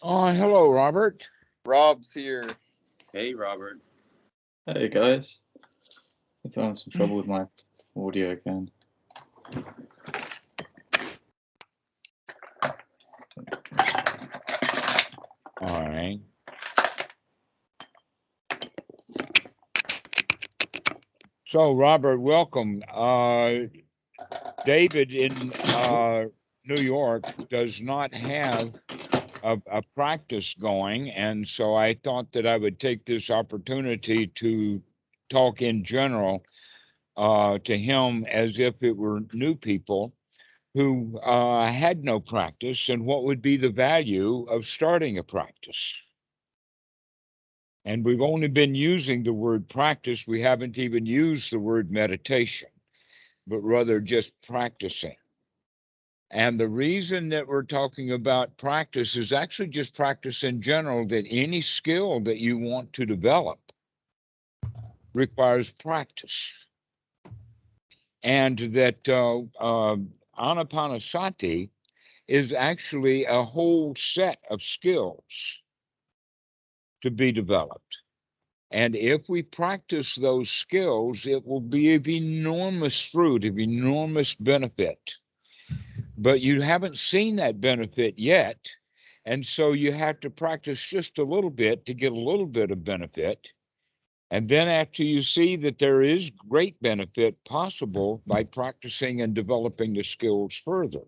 Hello, Robert. Rob's here. Hey, Robert. Hey guys, I think I'm having some trouble with my audio again. All right. So, Robert, welcome. David in New York does not have a practice going, and so I thought that I would take this opportunity to talk in general to him as if it were new people who had no practice and what would be the value of starting a practice. And we've only been using the word practice. We haven't even used the word meditation, but rather just practicing. And the reason that we're talking about practice is actually just practice in general, that any skill that you want to develop requires practice. And that Ānāpānasati is actually a whole set of skills to be developed. And if we practice those skills, it will be of enormous fruit, of enormous benefit. But you haven't seen that benefit yet. And so you have to practice just a little bit to get a little bit of benefit. And then after you see that there is great benefit possible by practicing and developing the skills further.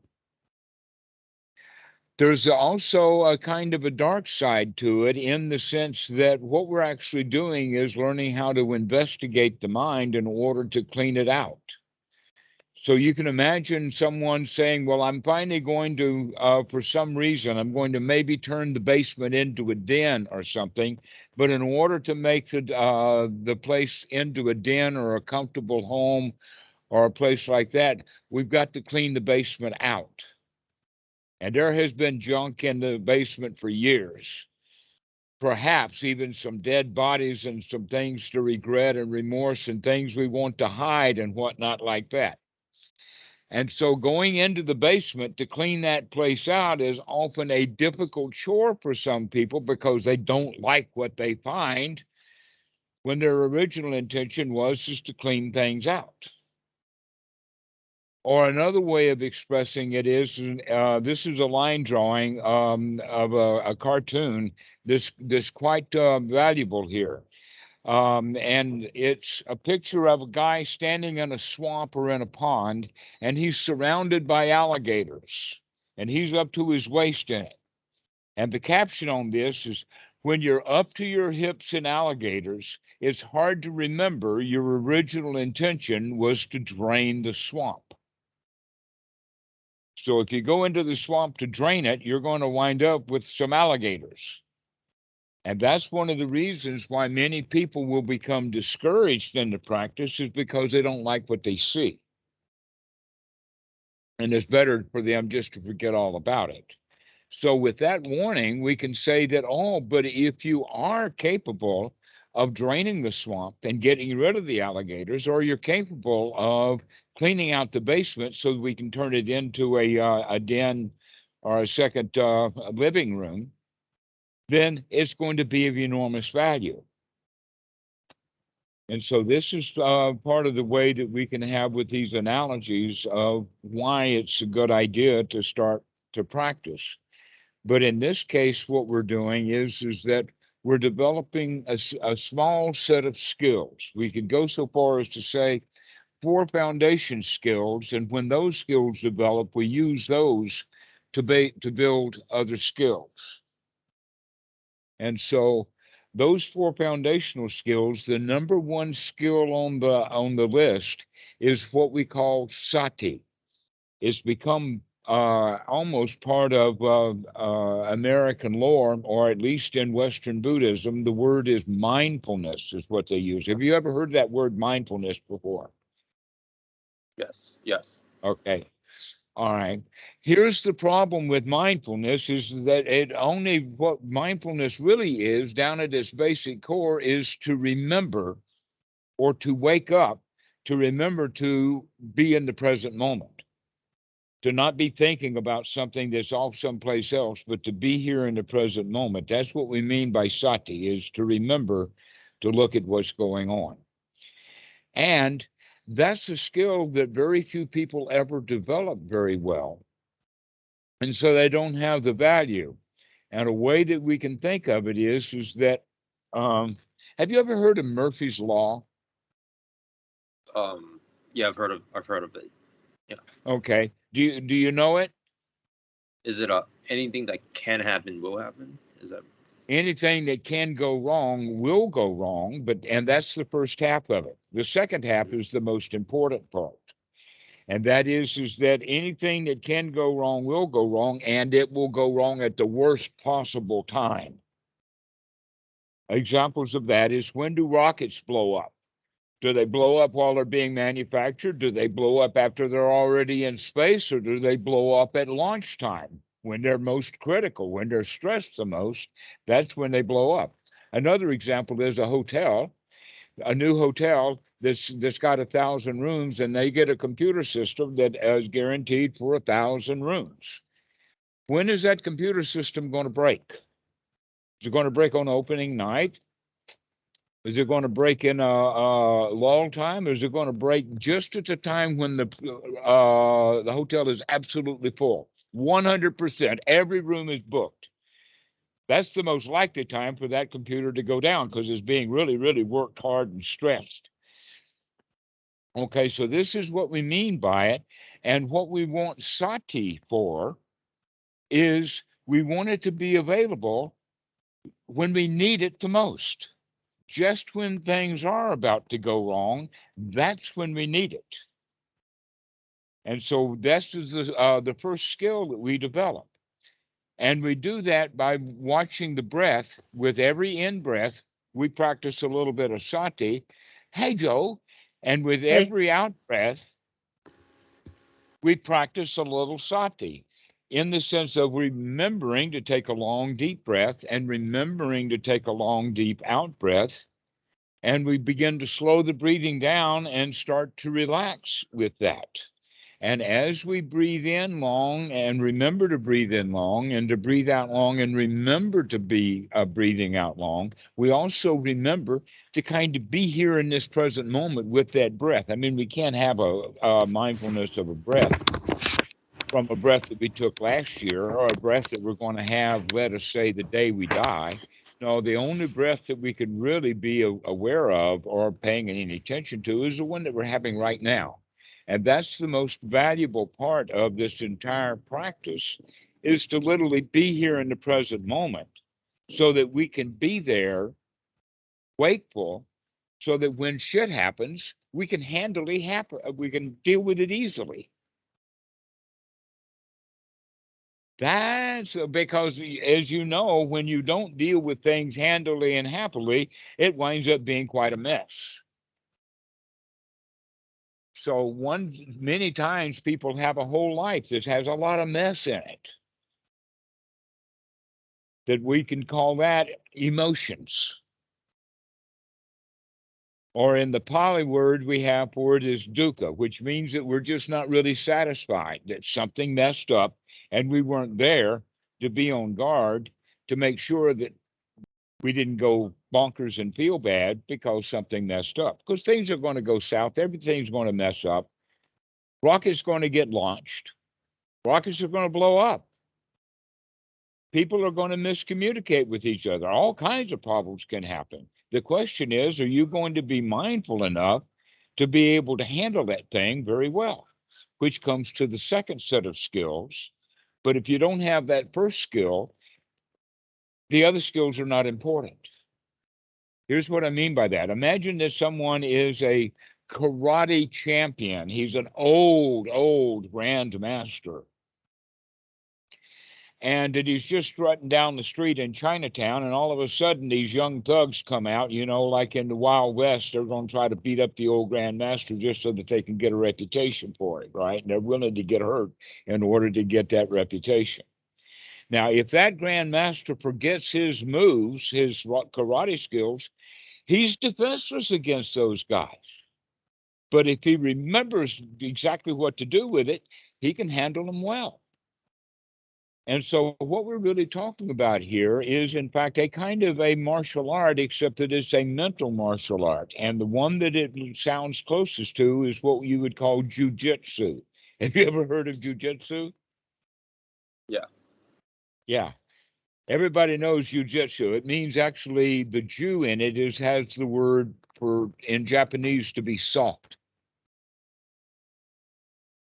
There's also a kind of a dark side to it in the sense that what we're actually doing is learning how to investigate the mind in order to clean it out. So you can imagine someone saying, well, I'm finally going to, for some reason, I'm going to maybe turn the basement into a den or something. But in order to make the place into a den or a comfortable home or a place like that, we've got to clean the basement out. And there has been junk in the basement for years. Perhaps even some dead bodies and some things to regret and remorse and things we want to hide and whatnot like that. And so going into the basement to clean that place out is often a difficult chore for some people because they don't like what they find when their original intention was just to clean things out. Or another way of expressing it is this is a line drawing of a cartoon. This quite valuable here. And it's a picture of a guy standing in a swamp or in a pond, and he's surrounded by alligators, and he's up to his waist in it. And the caption on this is, when you're up to your hips in alligators, it's hard to remember your original intention was to drain the swamp. So if you go into the swamp to drain it, you're going to wind up with some alligators. And that's one of the reasons why many people will become discouraged in the practice is because they don't like what they see. And it's better for them just to forget all about it. So with that warning, we can say that, but if you are capable of draining the swamp and getting rid of the alligators, or you're capable of cleaning out the basement so that we can turn it into a den or a second living room, then it's going to be of enormous value. And so this is part of the way that we can have with these analogies of why it's a good idea to start to practice. But in this case, what we're doing is that we're developing a small set of skills. We could go so far as to say 4 foundation skills, and when those skills develop, we use those to build other skills. And so those 4 foundational skills, the number one skill on the list is what we call sati. It's become almost part of American lore, or at least in Western Buddhism. The word is mindfulness, is what they use. Have you ever heard that word mindfulness before? Yes, yes. Okay. All right. Here's the problem with mindfulness is that what mindfulness really is down at its basic core is to remember or to wake up, to remember to be in the present moment. to not be thinking about something that's off someplace else, but to be here in the present moment. That's what we mean by sati, is to remember to look at what's going on. And that's a skill that very few people ever develop very well. And so they don't have the value. And a way that we can think of it is that, have you ever heard of Murphy's Law? Yeah, I've heard of it. Yeah. Okay. Do you know it? Is it anything that can happen will happen? Is that Anything that can go wrong will go wrong, and that's the first half of it. The second half is the most important part. And that is that anything that can go wrong will go wrong, and it will go wrong at the worst possible time. Examples of that is, when do rockets blow up? Do they blow up while they're being manufactured? Do they blow up after they're already in space? Or do they blow up at launch time, when they're most critical, when they're stressed the most? That's when they blow up. Another example is a hotel, a new hotel that's got 1,000 rooms, and they get a computer system that is guaranteed for 1,000 rooms. When is that computer system going to break? Is it going to break on opening night? Is it going to break in a lull time? Or is it going to break just at the time when the hotel is absolutely full? 100%. Every room is booked. That's the most likely time for that computer to go down, because it's being really, really worked hard and stressed. Okay, so this is what we mean by it. And what we want sati for is, we want it to be available when we need it the most. Just when things are about to go wrong, that's when we need it. And so this is the first skill that we develop. And we do that by watching the breath. With every in-breath, we practice a little bit of sati. Hey, Joe. And with every out-breath, we practice a little sati, in the sense of remembering to take a long, deep breath, and remembering to take a long, deep out-breath. And we begin to slow the breathing down and start to relax with that. And as we breathe in long and remember to breathe in long, and to breathe out long and remember to be breathing out long, we also remember to kind of be here in this present moment with that breath. I mean, we can't have a mindfulness of a breath from a breath that we took last year, or a breath that we're going to have, let us say, the day we die. No, the only breath that we can really be aware of or paying any attention to is the one that we're having right now. And that's the most valuable part of this entire practice, is to literally be here in the present moment, so that we can be there, wakeful, so that when shit happens, we can we can deal with it easily. That's because, as you know, when you don't deal with things handily and happily, it winds up being quite a mess. So many times people have a whole life that has a lot of mess in it, that we can call that emotions. Or in the Pali word we have for it is dukkha, which means that we're just not really satisfied, that something messed up, and we weren't there to be on guard to make sure that we didn't go bonkers and feel bad because something messed up. Because things are going to go south. Everything's going to mess up. Rockets going to get launched. Rockets are going to blow up. People are going to miscommunicate with each other. All kinds of problems can happen. The question is, are you going to be mindful enough to be able to handle that thing very well? Which comes to the second set of skills. But if you don't have that first skill, the other skills are not important. Here's what I mean by that. Imagine that someone is a karate champion. He's an old grandmaster. And that he's just strutting down the street in Chinatown, and all of a sudden these young thugs come out, like in the Wild West. They're going to try to beat up the old grandmaster just so that they can get a reputation for it, right? And they're willing to get hurt in order to get that reputation. Now, if that grandmaster forgets his moves, his karate skills, he's defenseless against those guys. But if he remembers exactly what to do with it, he can handle them well. And so what we're really talking about here is, in fact, a kind of a martial art, except that it's a mental martial art. And the one that it sounds closest to is what you would call jujitsu. Have you ever heard of jujitsu? Yeah. Yeah. Everybody knows jujitsu. It means, actually, the Ju in it has the word for, in Japanese, to be soft.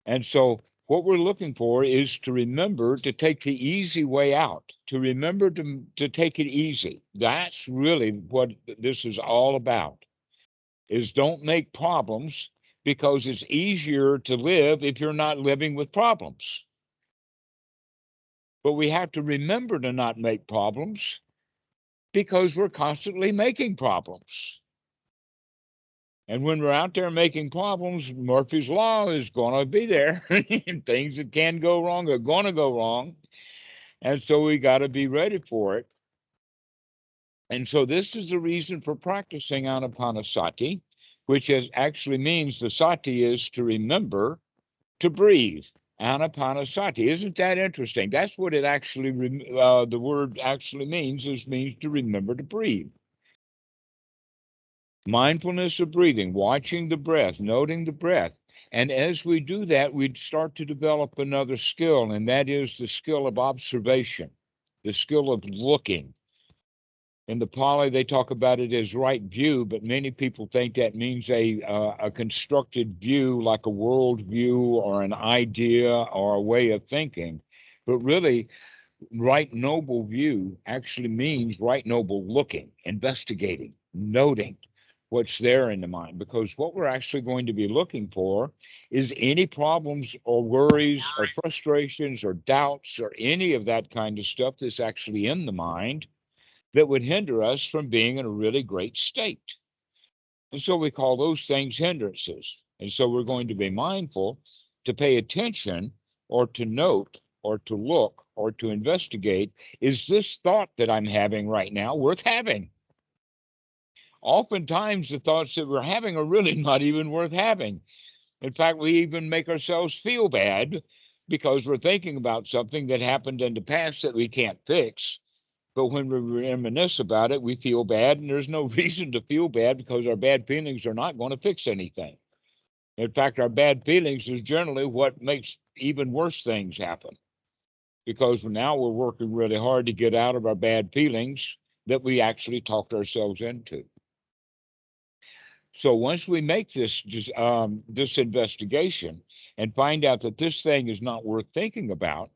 And so what we're looking for is to remember to take the easy way out, to remember to take it easy. That's really what this is all about, is don't make problems, because it's easier to live if you're not living with problems. But we have to remember to not make problems, because we're constantly making problems. And when we're out there making problems, Murphy's Law is going to be there. Things that can go wrong are going to go wrong. And so we got to be ready for it. And so this is the reason for practicing Ānāpānasati, which actually means, the sati is to remember to breathe. Ānāpānasati. Isn't that interesting? That's what it actually, the word actually means to remember to breathe. Mindfulness of breathing, watching the breath, noting the breath. And as we do that, we start to develop another skill, and that is the skill of observation, the skill of looking. In the Pali, they talk about it as right view, but many people think that means a constructed view, like a world view or an idea or a way of thinking. But really, right noble view actually means right noble looking, investigating, noting what's there in the mind. Because what we're actually going to be looking for is any problems or worries or frustrations or doubts or any of that kind of stuff that's actually in the mind that would hinder us from being in a really great state. And so we call those things hindrances. And so we're going to be mindful to pay attention, or to note, or to look, or to investigate. Is this thought that I'm having right now worth having? Oftentimes, the thoughts that we're having are really not even worth having. In fact, we even make ourselves feel bad because we're thinking about something that happened in the past that we can't fix. But when we reminisce about it, we feel bad, and there's no reason to feel bad, because our bad feelings are not going to fix anything. In fact, our bad feelings is generally what makes even worse things happen, because now we're working really hard to get out of our bad feelings that we actually talked ourselves into. So once we make this investigation and find out that this thing is not worth thinking about,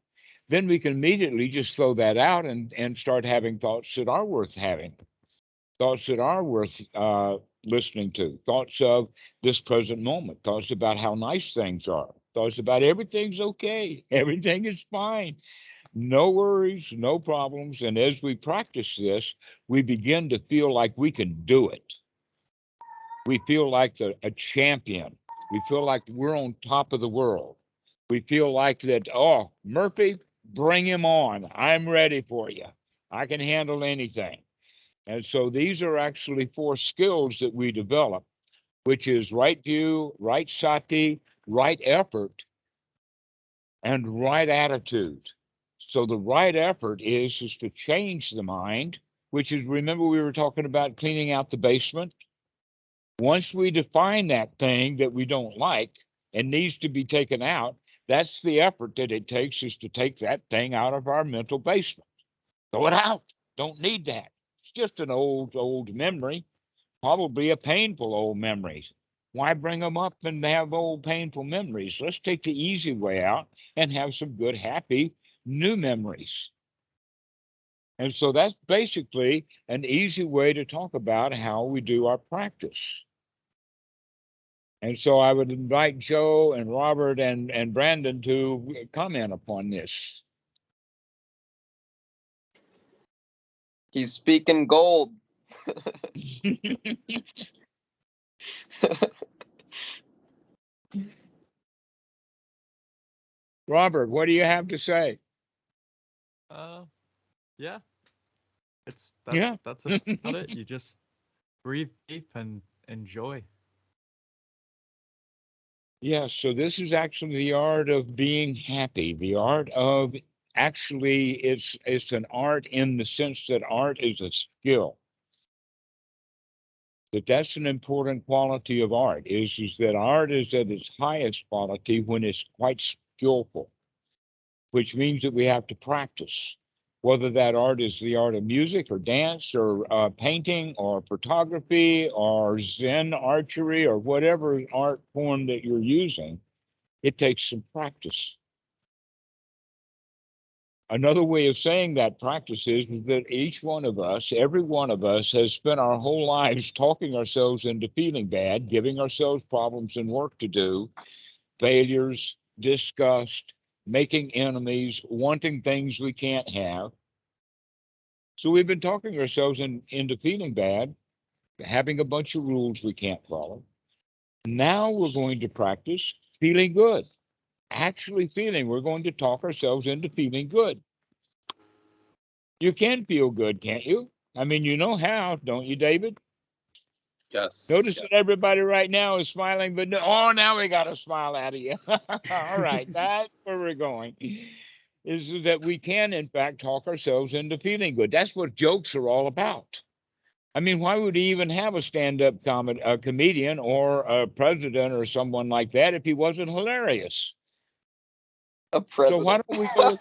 then we can immediately just throw that out and start having thoughts that are worth having, thoughts that are worth listening to, thoughts of this present moment, thoughts about how nice things are, thoughts about everything's okay, everything is fine, no worries, no problems. And as we practice this, we begin to feel like we can do it. We feel like a champion. We feel like we're on top of the world. We feel like that, oh, Murphy, bring him on. I'm ready for you. I can handle anything. And so these are actually 4 skills that we develop, which is right view, right sati, right effort, and right attitude. So the right effort is to change the mind, which is, remember we were talking about cleaning out the basement? Once we define that thing that we don't like and needs to be taken out, that's the effort that it takes, is to take that thing out of our mental basement. Throw it out. Don't need that. It's just an old memory, probably a painful old memory. Why bring them up and have old painful memories? Let's take the easy way out and have some good, happy, new memories. And so that's basically an easy way to talk about how we do our practice. And so I would invite Joe and Robert and Brandon to comment upon this. He's speaking gold. Robert, what do you have to say? Yeah. That's about it. You just breathe deep and enjoy. Yes, so this is actually the art of being happy. The art of actually it's an art in the sense that art is a skill. That's an important quality of art is that art is at its highest quality when it's quite skillful, which means that we have to practice. Whether that art is the art of music or dance or painting or photography or Zen archery or whatever art form that you're using, it takes some practice. Another way of saying that practice is that each one of us, every one of us, has spent our whole lives talking ourselves into feeling bad, giving ourselves problems and work to do, failures, disgust, making enemies, wanting things we can't have. So we've been talking ourselves into feeling bad, having a bunch of rules we can't follow. Now we're going to practice feeling good, actually feeling. We're going to talk ourselves into feeling good. You can feel good, can't you? I mean, you know how, don't you, David? Yes. Notice that everybody right now is smiling, but no, oh, now we got a smile out of you. All right, that's where we're going. Is that we can, in fact, talk ourselves into feeling good. That's what jokes are all about. I mean, why would he even have a stand-up comedian or a president or someone like that if he wasn't hilarious? A president. So why don't we go?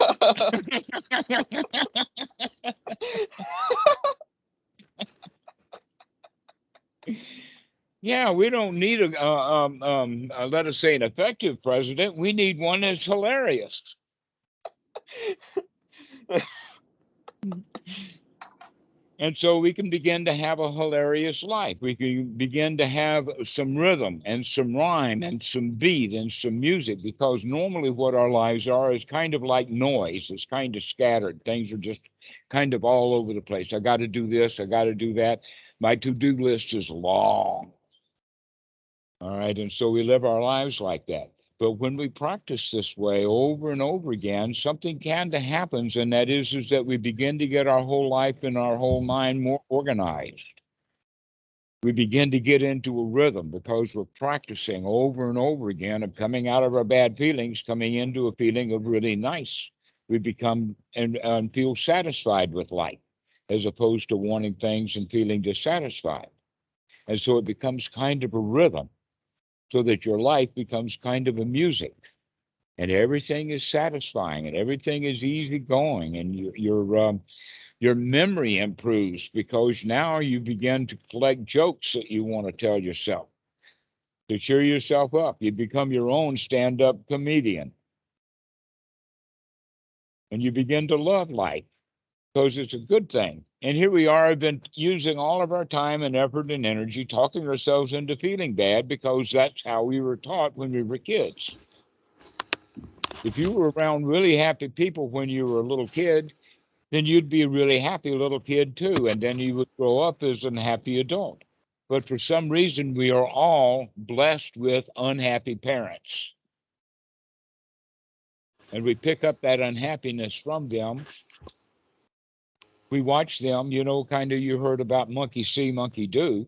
Yeah, we don't need let us say, an effective president. We need one that's hilarious. And so we can begin to have a hilarious life. We can begin to have some rhythm and some rhyme and some beat and some music, because normally what our lives are is kind of like noise. It's kind of scattered. Things are just kind of all over the place. I got to do this. I got to do that. My to-do list is long. All right. And so we live our lives like that. But when we practice this way over and over again, something can happens, and that is that we begin to get our whole life and our whole mind more organized. We begin to get into a rhythm because we're practicing over and over again of coming out of our bad feelings, coming into a feeling of really nice. We become and feel satisfied with life, as opposed to wanting things and feeling dissatisfied. And so it becomes kind of a rhythm, so that your life becomes kind of a music, and everything is satisfying and everything is easy going, and your memory improves because now you begin to collect jokes that you want to tell yourself to cheer yourself up. You become your own stand-up comedian, and you begin to love life because it's a good thing. And here we are, have been using all of our time and effort and energy talking ourselves into feeling bad because that's how we were taught when we were kids. If you were around really happy people when you were a little kid, then you'd be a really happy little kid too. And then you would grow up as an happy adult. But for some reason, we are all blessed with unhappy parents. And we pick up that unhappiness from them. We watch them, kind of, you heard about monkey see, monkey do.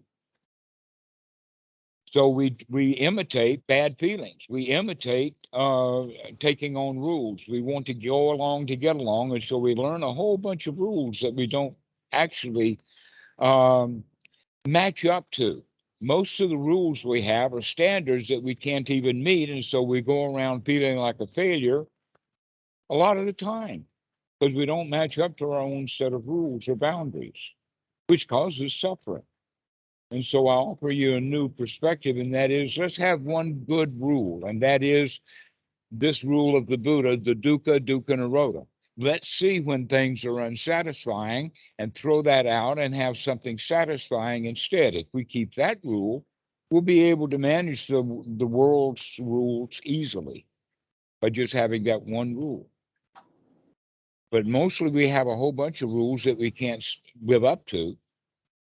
So we imitate bad feelings. We imitate taking on rules. We want to go along to get along, and so we learn a whole bunch of rules that we don't actually match up to. Most of the rules we have are standards that we can't even meet, and so we go around feeling like a failure a lot of the time because we don't match up to our own set of rules or boundaries, which causes suffering. And so I offer you a new perspective, and that is, let's have one good rule, and that is this rule of the Buddha, the dukkha, dukkha nirodha. Let's see when things are unsatisfying and throw that out and have something satisfying instead. If we keep that rule, we'll be able to manage the world's rules easily by just having that one rule. But mostly we have a whole bunch of rules that we can't live up to.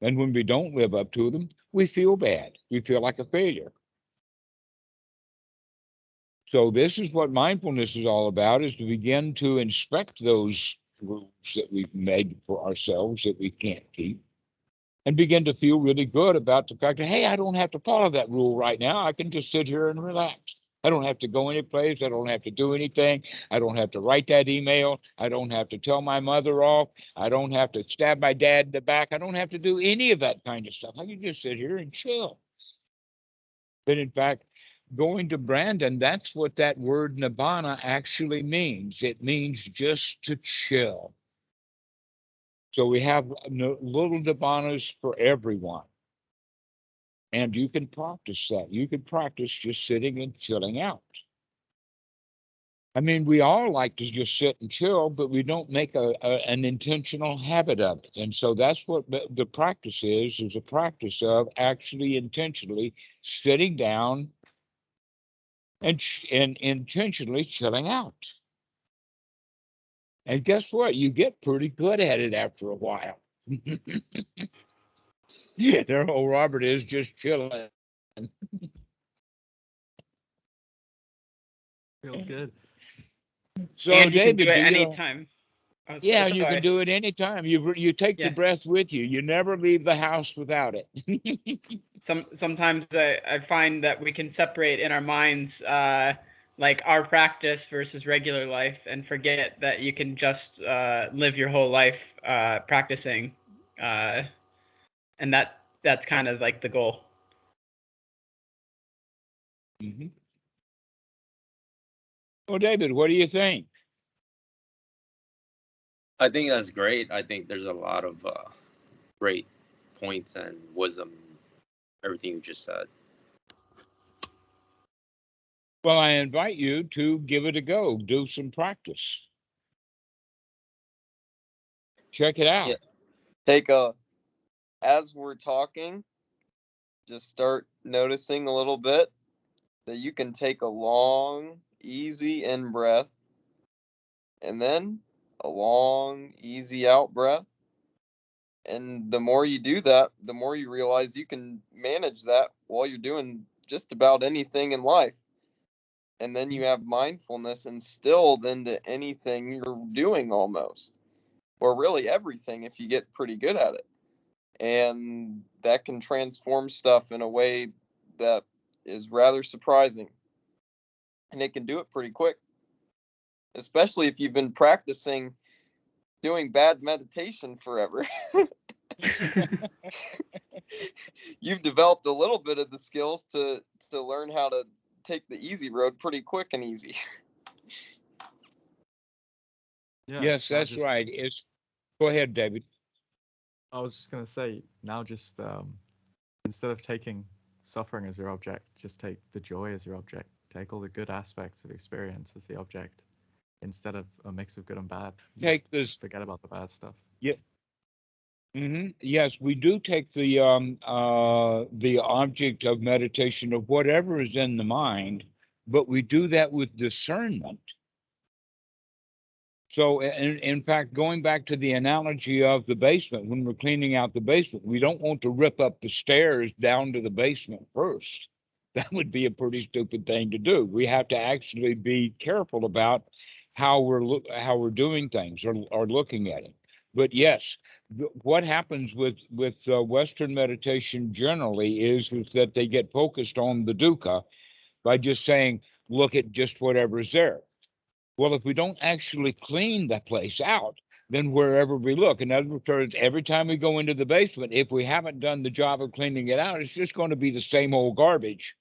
And when we don't live up to them, we feel bad. We feel like a failure. So this is what mindfulness is all about, is to begin to inspect those rules that we've made for ourselves that we can't keep, and begin to feel really good about the fact that, hey, I don't have to follow that rule right now. I can just sit here and relax. I don't have to go any place. I don't have to do anything. I don't have to write that email. I don't have to tell my mother off. I don't have to stab my dad in the back. I don't have to do any of that kind of stuff. I can just sit here and chill. But in fact, going to Brandon, that's what that word nibbana actually means. It means just to chill. So we have little nibbanas for everyone. And you can practice that. You can practice just sitting and chilling out. I mean, we all like to just sit and chill, but we don't make an intentional habit of it. And so that's what the practice is a practice of actually intentionally sitting down and intentionally chilling out. And guess what? You get pretty good at it after a while. Yeah, their whole Robert is just chilling. Feels good. So, and you David, can do it anytime. Oh, yeah, sorry. you can do it anytime. You take the breath with you. You never leave the house without it. Sometimes I find that we can separate in our minds like our practice versus regular life, and forget that you can just live your whole life practicing, and that's kind of like the goal. Mm-hmm. Well, David, what do you think? I think that's great. I think there's a lot of great points and wisdom, everything you just said. Well, I invite you to give it a go. Do some practice. Check it out. Yeah. As we're talking, just start noticing a little bit that you can take a long, easy in breath, and then a long, easy out breath. And the more you do that, the more you realize you can manage that while you're doing just about anything in life. And then you have mindfulness instilled into anything you're doing almost, or really everything if you get pretty good at it. And that can transform stuff in a way that is rather surprising. And it can do it pretty quick, especially if you've been practicing doing bad meditation forever. You've developed a little bit of the skills to learn how to take the easy road pretty quick and easy. Yeah, Yes, that's just, right. Go ahead, David. I was just gonna say, now just instead of taking suffering as your object, just take the joy as your object. Take all the good aspects of experience as the object, instead of a mix of good and bad. Take this. Forget about the bad stuff. Yeah. Mm-hmm. Yes, we do take the object of meditation of whatever is in the mind, but we do that with discernment. So, in fact, going back to the analogy of the basement, when we're cleaning out the basement, we don't want to rip up the stairs down to the basement first. That would be a pretty stupid thing to do. We have to actually be careful about how we're doing things or looking at it. But yes, what happens with Western meditation generally is that they get focused on the dukkha by just saying, look at just whatever's there. Well, if we don't actually clean the place out, then wherever we look, in other words, every time we go into the basement, if we haven't done the job of cleaning it out, it's just going to be the same old garbage.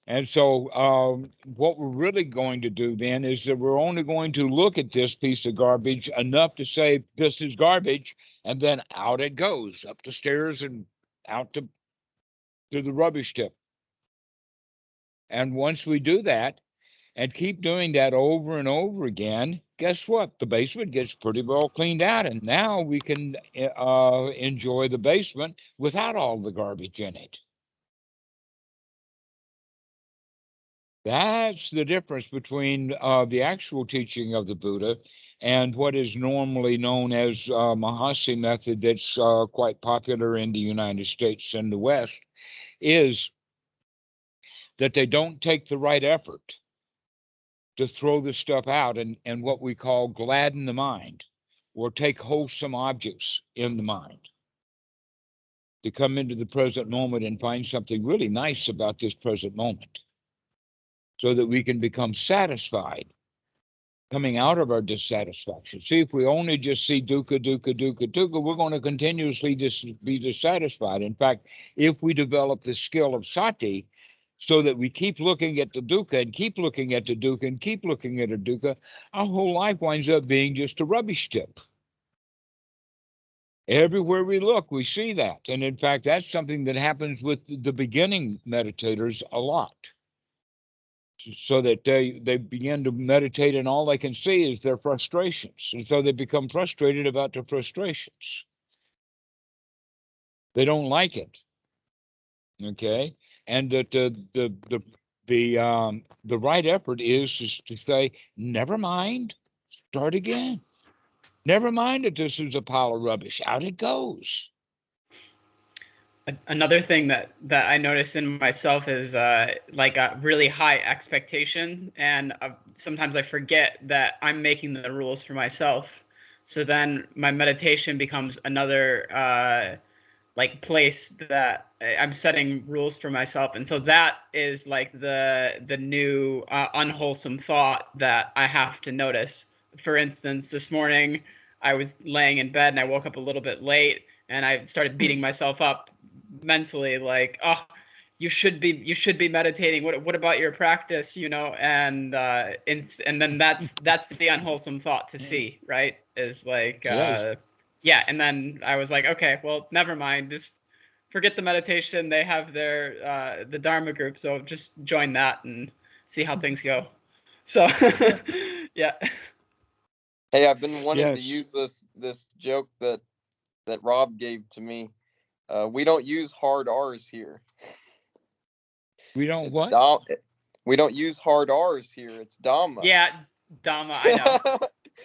And so what we're really going to do then is that we're only going to look at this piece of garbage enough to say, this is garbage, and then out it goes, up the stairs and out to the rubbish tip. And once we do that, and keep doing that over and over again, guess what? The basement gets pretty well cleaned out, and now we can enjoy the basement without all the garbage in it. That's the difference between the actual teaching of the Buddha and what is normally known as Mahasi method that's quite popular in the United States and the West, is that they don't take the right effort to throw the stuff out and what we call gladden the mind or take wholesome objects in the mind. to come into the present moment and find something really nice about this present moment, so that we can become satisfied, coming out of our dissatisfaction. See, if we only just see dukkha, dukkha, dukkha, dukkha, we're going to continuously be dissatisfied. In fact, if we develop the skill of sati, so that we keep looking at the dukkha and keep looking at the dukkha and keep looking at the dukkha, our whole life winds up being just a rubbish tip. Everywhere we look, we see that. And in fact, that's something that happens with the beginning meditators a lot. So that they begin to meditate and all they can see is their frustrations. And so they become frustrated about their frustrations. They don't like it. Okay? And that the right effort is to say, never mind, start again. Never mind that this is a pile of rubbish. Out it goes. Another thing that I notice in myself is like a really high expectations, and sometimes I forget that I'm making the rules for myself. So then my meditation becomes another like place that I'm setting rules for myself, and so that is like the new unwholesome thought that I have to notice. For instance, this morning I was laying in bed and I woke up a little bit late, and I started beating myself up mentally, like, oh, you should be meditating. What about your practice? You know, and then that's the unwholesome thought to see, right? Is like, Yes. yeah. And then I was like, okay, well, never mind. Just forget the meditation. They have their the Dharma group, so just join that and see how things go. So, yeah. Hey, I've been wanting to Yes. use this joke that Rob gave to me. We don't use hard R's here. We don't It's what? We don't use hard R's here. It's Dhamma. Yeah, Dhamma. I know.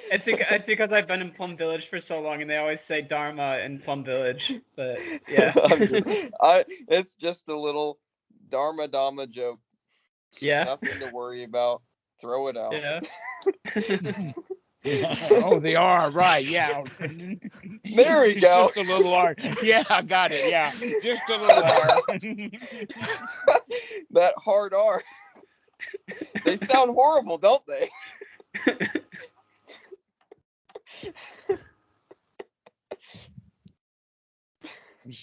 It's because I've been in Plum Village for so long, and they always say Dharma in Plum Village. But yeah, it's just a little Dhamma joke. yeah, Nothing to worry about. Throw it out. yeah. Oh, they are, right, yeah. There we go. Just a little R. Yeah, I got it, yeah. Just a little R. That hard R. They sound horrible, don't they?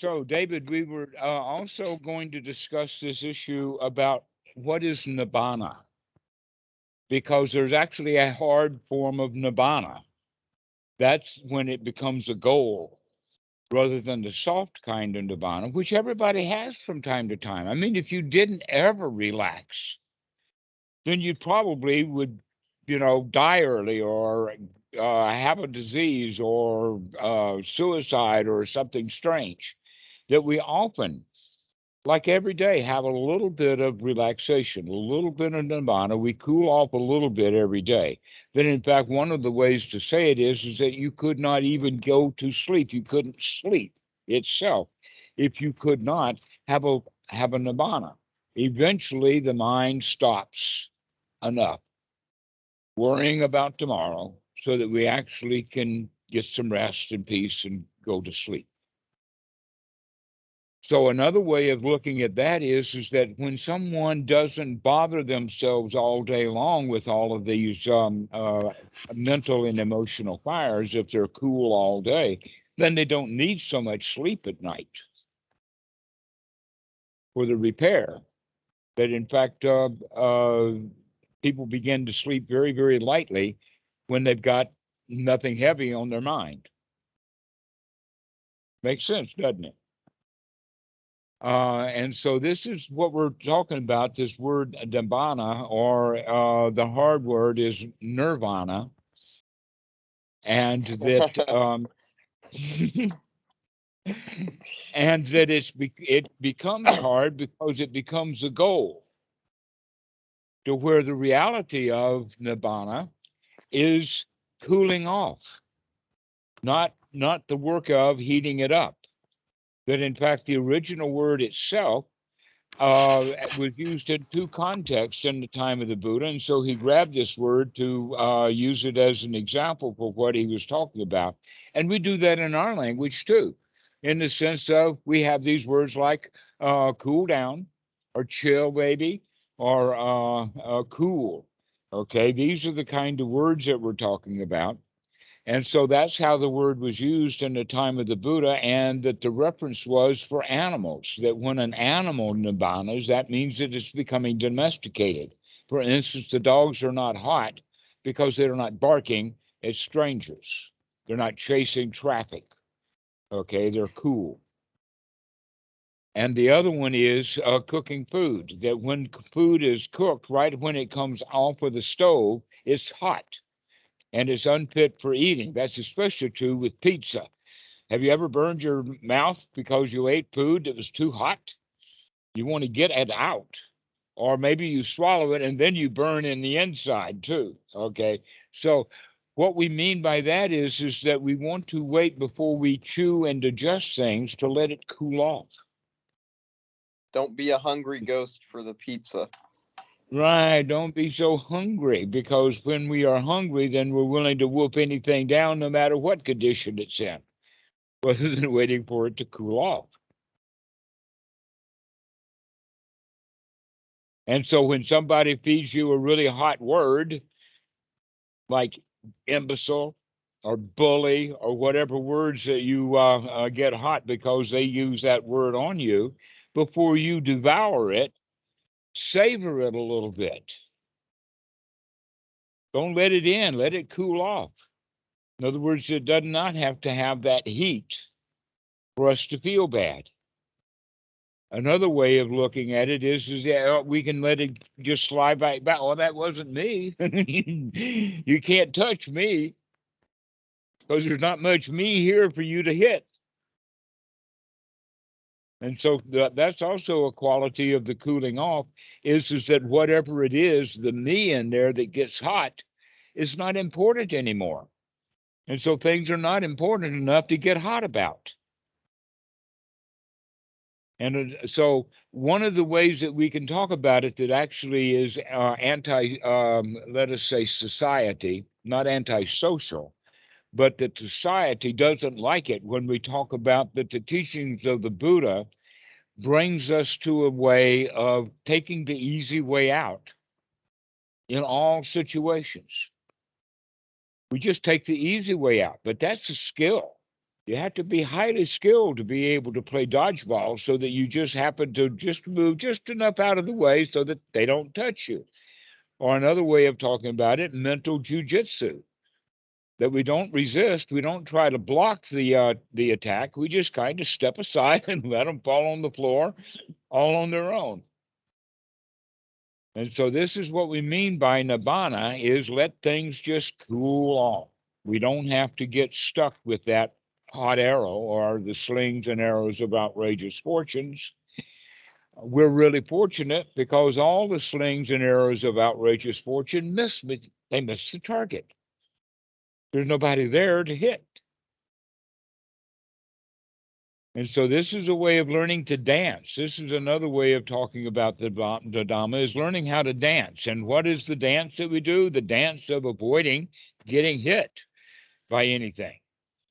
So, David, we were also going to discuss this issue about what is nibbana, because there's actually a hard form of nibbana. That's when it becomes a goal rather than the soft kind of nibbana, which everybody has from time to time. I mean, if you didn't ever relax, then you probably would, die early or have a disease or suicide or something strange. That we often, like every day, have a little bit of relaxation, a little bit of nibbana. We cool off a little bit every day. Then, in fact, one of the ways to say it is that you could not even go to sleep. You couldn't sleep itself if you could not have a nibbana. Eventually, the mind stops enough worrying about tomorrow so that we actually can get some rest and peace and go to sleep. So another way of looking at that is that when someone doesn't bother themselves all day long with all of these mental and emotional fires, if they're cool all day, then they don't need so much sleep at night for the repair. That in fact, people begin to sleep very, very lightly when they've got nothing heavy on their mind. Makes sense, doesn't it? And so this is what we're talking about, this word nibbana, or the hard word is nirvana. And that and that it becomes hard because it becomes a goal, to where the reality of nibbana is cooling off, not the work of heating it up. That in fact the original word itself was used in two contexts in the time of the Buddha, and so he grabbed this word to use it as an example for what he was talking about. And we do that in our language too. in the sense of we have these words like cool down, or chill, baby, or cool. Okay, these are the kind of words that we're talking about. And so that's how the word was used in the time of the Buddha, and that the reference was for animals, that when an animal nibbanas, that means that it's becoming domesticated. For instance, the dogs are not hot because they're not barking at strangers. They're not chasing traffic. Okay, they're cool. And the other one is cooking food, that when food is cooked, right when it comes off of the stove, it's hot and it's unfit for eating. That's especially true with pizza. Have you ever burned your mouth because you ate food that was too hot? You want to get it out. Or maybe you swallow it and then you burn in the inside too. Okay. So what we mean by that is that we want to wait before we chew and digest things to let it cool off. Don't be a hungry ghost for the pizza. Right, don't be so hungry, because when we are hungry, then we're willing to whoop anything down no matter what condition it's in, rather than waiting for it to cool off. And so when somebody feeds you a really hot word, like imbecile or bully or whatever words that you get hot because they use that word on you, before you devour it, savor it a little bit. Don't let it in, let it cool off. In other words, it does not have to have that heat for us to feel bad. Another way of looking at it is we can let it just slide back. Oh, that wasn't me. You can't touch me because there's not much me here for you to hit. And so that's also a quality of the cooling off, is that whatever it is, the me in there that gets hot is not important anymore. And so things are not important enough to get hot about. And so one of the ways that we can talk about it that actually is anti, let us say, society, not antisocial, but that society doesn't like it when we talk about that the teachings of the Buddha brings us to a way of taking the easy way out in all situations. We just take the easy way out, but that's a skill. You have to be highly skilled to be able to play dodgeball, so that you just happen to just move just enough out of the way so that they don't touch you. Or another way of talking about it, mental jujitsu, that we don't resist, we don't try to block the attack, we just kind of step aside and let them fall on the floor all on their own. And so this is what we mean by nibbana, is let things just cool off. We don't have to get stuck with that hot arrow or the slings and arrows of outrageous fortunes. We're really fortunate because all the slings and arrows of outrageous fortune miss the target. There's nobody there to hit. And so this is a way of learning to dance. This is another way of talking about the Dhamma, is learning how to dance. And what is the dance that we do? The dance of avoiding getting hit by anything,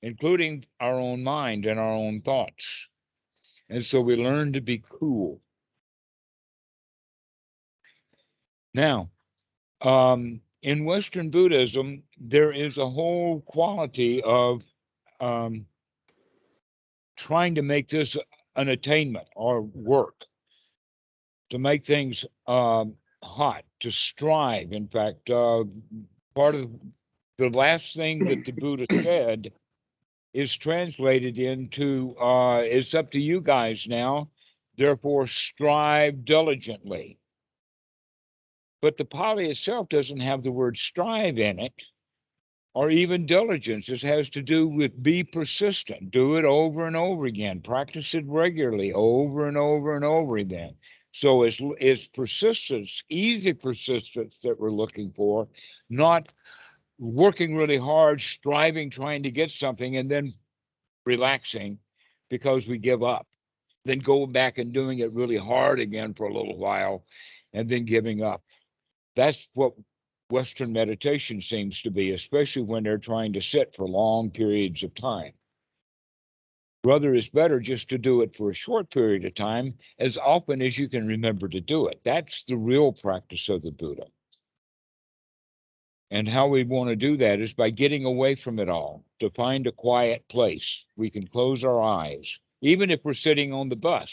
including our own mind and our own thoughts. And so we learn to be cool. Now, in Western Buddhism, there is a whole quality of trying to make this an attainment or work, to make things hot, to strive. In fact, part of the last thing that the Buddha said is translated into, it's up to you guys now, therefore strive diligently. But the Pali itself doesn't have the word strive in it, or even diligence. It has to do with be persistent, do it over and over again, practice it regularly, over and over and over again. So it's persistence, easy persistence that we're looking for, not working really hard, striving, trying to get something, and then relaxing because we give up, then going back and doing it really hard again for a little while, and then giving up. That's what Western meditation seems to be, especially when they're trying to sit for long periods of time. Rather, it's better just to do it for a short period of time, as often as you can remember to do it. That's the real practice of the Buddha. And how we want to do that is by getting away from it all, to find a quiet place. We can close our eyes, even if we're sitting on the bus.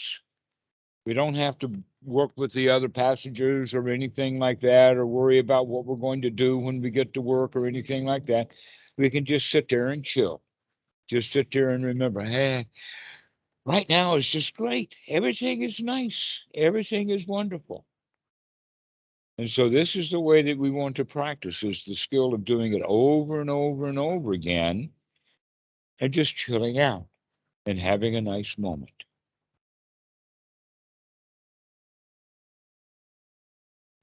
We don't have to work with the other passengers or anything like that, or worry about what we're going to do when we get to work or anything like that. We can just sit there and chill. Just sit there and remember, hey, right now is just great. Everything is nice. Everything is wonderful. And so this is the way that we want to practice, is the skill of doing it over and over and over again, and just chilling out and having a nice moment.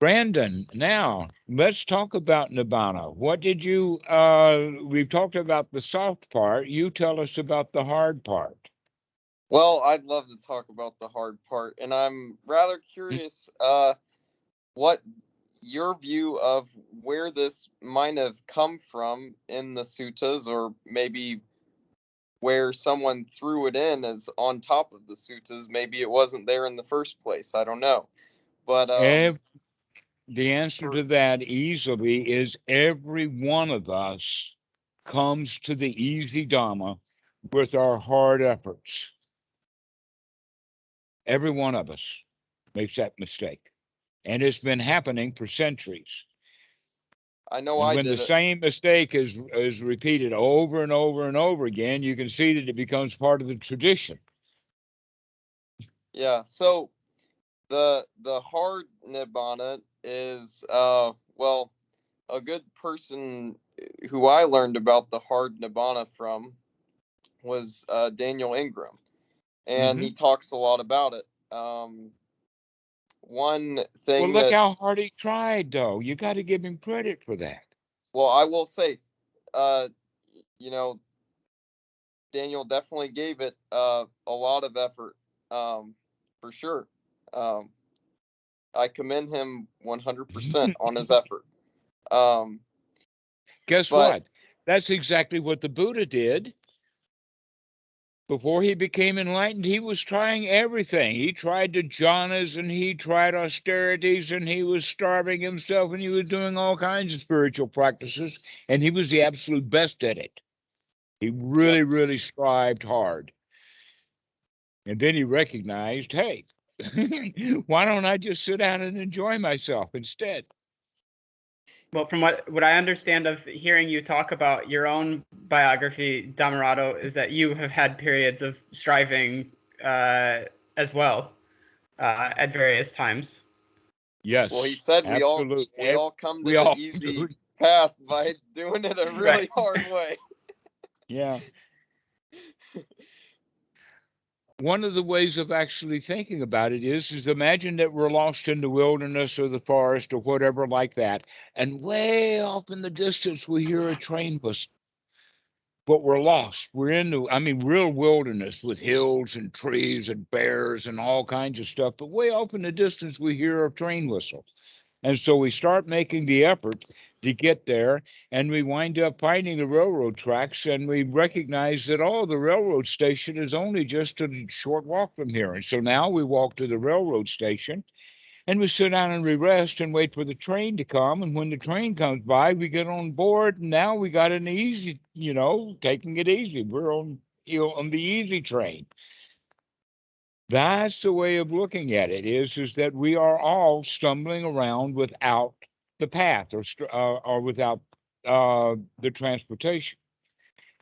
Brandon, now let's talk about nibbana. What did you, we've talked about the soft part. You tell us about the hard part. Well, I'd love to talk about the hard part, and I'm rather curious what your view of where this might have come from in the suttas, or maybe where someone threw it in as on top of the suttas. Maybe it wasn't there in the first place. I don't know. But the answer to that easily is every one of us comes to the easy Dhamma with our hard efforts. Every one of us makes that mistake. And it's been happening for centuries. I know and I when did the it. same mistake is repeated over and over and over again, you can see that it becomes part of the tradition. Yeah. So the hard nibbana is well, a good person who I learned about the hard nibbana from was Daniel Ingram, and he talks a lot about it. One thing Well, look that, how hard he tried, though. You got to give him credit for that. well, I will say, you know, Daniel definitely gave it a lot of effort, for sure. I commend him 100% on his effort. Guess but what? That's exactly what the Buddha did. Before he became enlightened, he was trying everything. He tried the jhanas, and he tried austerities, and he was starving himself, and he was doing all kinds of spiritual practices, and he was the absolute best at it. He really, really strived hard. And then he recognized, hey, why don't I just sit down and enjoy myself instead? Well, from what I understand of hearing you talk about your own biography, Dhammarato, is that you have had periods of striving as well at various times. Yes. Well, he said absolutely. we all come to we the all easy do. path by doing it a really hard way. Yeah. One of the ways of actually thinking about it is imagine that we're lost in the wilderness or the forest or whatever like that, and way off in the distance we hear a train whistle. But we're lost. We're in real wilderness with hills and trees and bears and all kinds of stuff. But way off in the distance we hear a train whistle. And so we start making the effort to get there, and we wind up finding the railroad tracks, and we recognize that, the railroad station is only just a short walk from here. And so now we walk to the railroad station, and we sit down and we rest and wait for the train to come. And when the train comes by, we get on board, and now we got an easy, taking it easy. We're on the easy train. That's the way of looking at it, is that we are all stumbling around without the path or without the transportation.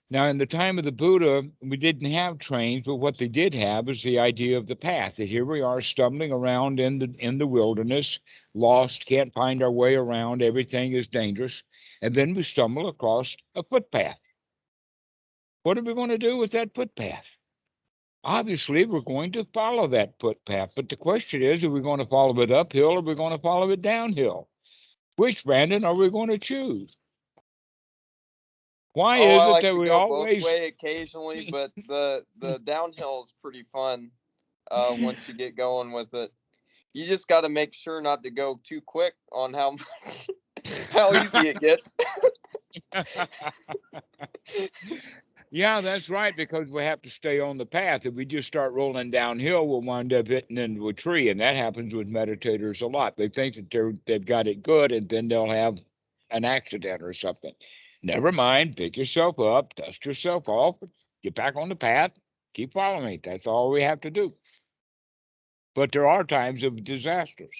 Now, in the time of the Buddha, we didn't have trains, but what they did have is the idea of the path. That here we are stumbling around in the wilderness, lost, can't find our way around, everything is dangerous, and then we stumble across a footpath. What are we going to do with that footpath? Obviously, we're going to follow that footpath, but the question is, are we going to follow it uphill or are we going to follow it downhill? Which, Brandon, are we going to choose? Why is I it like that to we go always... both way occasionally, but the downhill is pretty fun once you get going with it. You just got to make sure not to go too quick on how easy it gets. Yeah, that's right, because we have to stay on the path. If we just start rolling downhill, we'll wind up hitting into a tree, and that happens with meditators a lot. They think that they've got it good, and then they'll have an accident or something. Never mind, pick yourself up, dust yourself off, get back on the path, keep following it. That's all we have to do. But there are times of disasters.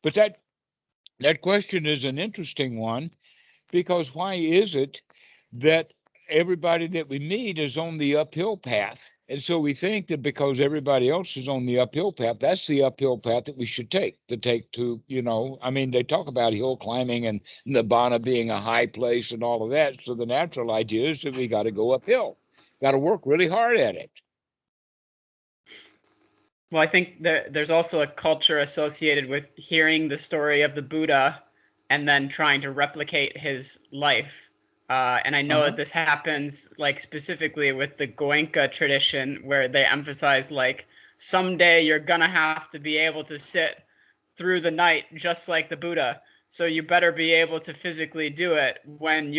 But that question is an interesting one, because why is it that everybody that we meet is on the uphill path? And so we think that because everybody else is on the uphill path, that's the uphill path that we should take to, I mean, they talk about hill climbing and nibbana being a high place and all of that. So the natural idea is that we got to go uphill, got to work really hard at it. Well, I think there's also a culture associated with hearing the story of the Buddha and then trying to replicate his life. And I know that this happens like specifically with the Goenka tradition, where they emphasize like someday you're gonna have to be able to sit through the night just like the Buddha. So you better be able to physically do it when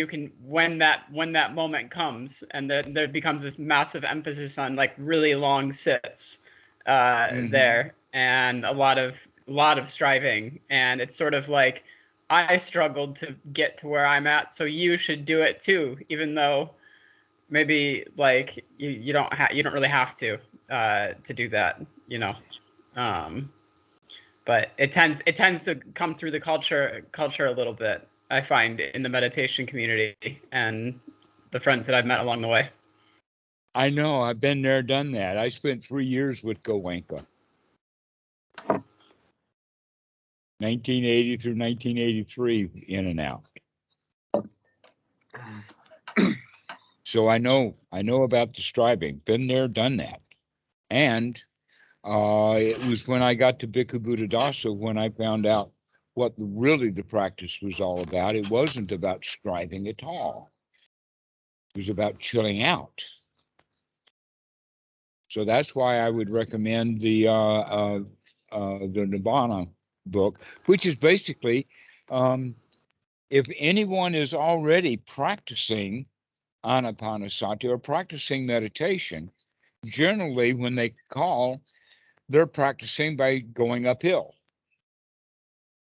that moment comes. And then there becomes this massive emphasis on like really long sits there, and a lot of striving. And it's sort of like, I struggled to get to where I'm at, so you should do it too, even though maybe like you don't really have to do that, but it tends to come through the culture a little bit, I find, in the meditation community and the friends that I've met along the way. I know, I've been there, done that. I spent 3 years with Goenka, 1980 through 1983, in and out. So I know about the striving. Been there, done that. And it was when I got to Bhikkhu Buddhadasa when I found out what really the practice was all about. It wasn't about striving at all. It was about chilling out. So that's why I would recommend the Nibbana book, which is basically, if anyone is already practicing Ānāpānasati or practicing meditation, generally when they call, they're practicing by going uphill.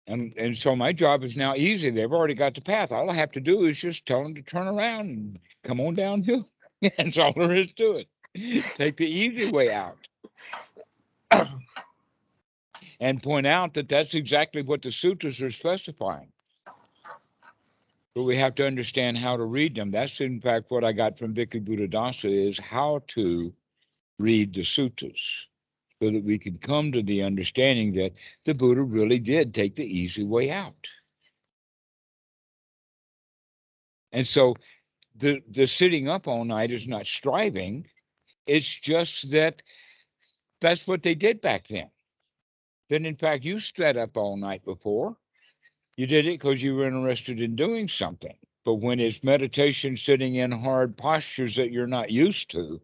And so my job is now easy. They've already got the path. All I have to do is just tell them to turn around and come on downhill. That's all there is to it. Take the easy way out. And point out that that's exactly what the suttas are specifying. But we have to understand how to read them. That's in fact what I got from Bhikkhu Buddhadasa, is how to read the suttas, so that we can come to the understanding that the Buddha really did take the easy way out. And so the sitting up all night is not striving. It's just that that's what they did back then. Then, in fact, you sat up all night before. You did it because you were interested in doing something. But when it's meditation sitting in hard postures that you're not used to,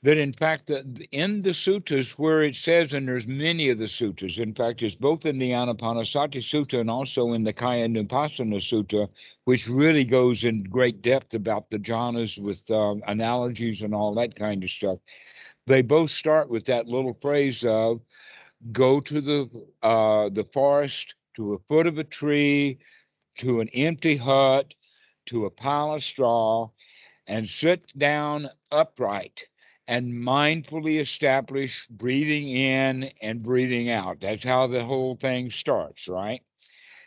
that in fact, in the suttas where it says, and there's many of the suttas, in fact, it's both in the Ānāpānasati Sutta and also in the Kaya-Nupassana Sutta, which really goes in great depth about the jhanas with analogies and all that kind of stuff. They both start with that little phrase of, go to the forest, to a foot of a tree, to an empty hut, to a pile of straw, and sit down upright and mindfully establish breathing in and breathing out. That's how the whole thing starts, right?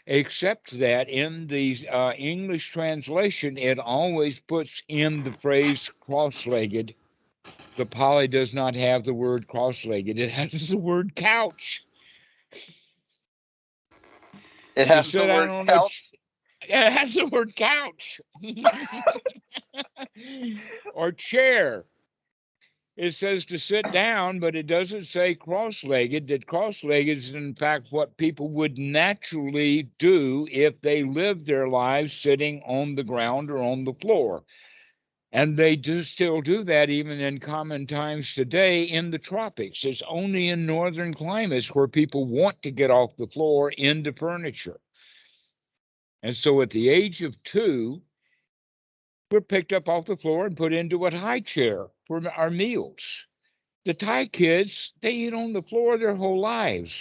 Except that in the English translation, it always puts in the phrase cross-legged. The Pali does not have the word cross-legged. It has the word couch. It has the word couch. It has the word couch. Or chair. It says to sit down, but it doesn't say cross-legged. That cross-legged is, in fact, what people would naturally do if they lived their lives sitting on the ground or on the floor. And they do still do that even in common times today in the tropics. It's only in northern climates where people want to get off the floor into furniture. And so at the age of 2, We're picked up off the floor and put into a high chair for our meals. The Thai kids, they eat on the floor their whole lives.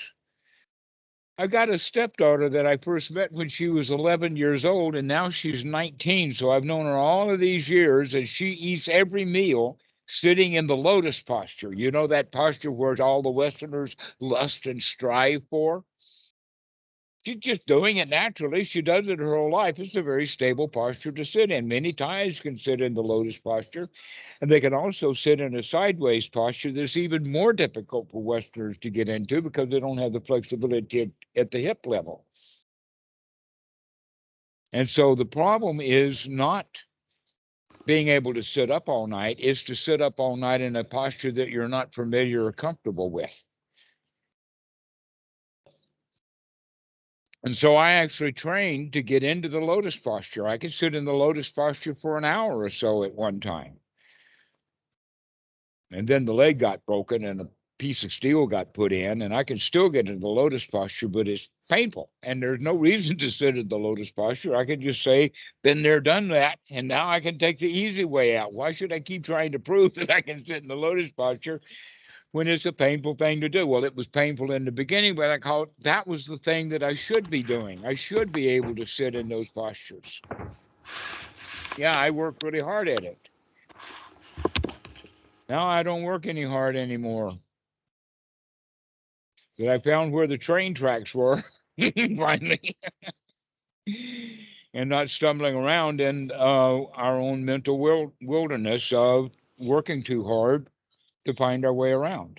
I've got a stepdaughter that I first met when she was 11 years old, and now she's 19. So I've known her all of these years, and she eats every meal sitting in the lotus posture. You know, that posture where all the Westerners lust and strive for? She's just doing it naturally. She does it her whole life. It's a very stable posture to sit in. Many Thais can sit in the lotus posture, and they can also sit in a sideways posture that's even more difficult for Westerners to get into because they don't have the flexibility at the hip level. And so the problem is not being able to sit up all night, is to sit up all night in a posture that you're not familiar or comfortable with. And so I actually trained to get into the lotus posture. I could sit in the lotus posture for an hour or so at one time. And then the leg got broken and a piece of steel got put in, and I can still get into the lotus posture, but it's painful. And there's no reason to sit in the lotus posture. I can just say, been there, done that, and now I can take the easy way out. Why should I keep trying to prove that I can sit in the lotus posture when it's a painful thing to do? Well, it was painful in the beginning, but I call it, that was the thing that I should be doing. I should be able to sit in those postures. Yeah, I worked really hard at it. Now I don't work any hard anymore. But I found where the train tracks were finally, and not stumbling around in our own mental wilderness of working too hard to find our way around.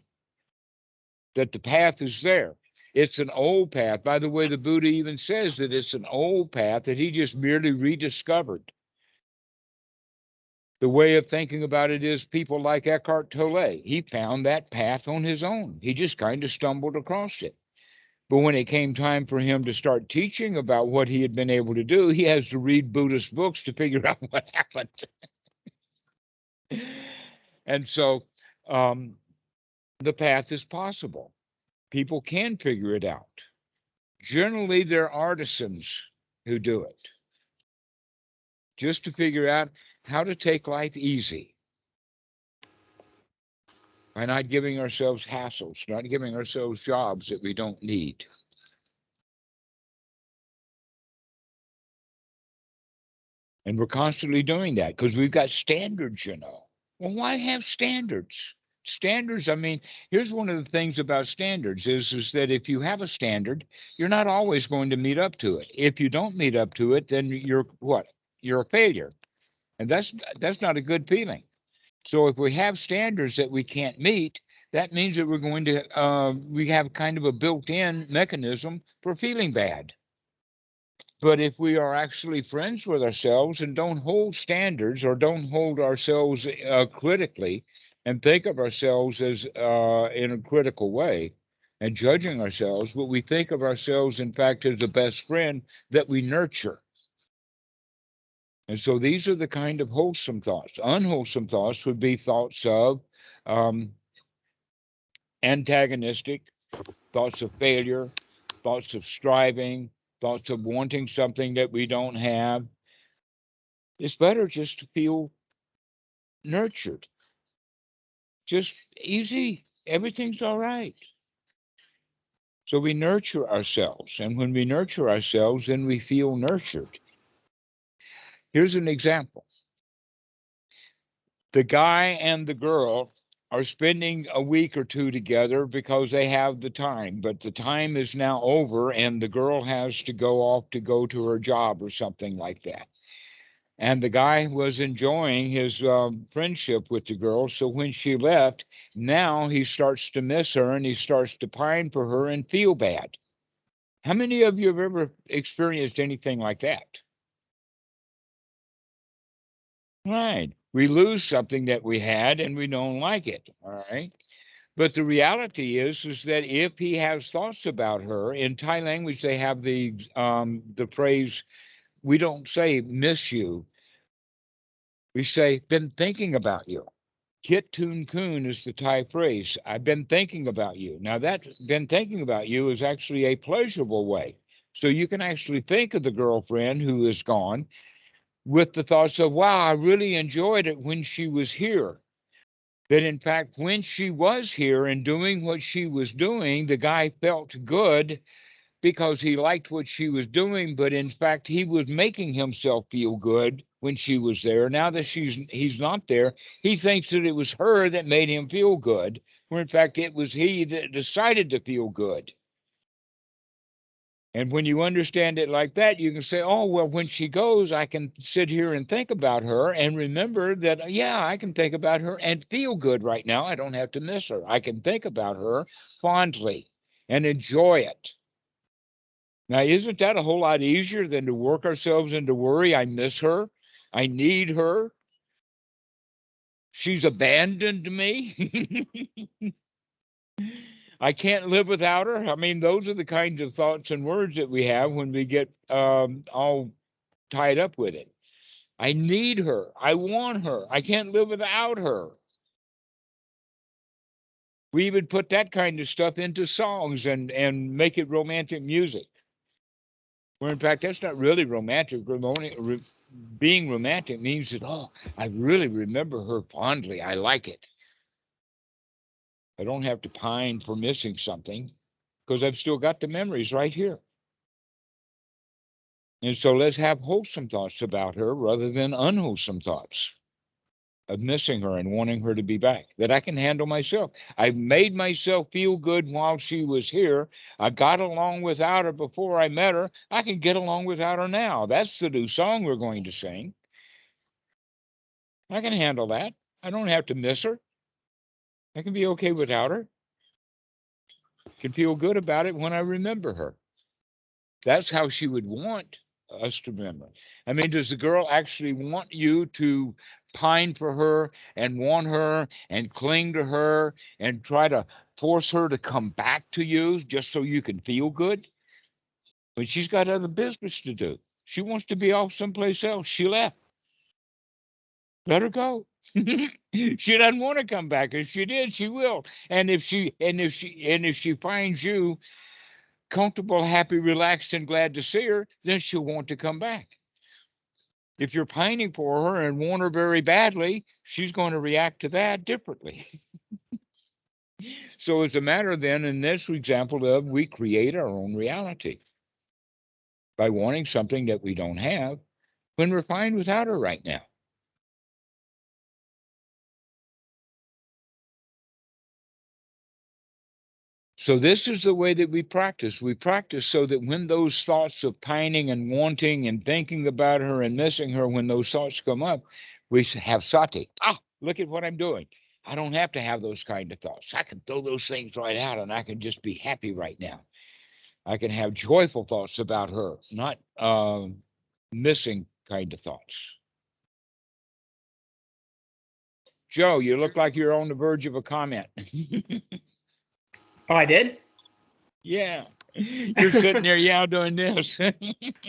That the path is there. It's an old path. By the way, the Buddha even says that it's an old path that he just merely rediscovered. The way of thinking about it is people like Eckhart Tolle. He found that path on his own. He just kind of stumbled across it. But when it came time for him to start teaching about what he had been able to do, he has to read Buddhist books to figure out what happened. And so the path is possible. People can figure it out. Generally, they're artisans who do it, just to figure out how to take life easy by not giving ourselves hassles, not giving ourselves jobs that we don't need. And we're constantly doing that because we've got standards, you know. Well, why have standards? Standards, I mean, here's one of the things about standards is that if you have a standard, you're not always going to meet up to it. If you don't meet up to it, then you're what? You're a failure. And that's not a good feeling. So if we have standards that we can't meet, that means that we're going to, we have kind of a built-in mechanism for feeling bad. But if we are actually friends with ourselves and don't hold standards or don't hold ourselves critically and think of ourselves as in a critical way and judging ourselves, but we think of ourselves, in fact, as the best friend that we nurture. And so these are the kind of wholesome thoughts. Unwholesome thoughts would be thoughts of antagonistic, thoughts of failure, thoughts of striving, thoughts of wanting something that we don't have. It's better just to feel nurtured, just easy. Everything's all right. So we nurture ourselves. And when we nurture ourselves, then we feel nurtured. Here's an example. The guy and the girl are spending a week or two together because they have the time, but the time is now over and the girl has to go off to go to her job or something like that. And the guy was enjoying his friendship with the girl. So when she left, now he starts to miss her and he starts to pine for her and feel bad. How many of you have ever experienced anything like that? Right. We lose something that we had and we don't like it. All right. But the reality is that if he has thoughts about her, in Thai language, they have the phrase, we don't say miss you. We say, been thinking about you. Kit Tun Kun is the Thai phrase. I've been thinking about you. Now, that been thinking about you is actually a pleasurable way. So you can actually think of the girlfriend who is gone, with the thoughts of, wow, I really enjoyed it when she was here. That in fact, when she was here and doing what she was doing, the guy felt good because he liked what she was doing, but in fact, he was making himself feel good when she was there. Now that he's not there, he thinks that it was her that made him feel good, where in fact it was he that decided to feel good. And when you understand it like that, you can say, oh, well, when she goes, I can sit here and think about her and remember that, yeah, I can think about her and feel good right now. I don't have to miss her. I can think about her fondly and enjoy it. Now, isn't that a whole lot easier than to work ourselves into worry? I miss her. I need her. She's abandoned me. I can't live without her. I mean, those are the kinds of thoughts and words that we have when we get all tied up with it. I need her. I want her. I can't live without her. We even put that kind of stuff into songs and make it romantic music. Where in fact, that's not really romantic. Being romantic means that, oh, I really remember her fondly. I like it. I don't have to pine for missing something because I've still got the memories right here. And so let's have wholesome thoughts about her rather than unwholesome thoughts of missing her and wanting her to be back, that I can handle myself. I've made myself feel good while she was here. I got along without her before I met her. I can get along without her now. That's the new song we're going to sing. I can handle that. I don't have to miss her. I can be okay without her. I can feel good about it when I remember her. That's how she would want us to remember. I mean, does the girl actually want you to pine for her and want her and cling to her and try to force her to come back to you just so you can feel good? But she's got other business to do. She wants to be off someplace else. She left. Let her go. She doesn't want to come back. If she did, she will. And if she finds you comfortable, happy, relaxed, and glad to see her, then she'll want to come back. If you're pining for her and want her very badly, she's going to react to that differently. So it's a matter then, in this example, of we create our own reality by wanting something that we don't have when we're fine without her right now. So this is the way that we practice. We practice so that when those thoughts of pining and wanting and thinking about her and missing her, when those thoughts come up, we have sati. Ah, look at what I'm doing. I don't have to have those kind of thoughts. I can throw those things right out and I can just be happy right now. I can have joyful thoughts about her, not missing kind of thoughts. Joe, you look like you're on the verge of a comment. Oh, I did? Yeah. You're sitting there, yeah, doing this.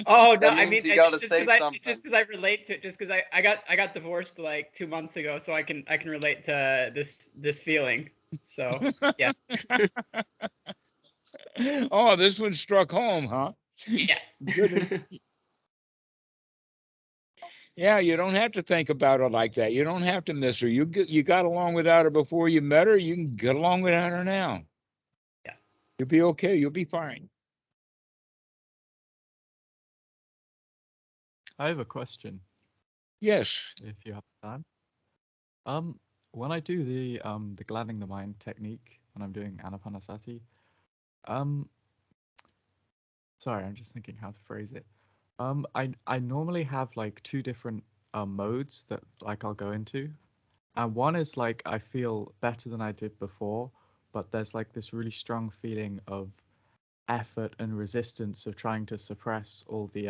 Oh no, That I means mean, you gotta say just something. because I relate to it, just because I got divorced like 2 months ago, so I can relate to this feeling. So yeah. Oh, this one struck home, huh? Yeah. Yeah, you don't have to think about her like that. You don't have to miss her. You got along without her before you met her. You can get along without her now. Yeah. You'll be okay. You'll be fine. I have a question, Yes. if you have time. When I do the gladdening the mind technique, when I'm doing Ānāpānasati, sorry, I'm just thinking how to phrase it. I normally have like two different modes that like I'll go into, and one is like I feel better than I did before, but there's like this really strong feeling of effort and resistance of trying to suppress all the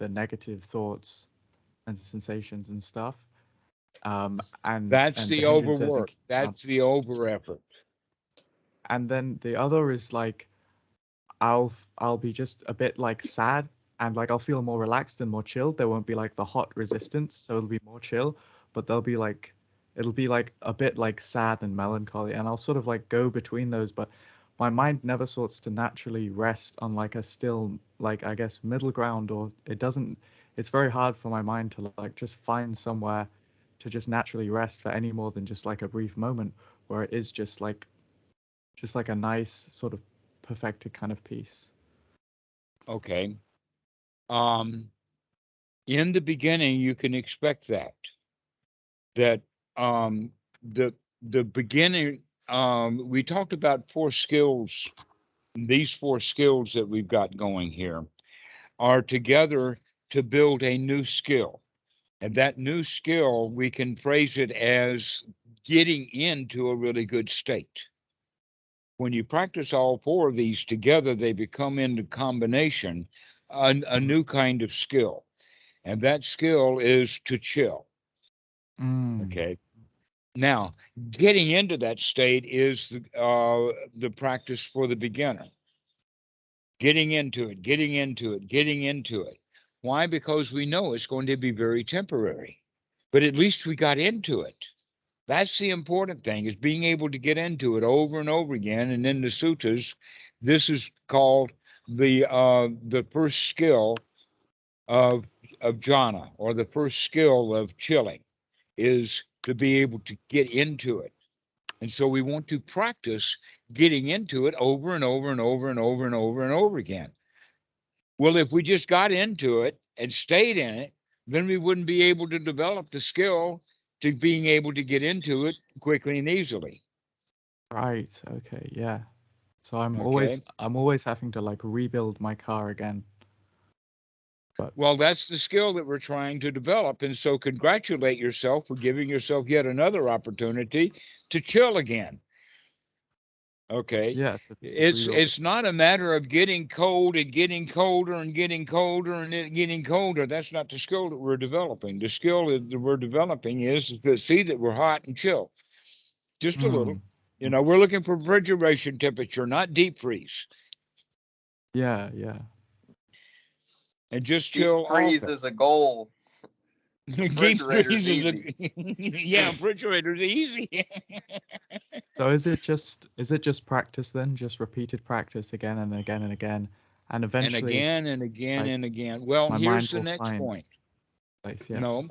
negative thoughts and sensations and stuff. And That's and the the hindrances and overwork. That's the over effort. and then the other is like I'll be just a bit like sad, and like I'll feel more relaxed and more chilled. There won't be like the hot resistance, so it'll be more chill, but it'll be like a bit like sad and melancholy, and I'll sort of like go between those. But my mind never sorts to naturally rest on like a still, like, I guess, middle ground, or it doesn't, it's very hard for my mind to like just find somewhere to just naturally rest for any more than just like a brief moment where it is just like a nice sort of perfected kind of peace. Okay. In the beginning, you can expect that the beginning, we talked about 4 skills. These 4 skills that we've got going here are together to build a new skill. And that new skill, we can phrase it as getting into a really good state. When you practice all 4 of these together, they become into combination a new kind of skill. And that skill is to chill. Okay. Now, getting into that state is the practice for the beginner. Getting into it, getting into it, getting into it. Why? Because we know it's going to be very temporary, but at least we got into it. That's the important thing, is being able to get into it over and over again. And in the suttas, this is called the first skill of jhana, or the first skill of chilling, is to be able to get into it. And so we want to practice getting into it over and over and over and over and over and over again. Well, if we just got into it and stayed in it, then we wouldn't be able to develop the skill to being able to get into it quickly and easily. Right. Okay. Yeah. So I'm Okay. always having to like rebuild my car again. But Well, that's the skill that we're trying to develop. And so congratulate yourself for giving yourself yet another opportunity to chill again. Okay. yeah, to rebuild It's not a matter of getting cold and getting colder and getting colder and it getting colder. That's not the skill that we're developing. The skill that we're developing is to see that we're hot and chill. Just a little. You know, we're looking for refrigeration temperature, not deep freeze. Yeah, yeah. And just Deep chill freeze off it. is a goal. Deep Refrigerator's freeze is easy. yeah, refrigerator's easy. So is it just practice then? Just repeated practice again and again and again, and And eventually again and again like, and again. Well, my here's mind the will next find point. place. Yeah. No,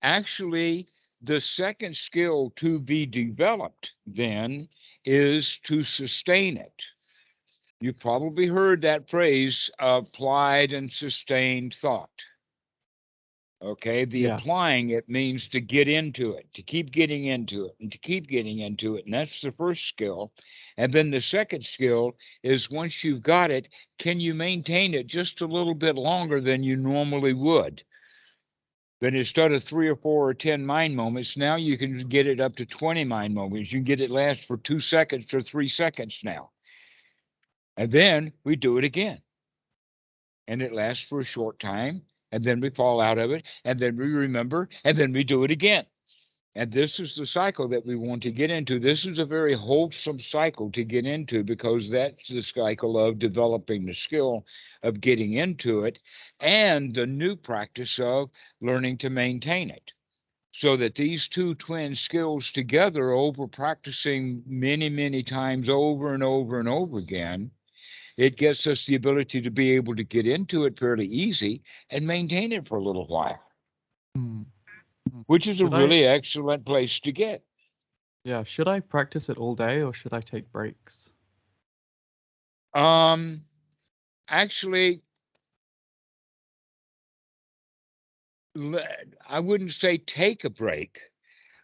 actually, the second skill to be developed then is to sustain it. You've probably heard that phrase, applied and sustained thought. Okay, the Yeah. applying it means to get into it, to keep getting into it, and to keep getting into it. And that's the first skill. And then the second skill is, once you've got it, can you maintain it just a little bit longer than you normally would? Then instead of 3 or 4 or 10 mind moments, now you can get it up to 20 mind moments. You can get it last for 2 seconds or 3 seconds now. And then we do it again. And it lasts for a short time. And then we fall out of it. And then we remember. And then we do it again. And this is the cycle that we want to get into. This is a very wholesome cycle to get into, because that's the cycle of developing the skill of getting into it, and the new practice of learning to maintain it. So that these two twin skills together, over practicing many, many times over and over and over again, it gets us the ability to be able to get into it fairly easy and maintain it for a little while, which is a Should I really excellent place to get. should I practice it all day or should I take breaks? Actually, I wouldn't say take a break,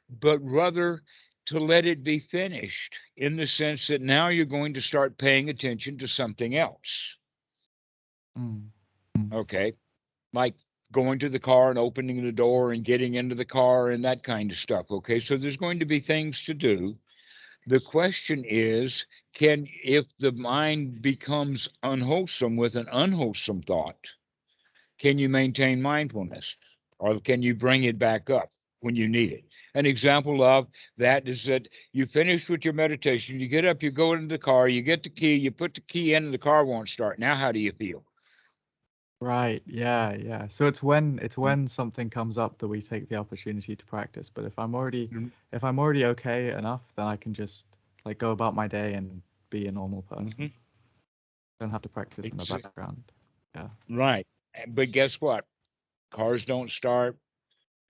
but rather to let it be finished, in the sense that now you're going to start paying attention to something else. Okay. Like going to the car and opening the door and getting into the car and that kind of stuff. Okay. So there's going to be things to do. The question is, if the mind becomes unwholesome with an unwholesome thought, can you maintain mindfulness, or can you bring it back up when you need it? An example of that is that you finish with your meditation, you get up, you go into the car, you get the key, you put the key in, and the car won't start. Now, how do you feel? Right. Yeah, yeah. So it's when something comes up that we take the opportunity to practice. But if I'm already okay enough, then I can just like go about my day and be a normal person. Mhm. Don't have to practice in the Exa- background. Yeah. Right. But guess what? Cars don't start,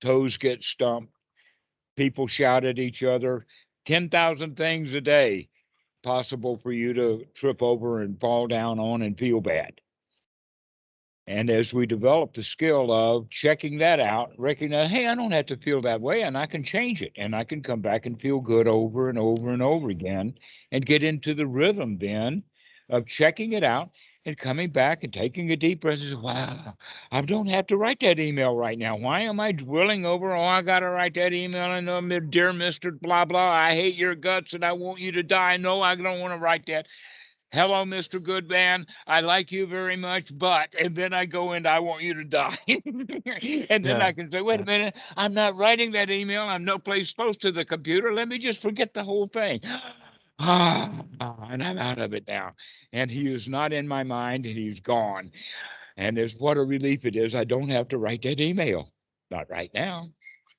toes get stumped, people shout at each other, 10,000 things a day possible for you to trip over and fall down on and feel bad. And as we develop the skill of checking that out, recognize, hey, I don't have to feel that way, and I can change it, and I can come back and feel good over and over and over again, and get into the rhythm then of checking it out and coming back and taking a deep breath and say, wow, I don't have to write that email right now. Why am I dwelling over, oh, I got to write that email, and dear Mr. Blah, blah, I hate your guts and I want you to die. No, I don't want to write that. Hello, Mr. Goodman. I like you very much, but, and then I go into, I want you to die. And then I can say, wait a minute, I'm not writing that email. I'm no place close to the computer. Let me just forget the whole thing. And I'm out of it now. And he is not in my mind and he's gone. And it's what a relief it is. I don't have to write that email. Not right now.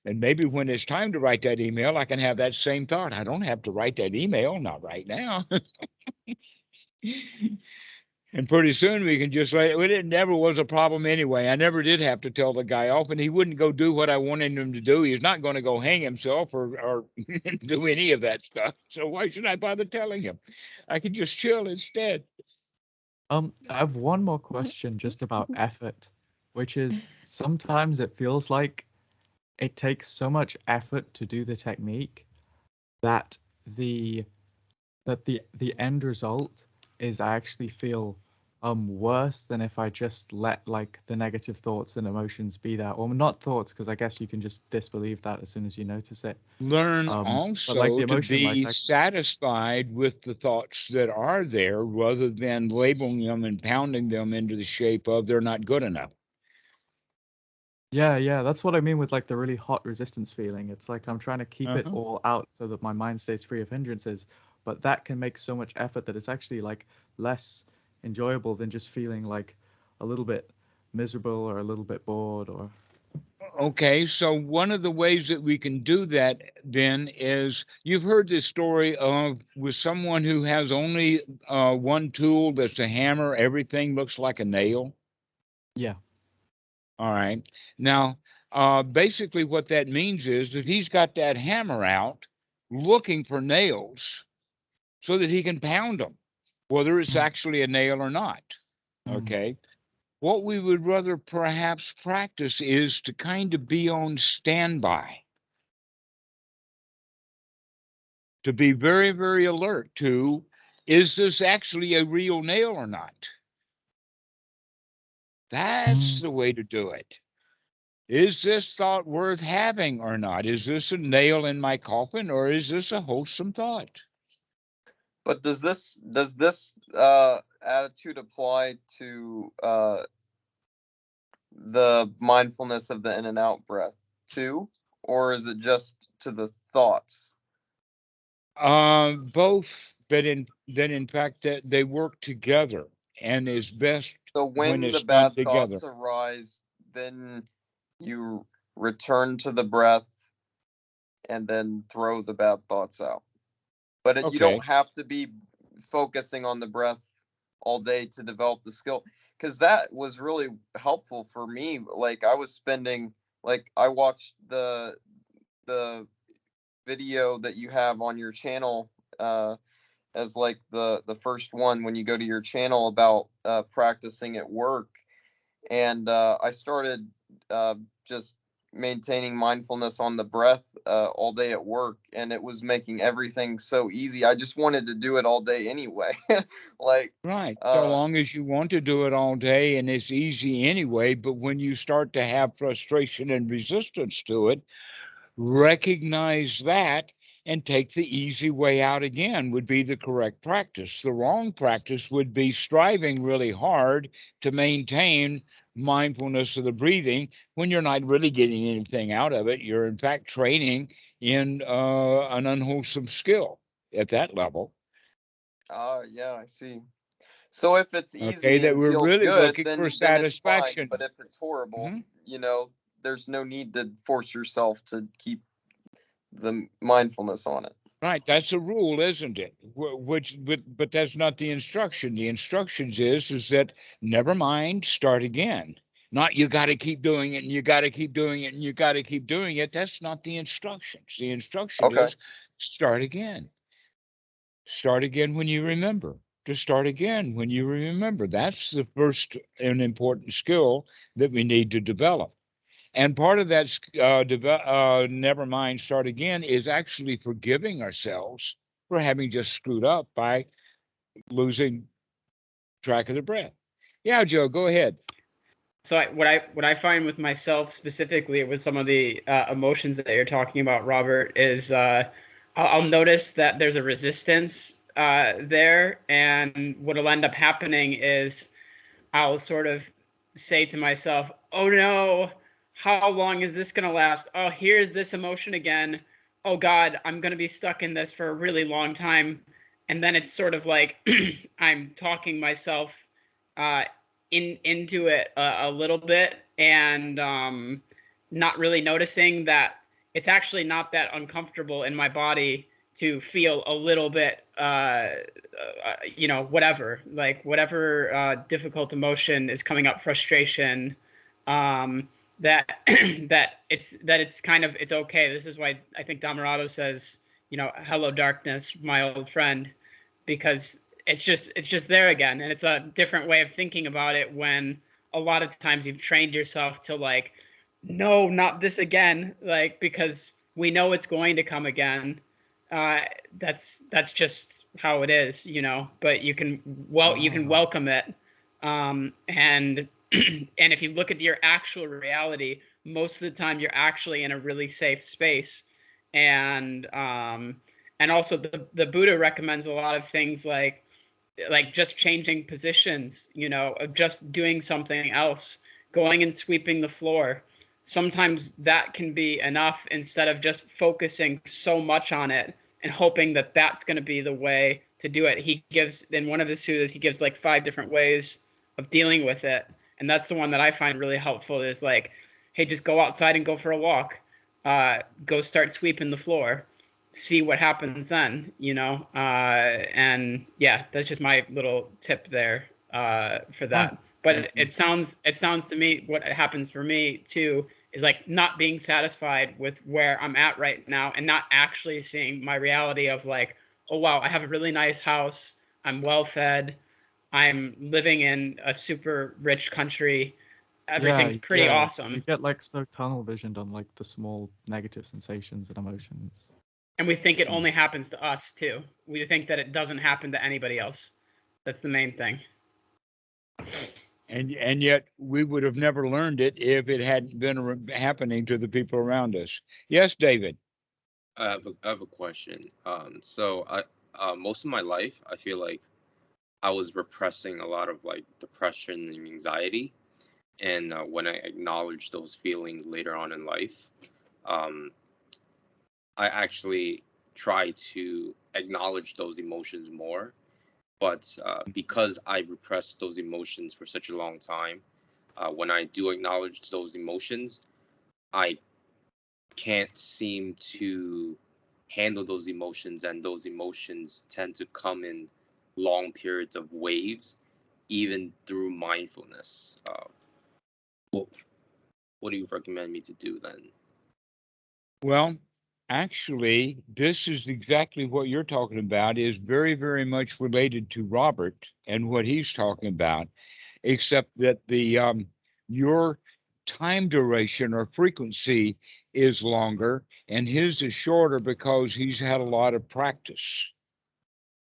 And maybe when it's time to write that email, I can have that same thought. I don't have to write that email. Not right now. And pretty soon we can just write. It never was a problem anyway. I never did have to tell the guy off, and he wouldn't go do what I wanted him to do. He's not going to go hang himself or do any of that stuff. So why should I bother telling him? I could just chill instead. I have one more question just about effort, which is sometimes it feels like it takes so much effort to do the technique that the end result is I actually feel worse than if I just let like the negative thoughts and emotions be there, or not thoughts, because I guess you can just disbelieve that as soon as you notice it. Learn But like also the to emotion, like be satisfied with the thoughts that are there rather than labeling them and pounding them into the shape of they're not good enough. yeah, that's what I mean with like the really hot resistance feeling. It's like I'm trying to keep it all out so that my mind stays free of hindrances, but that can make so much effort that it's actually like less enjoyable than just feeling like a little bit miserable or a little bit bored or Okay, so one of the ways that we can do that then is you've heard this story of with someone who has only one tool that's a hammer, everything looks like a nail. yeah. All right. Now, basically, what that means is that he's got that hammer out looking for nails so that he can pound them, whether it's actually a nail or not. Okay. What we would rather perhaps practice is to kind of be on standby, to be very, very alert to, is this actually a real nail or not? That's the way to do it. Is this thought worth having or not? Is this a nail in my coffin or is this a wholesome thought? But does this attitude apply to the mindfulness of the in and out breath too, or is it just to the thoughts? Both, but in fact that they work together and is best So when when the it's done bad together. thoughts arise, then you return to the breath and then throw the bad thoughts out. But you Okay. don't have to be focusing on the breath all day to develop the skill, because that was really helpful for me. Like I was spending, like I watched the video that you have on your channel as like the first one when you go to your channel about practicing at work, and I started just maintaining mindfulness on the breath all day at work, and it was making everything so easy. I just wanted to do it all day anyway. Like Right. So long as you want to do it all day and it's easy anyway, but when you start to have frustration and resistance to it, recognize that and take the easy way out again would be the correct practice. The wrong practice would be striving really hard to maintain mindfulness of the breathing when you're not really getting anything out of it. You're, in fact, training in an unwholesome skill at that level. yeah, I see. So if it's Okay, easy that and we're feels really good, looking for then it's fine. satisfaction. But if it's horrible, Mhm. there's no need to force yourself to keep the mindfulness on it. Right, that's a rule, isn't it? But that's not the instruction. The instructions is that never mind, start again. Not you got to keep doing it, and you got to keep doing it, and you got to keep doing it. That's not the instructions. The instruction Okay. is start again. Start again when you remember. To start again when you remember. That's the first and important skill that we need to develop. And part of that, never mind, start again, is actually forgiving ourselves for having just screwed up by losing track of the breath. Yeah, Joe, go ahead. So what I find with myself specifically with some of the emotions that you're talking about, Robert, is I'll notice that there's a resistance there, and what'll end up happening is I'll sort of say to myself, "Oh no, how long is this going to last? Oh, here's this emotion again. Oh God, I'm going to be stuck in this for a really long time." And then it's sort of like I'm talking myself into it a little bit, and not really noticing that it's actually not that uncomfortable in my body to feel a little bit, whatever difficult emotion is coming up, frustration, that it's kind of, it's okay. This is why I think Dhammarato says, hello darkness, my old friend, because it's just there again, and it's a different way of thinking about it when a lot of times you've trained yourself to like, no, not this again, like, because we know it's going to come again. That's just how it is, but you can welcome it, and and if you look at your actual reality, most of the time you're actually in a really safe space. And also the Buddha recommends a lot of things like just changing positions, of just doing something else, going and sweeping the floor. Sometimes that can be enough, instead of just focusing so much on it and hoping that that's going to be the way to do it. He gives, in one of his suttas, he gives like 5 different ways of dealing with it. And that's the one that I find really helpful, is like, hey, just go outside and go for a walk. Go start sweeping the floor. See what happens then, and yeah, that's just my little tip there for that. But it sounds to me, what happens for me too is like not being satisfied with where I'm at right now, and not actually seeing my reality of like, oh wow, I have a really nice house, I'm well fed, I'm living in a super rich country, everything's pretty awesome. You get like so tunnel visioned on like the small negative sensations and emotions. And we think it only happens to us too. We think that it doesn't happen to anybody else. That's the main thing. And yet we would have never learned it if it hadn't been happening to the people around us. Yes, David. I have a question. So most of my life, I feel like I was repressing a lot of like depression and anxiety. And when I acknowledged those feelings later on in life, I actually try to acknowledge those emotions more. But because I repressed those emotions for such a long time, when I do acknowledge those emotions, I can't seem to handle those emotions, and those emotions tend to come in long periods of waves, even through mindfulness. What do you recommend me to do then? Well, actually, this is exactly what you're talking about, is very, very much related to Robert and what he's talking about, except that the your time duration or frequency is longer, and his is shorter because he's had a lot of practice.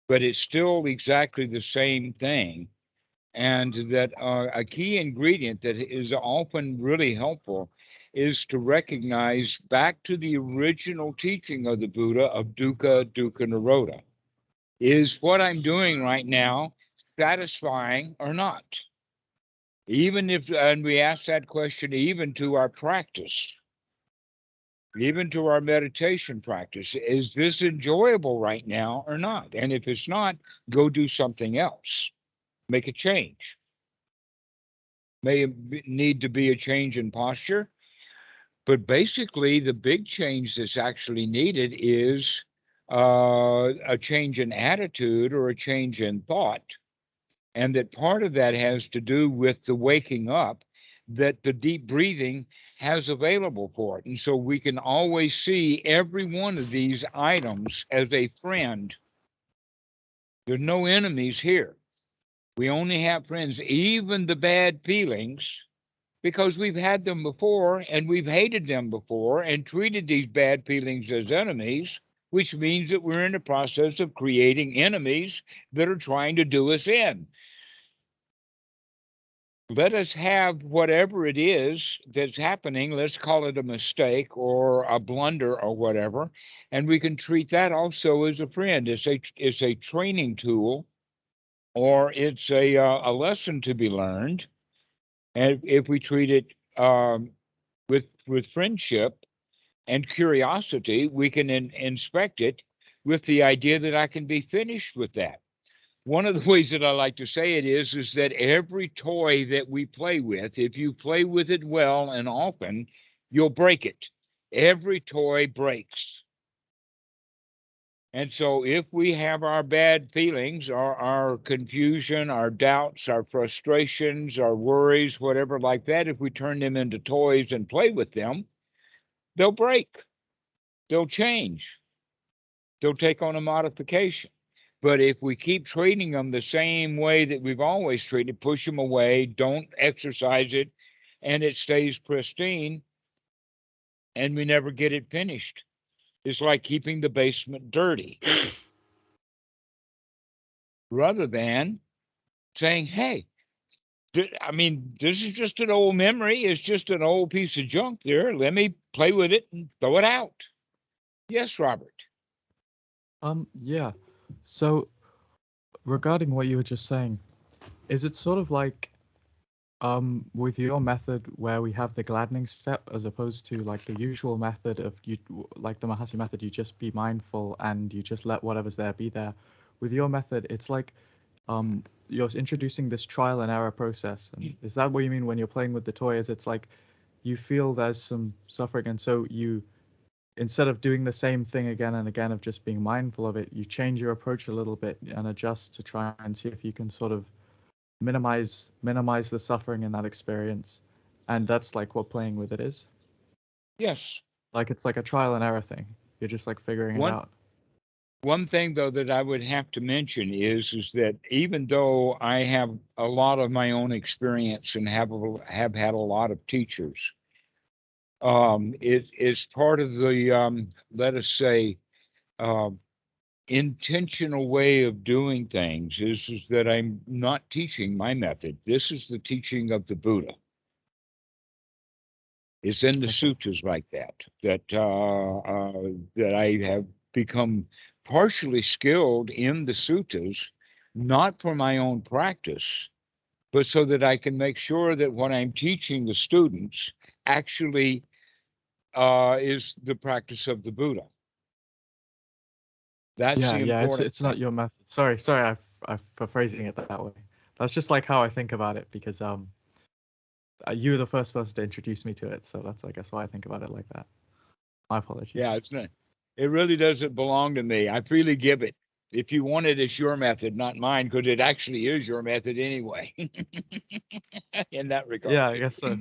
But it's still exactly the same thing. And that a key ingredient that is often really helpful is to recognize back to the original teaching of the Buddha of dukkha, dukkha nirodha. Is what I'm doing right now satisfying or not? Even if, and we ask that question even to our practice, even to our meditation practice, is this enjoyable right now or not? And if it's not, go do something else, make a change. May need to be a change in posture, but basically the big change that's actually needed is a change in attitude or a change in thought. And that part of that has to do with the waking up that the deep breathing has available for it. And so we can always see every one of these items as a friend. There's no enemies here. We only have friends, even the bad feelings, because we've had them before and we've hated them before and treated these bad feelings as enemies, which means that we're in the process of creating enemies that are trying to do us in. Let us have whatever it is that's happening. Let's call it a mistake or a blunder or whatever. And we can treat that also as a friend. It's a training tool, or it's a lesson to be learned. And if we treat it with friendship and curiosity, we can inspect it with the idea that I can be finished with that. One of the ways that I like to say it is that every toy that we play with, if you play with it well and often, you'll break it. Every toy breaks. And so if we have our bad feelings, our confusion, our doubts, our frustrations, our worries, whatever like that, if we turn them into toys and play with them, they'll break. They'll change. They'll take on a modification. But if we keep treating them the same way that we've always treated, push them away, don't exercise it, and it stays pristine, and we never get it finished. It's like keeping the basement dirty. Rather than saying, hey, I mean, this is just an old memory. It's just an old piece of junk there. Let me play with it and throw it out. Yes, Robert. Yeah. So regarding what you were just saying, is it sort of like with your method where we have the gladdening step as opposed to like the usual method of you, like the Mahasi method, you just be mindful and you just let whatever's there be there. With your method, it's like you're introducing this trial and error process. And is that what you mean when you're playing with the toy? Is it's like you feel there's some suffering, and so you, instead of doing the same thing again and again of just being mindful of it, you change your approach a little bit and adjust to try and see if you can sort of minimize the suffering in that experience. And that's like what playing with it is. Yes. Like it's like a trial and error thing. You're just like figuring it out. One thing, though, that I would have to mention is that even though I have a lot of my own experience and have had a lot of teachers, it is part of the let us say intentional way of doing things is that I'm not teaching my method. This is the teaching of the Buddha. It's in the suttas like that I have become partially skilled in the suttas, not for my own practice, but so that I can make sure that what I'm teaching the students actually is the practice of the Buddha. That's the important it's not your method. Sorry, I'm phrasing it that way. That's just like how I think about it, because you were the first person to introduce me to it, so that's, I guess, why I think about it like that. My apologies. Yeah, it's not. It really doesn't belong to me. I freely give it. If you want it, it's your method, not mine, because it actually is your method anyway. In that regard. Yeah, I guess so.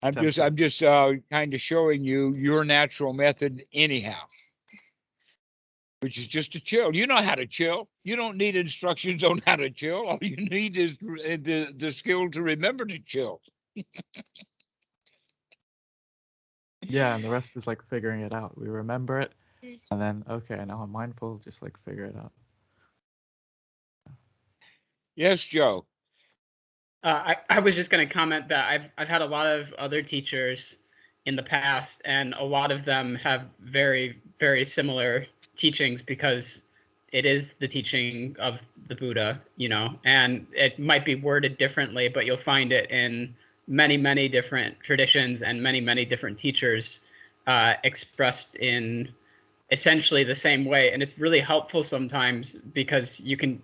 I'm just kind of showing you your natural method anyhow, which is just to chill. You know how to chill. You don't need instructions on how to chill. All you need is the skill to remember to chill. Yeah, and the rest is like figuring it out. We remember it, and then, okay, now I'm mindful, just like figure it out. Yes, Joe. I was just going to comment that I've had a lot of other teachers in the past, and a lot of them have very, very similar teachings, because it is the teaching of the Buddha, you know, and it might be worded differently, but you'll find it in many, many different traditions and many, many different teachers expressed in essentially the same way. And it's really helpful sometimes, because you can,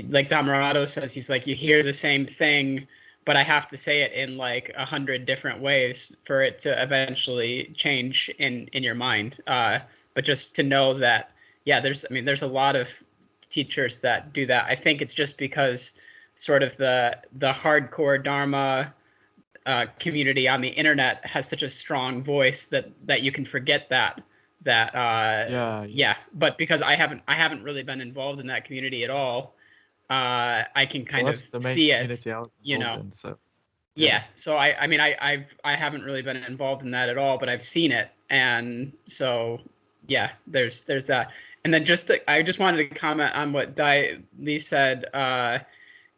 like Dhammarato says, he's like, you hear the same thing, but I have to say it in like 100 different ways for it to eventually change in your mind. But just to know that yeah, there's a lot of teachers that do that. I think it's just because sort of the hardcore Dharma community on the internet has such a strong voice that you can forget that. Yeah. But because I haven't really been involved in that community at all, I can kind of see it, you know. So yeah. So I mean I haven't really been involved in that at all, but I've seen it, and so yeah, there's that. And then I just wanted to comment on what Dai Lee said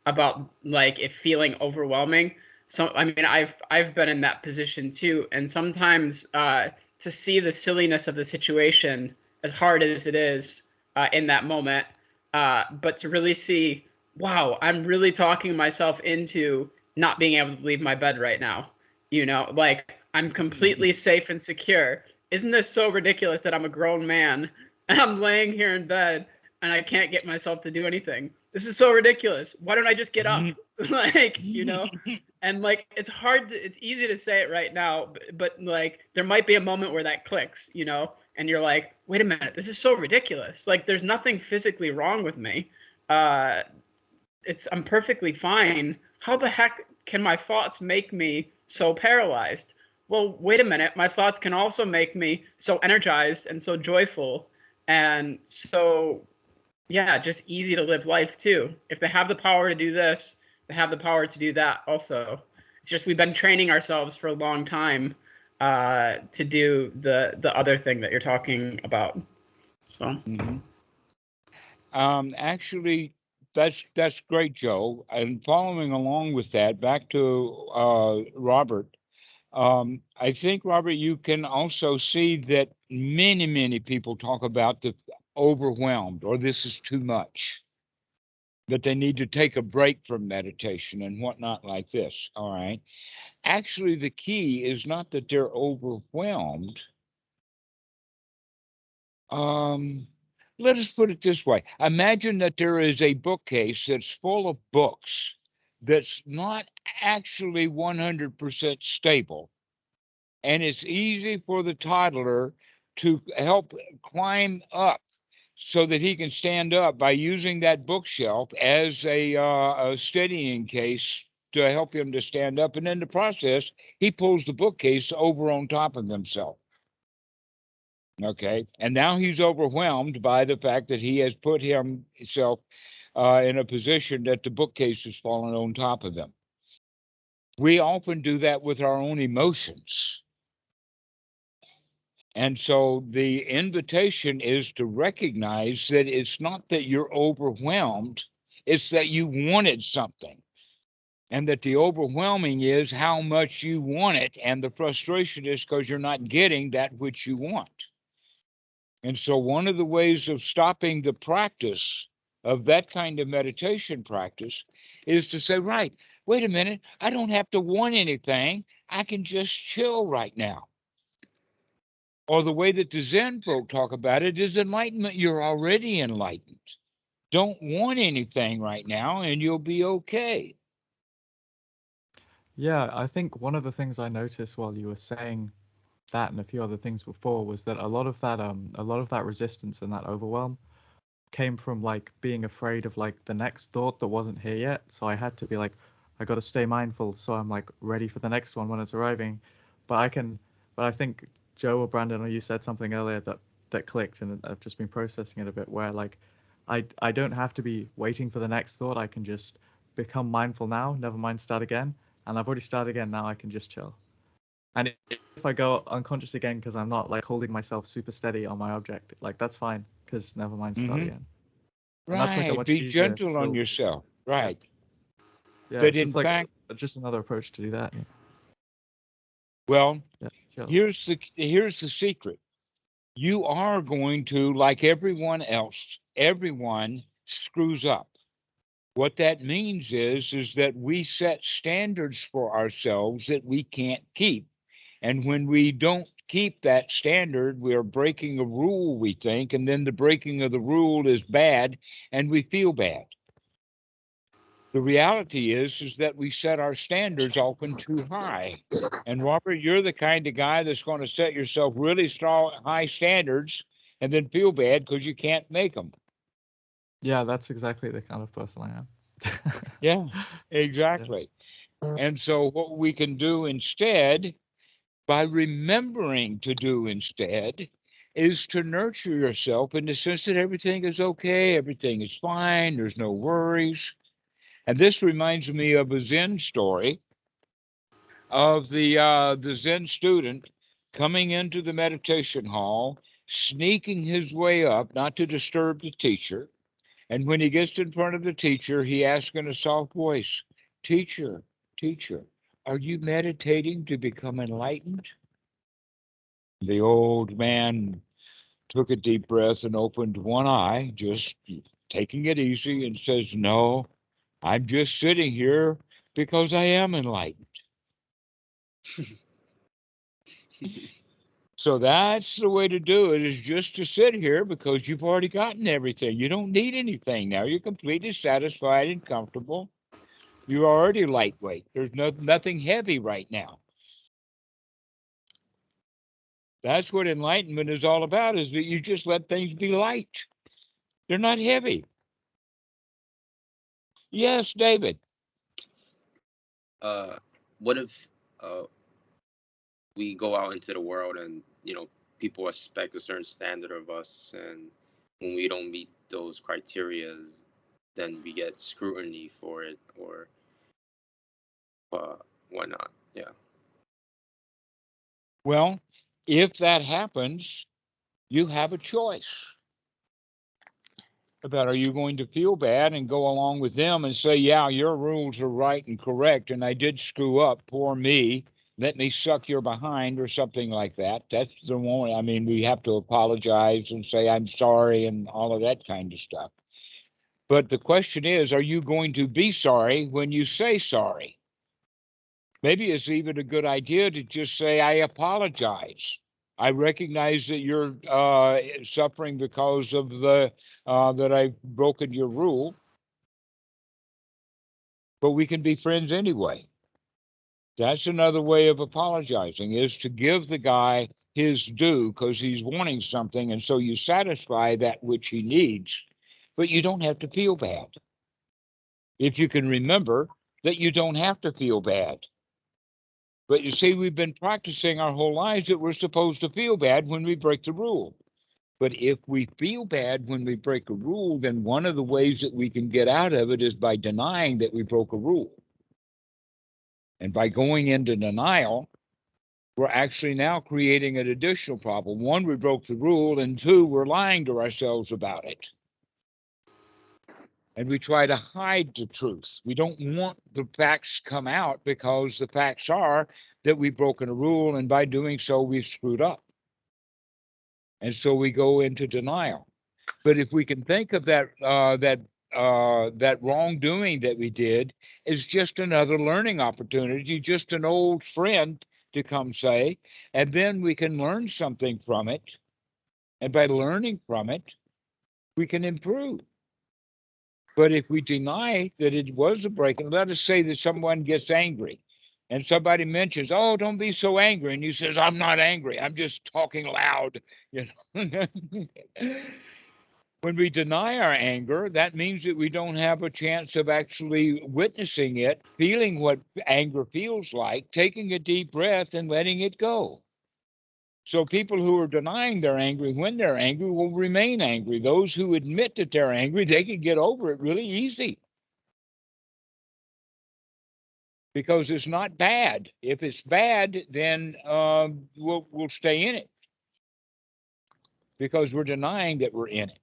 about like it feeling overwhelming. So I mean I've been in that position too, and sometimes to see the silliness of the situation, as hard as it is in that moment, but to really see, wow, I'm really talking myself into not being able to leave my bed right now. You know, like I'm completely safe and secure. Isn't this so ridiculous that I'm a grown man and I'm laying here in bed and I can't get myself to do anything? This is so ridiculous. Why don't I just get up? Like, you know, and like it's easy to say it right now, but like there might be a moment where that clicks, you know, and you're like, wait a minute, this is so ridiculous. Like there's nothing physically wrong with me. I'm perfectly fine. How the heck can my thoughts make me so paralyzed? Well, wait a minute, my thoughts can also make me so energized and so joyful, and so yeah, just easy to live life too. If they have the power to do this, they have the power to do that also. It's just we've been training ourselves for a long time to do the other thing that you're talking about. So actually, that's great, Joe. And following along with that, back to Robert. I think, Robert, you can also see that many people talk about the overwhelmed, or this is too much, that they need to take a break from meditation and whatnot like this. All right. Actually, the key is not that they're overwhelmed. Let us put it this way. Imagine that there is a bookcase that's full of books that's not actually 100% stable. And it's easy for the toddler to help climb up so that he can stand up by using that bookshelf as a steadying case to help him to stand up. And in the process, he pulls the bookcase over on top of himself. Okay. And now he's overwhelmed by the fact that he has put himself in a position that the bookcase is falling on top of him. We often do that with our own emotions. And so the invitation is to recognize that it's not that you're overwhelmed, it's that you wanted something. And that the overwhelming is how much you want it. And the frustration is because you're not getting that which you want. And so one of the ways of stopping the practice of that kind of meditation practice is to say, right, wait a minute, I don't have to want anything. I can just chill right now. Or the way that the Zen folk talk about it is enlightenment. You're already enlightened. Don't want anything right now and you'll be okay. Yeah, I think one of the things I noticed while you were saying that and a few other things before was that a lot of that resistance and that overwhelm came from like being afraid of like the next thought that wasn't here yet. So I had to be like, I got to stay mindful so I'm like ready for the next one when it's arriving. But I think Joe or Brandon or you said something earlier that clicked, and I've just been processing it a bit, where like I don't have to be waiting for the next thought. I can just become mindful now, never mind start again. And I've already started again, now I can just chill. And if I go unconscious again because I'm not like holding myself super steady on my object, like that's fine, because never mind start again. And Right. that's like a much Be easier gentle on yourself. Right. Yeah, But so in it's like fact, just another approach to do that. Yeah. Well, Chill. here's the secret. You are going to, like everyone else, everyone screws up. What that means is that we set standards for ourselves that we can't keep. And when we don't keep that standard, we are breaking a rule, we think, and then the breaking of the rule is bad and we feel bad. The reality is that we set our standards often too high. And Robert, you're the kind of guy that's going to set yourself really strong, high standards, and then feel bad because you can't make them. Yeah, that's exactly the kind of person I am. Yeah, exactly. And so what we can do instead, by remembering to do instead, is to nurture yourself in the sense that everything is okay, everything is fine, there's no worries. And this reminds me of a Zen story of the Zen student coming into the meditation hall, sneaking his way up, not to disturb the teacher. And when he gets in front of the teacher, he asks in a soft voice, "Teacher, teacher, are you meditating to become enlightened?" The old man took a deep breath and opened one eye, just taking it easy, and says, "No, I'm just sitting here because I am enlightened." So that's the way to do it, is just to sit here because you've already gotten everything. You don't need anything now. You're completely satisfied and comfortable. You're already lightweight. There's nothing heavy right now. That's what enlightenment is all about, is that you just let things be light. They're not heavy. Yes, David. What if we go out into the world and people expect a certain standard of us, and when we don't meet those criteria, then we get scrutiny for it, or why not? Yeah. Well, if that happens, you have a choice about, are you going to feel bad and go along with them and say, yeah, your rules are right and correct, and I did screw up, poor me, let me suck your behind, or something like that. That's the one. I mean, we have to apologize and say, I'm sorry, and all of that kind of stuff. But the question is, are you going to be sorry when you say sorry? Maybe it's even a good idea to just say, I apologize. I recognize that you're suffering because of that I've broken your rule, but we can be friends anyway. That's another way of apologizing, is to give the guy his due because he's wanting something, and so you satisfy that which he needs, but you don't have to feel bad. If you can remember that you don't have to feel bad. But you see, we've been practicing our whole lives that we're supposed to feel bad when we break the rule. But if we feel bad when we break a rule, then one of the ways that we can get out of it is by denying that we broke a rule. And by going into denial, we're actually now creating an additional problem. One, we broke the rule, and two, we're lying to ourselves about it. And we try to hide the truth. We don't want the facts come out, because the facts are that we've broken a rule, and by doing so, we've screwed up. And so we go into denial. But if we can think of that wrongdoing that we did as just another learning opportunity, just an old friend to come say, and then we can learn something from it. And by learning from it, we can improve. But if we deny that it was a break, and let us say that someone gets angry and somebody mentions, oh, don't be so angry. And you says, I'm not angry. I'm just talking loud. When we deny our anger, that means that we don't have a chance of actually witnessing it, feeling what anger feels like, taking a deep breath and letting it go. So people who are denying they're angry when they're angry will remain angry. Those who admit that they're angry, they can get over it really easy. Because it's not bad. If it's bad, then we'll stay in it. Because we're denying that we're in it,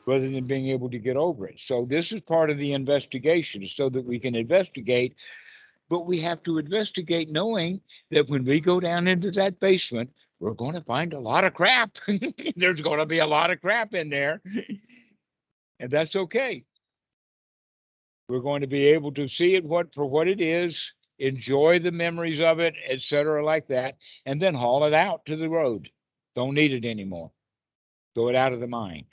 rather than being able to get over it. So this is part of the investigation, so that we can investigate. But we have to investigate knowing that when we go down into that basement, we're going to find a lot of crap. There's going to be a lot of crap in there. And that's okay. We're going to be able to see it for what it is, enjoy the memories of it, etc., like that, and then haul it out to the road. Don't need it anymore. Throw it out of the mind.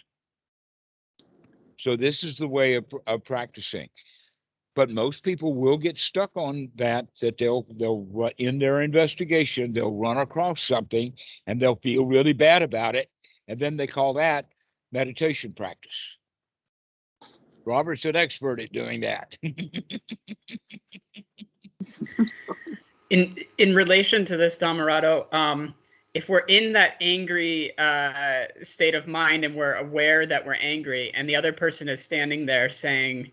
So this is the way of practicing. But most people will get stuck on that in their investigation, they'll run across something and they'll feel really bad about it. And then they call that meditation practice. Robert's an expert at doing that. In relation to this, Dhammarato, if we're in that angry state of mind and we're aware that we're angry, and the other person is standing there saying,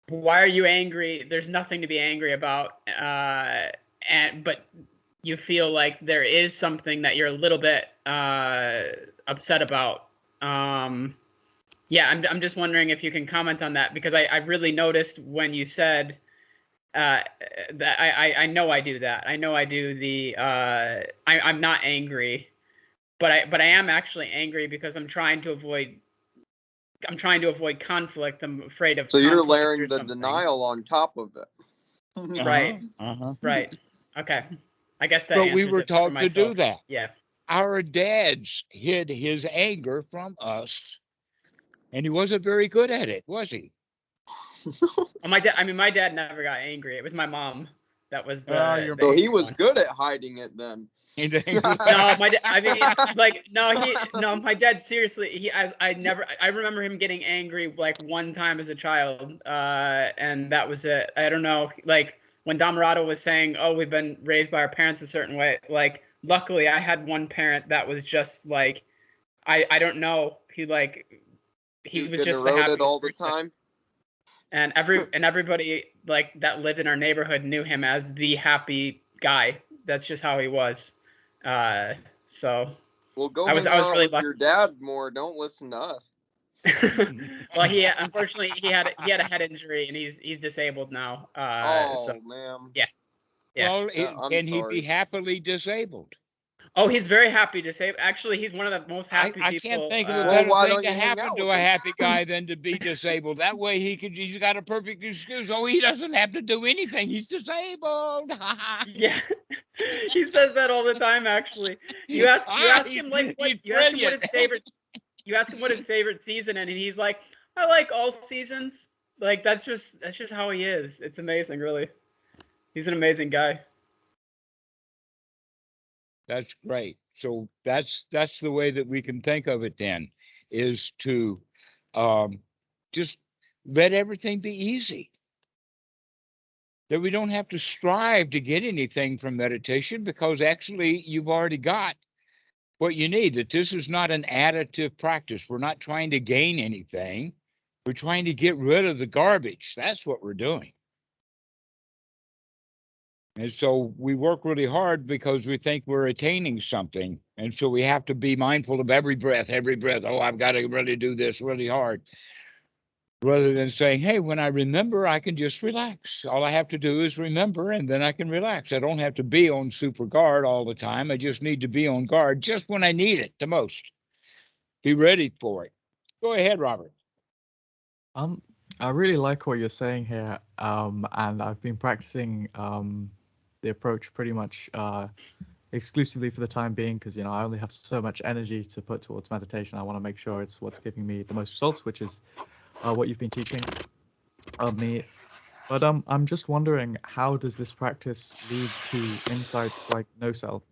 "Why are you angry? There's nothing to be angry about," but you feel like there is something that you're a little bit upset about. Yeah, I'm just wondering if you can comment on that, because I really noticed when you said that I know I do that. I know I do the I'm not angry, but I am actually angry because I'm trying to avoid conflict. I'm afraid of So you're conflict layering or the something. denial on top of it. Right. Right. Okay. I guess that But answers we were it for taught to do myself. that. Yeah. Our dads hid his anger from us, and he wasn't very good at it, was he? My dad never got angry. It was my mom that was the. Oh, your the So he angry was one. good at hiding it then. No, my dad. I mean, my dad. Seriously, I remember him getting angry like one time as a child, and that was it. I don't know, like when Dhammarato was saying, "Oh, we've been raised by our parents a certain way." Like, luckily, I had one parent that was just like, I don't know. He was just the happiest all the person. time. And everybody like that lived in our neighborhood knew him as the happy guy. That's just how he was. So Well, go I was really with lucky. your dad more. Don't listen to us. Well, unfortunately he had a head injury and he's disabled now. So man. yeah. Well, I'm can he sorry. be happily disabled? Oh, he's very happy disabled. Actually, he's one of the most happy I people. can't think of a Well, better why thing don't to you hang happen out to with a him? happy guy than to be disabled. That way he's got a perfect excuse. Oh, he doesn't have to do anything. He's disabled. Yeah, he says that all the time. Actually, you ask him like what He's you ask him what brilliant. his favorite. You ask him what his favorite season, and he's like, "I like all seasons." Like that's just how he is. It's amazing, really. He's an amazing guy. That's great. So that's the way that we can think of it then, is to just let everything be easy. That we don't have to strive to get anything from meditation, because actually you've already got what you need. That this is not an additive practice. We're not trying to gain anything. We're trying to get rid of the garbage. That's what we're doing. And so we work really hard because we think we're attaining something. And so we have to be mindful of every breath, every breath. Oh, I've got to really do this really hard. Rather than saying, hey, when I remember, I can just relax. All I have to do is remember, and then I can relax. I don't have to be on super guard all the time. I just need to be on guard just when I need it the most. Be ready for it. Go ahead, Robert. I really like what you're saying here, and I've been practicing the approach pretty much exclusively for the time being, because I only have so much energy to put towards meditation. I want to make sure it's what's giving me the most results, which is what you've been teaching me. But I'm just wondering, how does this practice lead to insight like no self?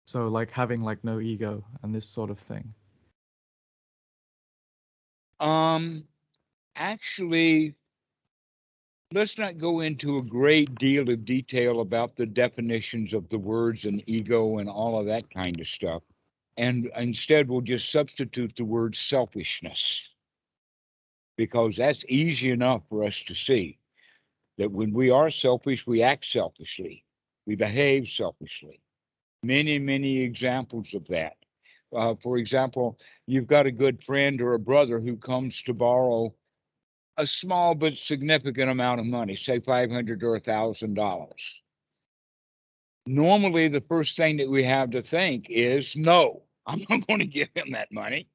So like having like no ego and this sort of thing. Actually, let's not go into a great deal of detail about the definitions of the words and ego and all of that kind of stuff. And instead, we'll just substitute the word selfishness, because that's easy enough for us to see that when we are selfish, we act selfishly, we behave selfishly. Many, many examples of that. For example, you've got a good friend or a brother who comes to borrow a small but significant amount of money, say $500 or $1,000. Normally, the first thing that we have to think is, no, I'm not going to give him that money.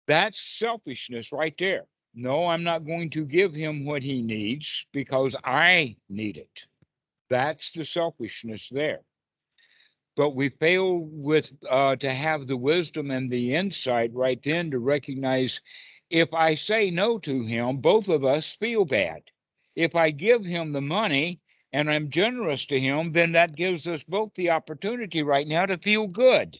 That's selfishness right there. No, I'm not going to give him what he needs because I need it. That's the selfishness there. But we fail to have the wisdom and the insight right then to recognize, if I say no to him, both of us feel bad. If I give him the money and I'm generous to him, then that gives us both the opportunity right now to feel good.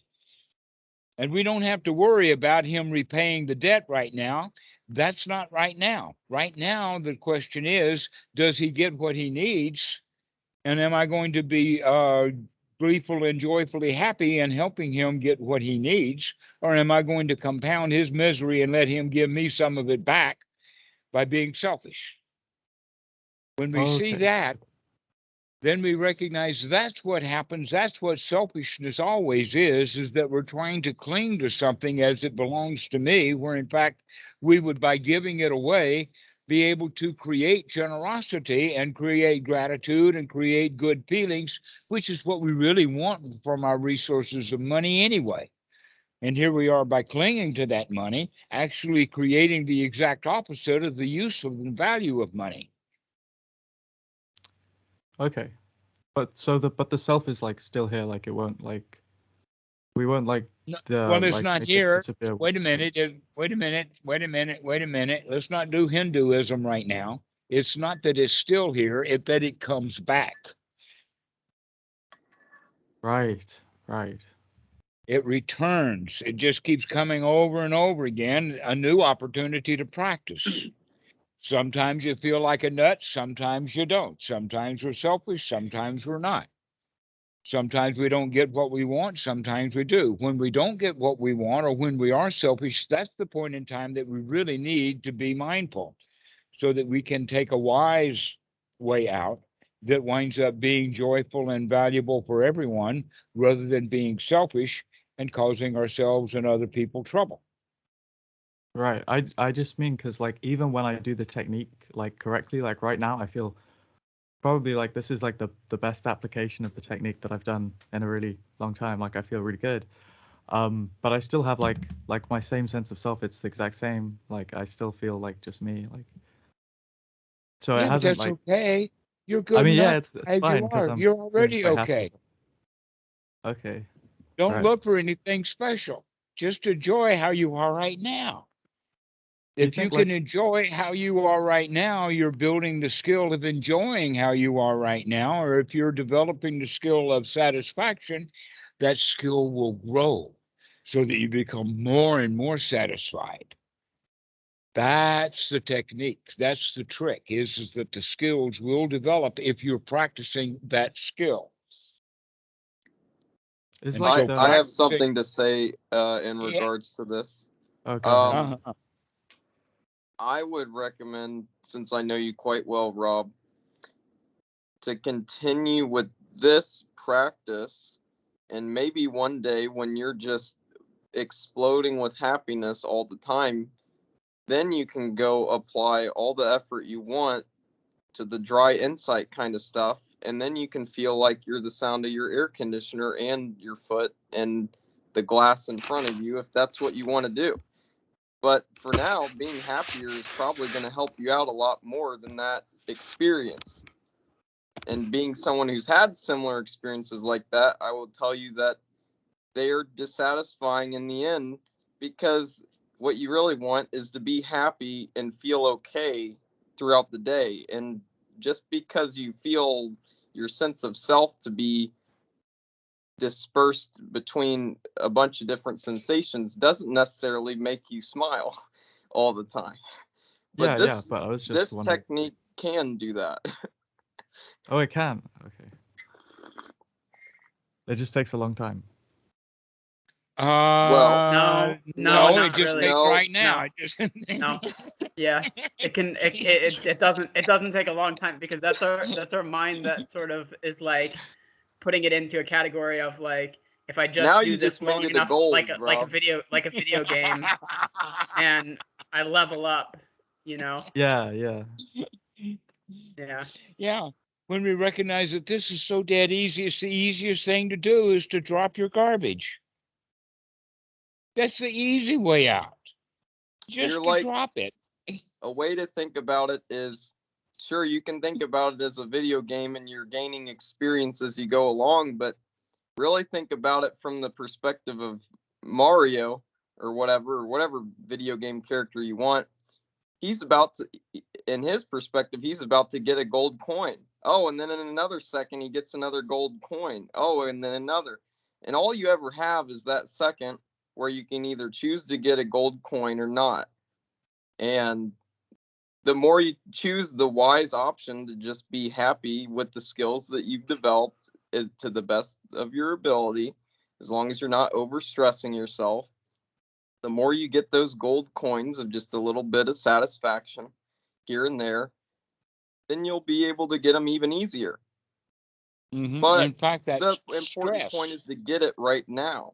And we don't have to worry about him repaying the debt right now. That's not right now. Right now, the question is, does he get what he needs? And am I going to be gleeful and joyfully happy in helping him get what he needs? Or am I going to compound his misery and let him give me some of it back by being selfish? When we see Okay. that, then we recognize that's what happens. That's what selfishness always is that we're trying to cling to something as it belongs to me, where in fact we would, by giving it away, be able to create generosity and create gratitude and create good feelings, which is what we really want from our resources of money anyway. And here we are, by clinging to that money, actually creating the exact opposite of the use of the value of money. Okay. But the self is like still here, like it won't like we won't like No, well, it's like not make it here. disappear. Wait a minute. Wait a minute. Wait a minute. Wait a minute. Let's not do Hinduism right now. It's not that it's still here, it's that it comes back. Right. It returns. It just keeps coming over and over again, a new opportunity to practice. Sometimes you feel like a nut, sometimes you don't. Sometimes we're selfish, sometimes we're not. Sometimes we don't get what we want, sometimes we do. When we don't get what we want, or when we are selfish, that's the point in time that we really need to be mindful, so that we can take a wise way out that winds up being joyful and valuable for everyone, rather than being selfish and causing ourselves and other people trouble. Right. I just mean because like even when I do the technique like correctly, like right now I feel probably like this is like the best application of the technique that I've done in a really long time. Like I feel really good. But I still have like my same sense of self. It's the exact same. Like I still feel like just me. Like so Yeah, it but hasn't that's like okay. You're I good mean yeah, enough it's as fine you because are. I'm You're feeling already quite happy. okay. Okay. Don't Right. look for anything special. Just enjoy how you are right now. Do you If you think can like enjoy how you are right now, you're building the skill of enjoying how you are right now. Or if you're developing the skill of satisfaction, that skill will grow so that you become more and more satisfied. That's the technique. That's the trick, is that the skills will develop if you're practicing that skill. it's And like so I have the something to say in yeah, regards to this. oh go ahead. uh-huh. I would recommend, since I know you quite well, Rob, to continue with this practice, and maybe one day when you're just exploding with happiness all the time, then you can go apply all the effort you want to the dry insight kind of stuff, and then you can feel like you're the sound of your air conditioner and your foot and the glass in front of you, if that's what you want to do. But for now, being happier is probably going to help you out a lot more than that experience. And being someone who's had similar experiences like that, I will tell you that they are dissatisfying in the end, because what you really want is to be happy and feel okay throughout the day. And just because you feel your sense of self to be dispersed between a bunch of different sensations doesn't necessarily make you smile all the time. But Yeah, but I was just this wondering. technique can do that. Oh, it can. Okay. It just takes a long time. Well, No, No, it not just really. takes No. right now. No. It just No. Yeah, it doesn't take a long time, because that's our mind that sort of is like putting it into a category of like, if I just now do you this just made long it a enough, goal, like a Rob. video game, and I level up, you know. Yeah. Yeah. Yeah. When we recognize that this is so dead easy, it's the easiest thing to do is to drop your garbage. That's the easy way out. Just You're to like, drop it. a way to think about it is, sure, you can think about it as a video game and you're gaining experience as you go along, but really think about it from the perspective of Mario or whatever video game character you want. He's about to, in his perspective, he's about to get a gold coin. Oh, and then in another second, he gets another gold coin. Oh, and then another. And all you ever have is that second where you can either choose to get a gold coin or not. And the more you choose the wise option to just be happy with the skills that you've developed to the best of your ability, as long as you're not overstressing yourself, the more you get those gold coins of just a little bit of satisfaction here and there, then you'll be able to get them even easier. Mm-hmm. But in fact, that the important stress. point is to get it right now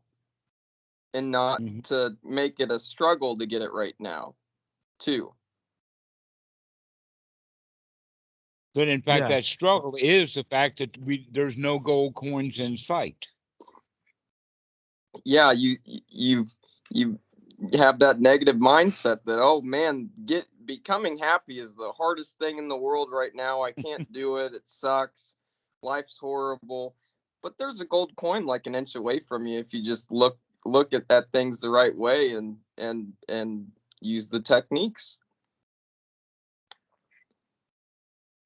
and not to make it a struggle to get it right now, too. But in fact, Yeah. that struggle is the fact that there's no gold coins in sight. Yeah, you have that negative mindset that, oh man, becoming happy is the hardest thing in the world right now. I can't do it. It sucks. Life's horrible. But there's a gold coin like an inch away from you if you just look at things the right way and use the techniques.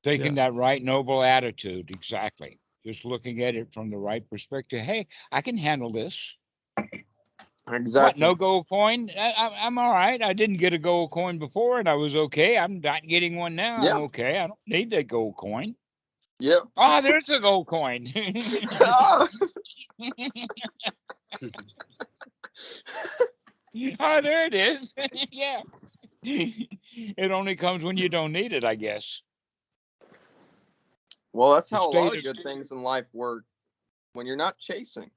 Taking that right noble attitude, exactly. Just looking at it from the right perspective. Hey, I can handle this. Exactly. What, no gold coin? I'm all right. I didn't get a gold coin before, and I was okay. I'm not getting one now. Yeah. I'm okay. I don't need that gold coin. Yeah. Oh, there's a gold coin. Oh, there it is. Yeah. It only comes when you don't need it, I guess. Well, that's how a lot of good things in life work. When you're not chasing.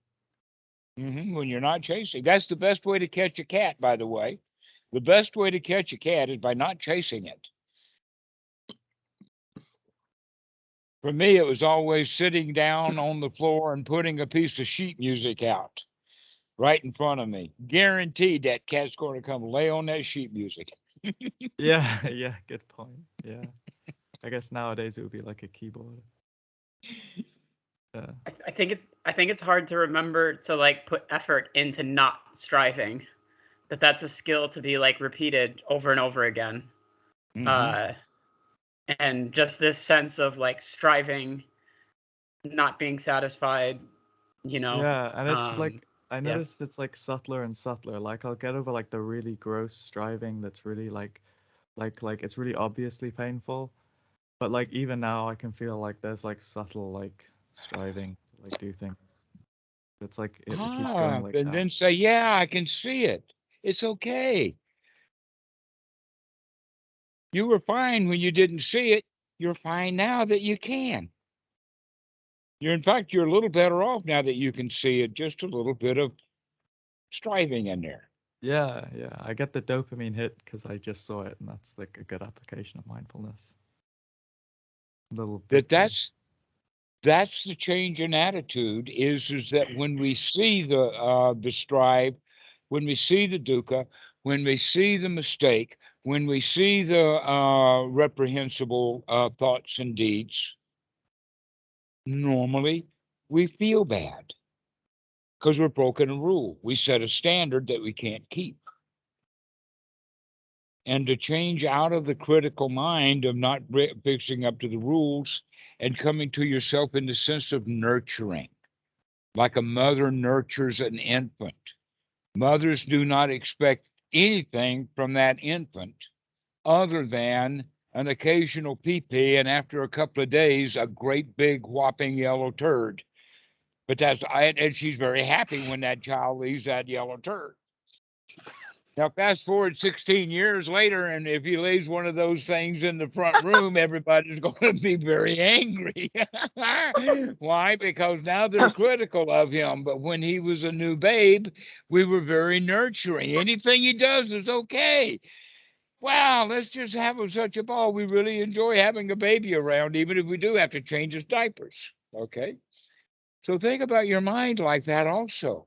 When you're not chasing. That's the best way to catch a cat, by the way. The best way to catch a cat is by not chasing it. For me, it was always sitting down on the floor and putting a piece of sheet music out right in front of me. Guaranteed that cat's going to come lay on that sheet music. Yeah, good point. Yeah. I guess nowadays it would be like a keyboard. Yeah. I think it's hard to remember to like put effort into not striving. That's a skill to be like repeated over and over again. And just this sense of like striving, not being satisfied, Yeah, and it's like I noticed it's like subtler and subtler. Like I'll get over like the really gross striving that's really like it's really obviously painful. But like even now I can feel like there's like subtle like striving to like do things. It's like it keeps going like and that. then say, yeah, I can see it. It's okay. You were fine when you didn't see it. You're fine now that you can. In fact, you're a little better off now that you can see it. Just a little bit of striving in there. Yeah. I get the dopamine hit because I just saw it, and that's like a good application of mindfulness. That's the change in attitude. Is that when we see the strive, when we see the dukkha, when we see the mistake, when we see the reprehensible thoughts and deeds, normally we feel bad because we're broken a rule. We set a standard that we can't keep. And to change out of the critical mind of not fixing up to the rules and coming to yourself in the sense of nurturing, like a mother nurtures an infant. Mothers do not expect anything from that infant other than an occasional pee-pee, and after a couple of days, a great big whopping yellow turd. But and she's very happy when that child leaves that yellow turd. Now, fast forward 16 years later, and if he leaves one of those things in the front room, everybody's going to be very angry. Why? Because now they're critical of him. But when he was a new babe, we were very nurturing. Anything he does is okay. Wow, let's just have such a ball. We really enjoy having a baby around, even if we do have to change his diapers. Okay? So think about your mind like that also.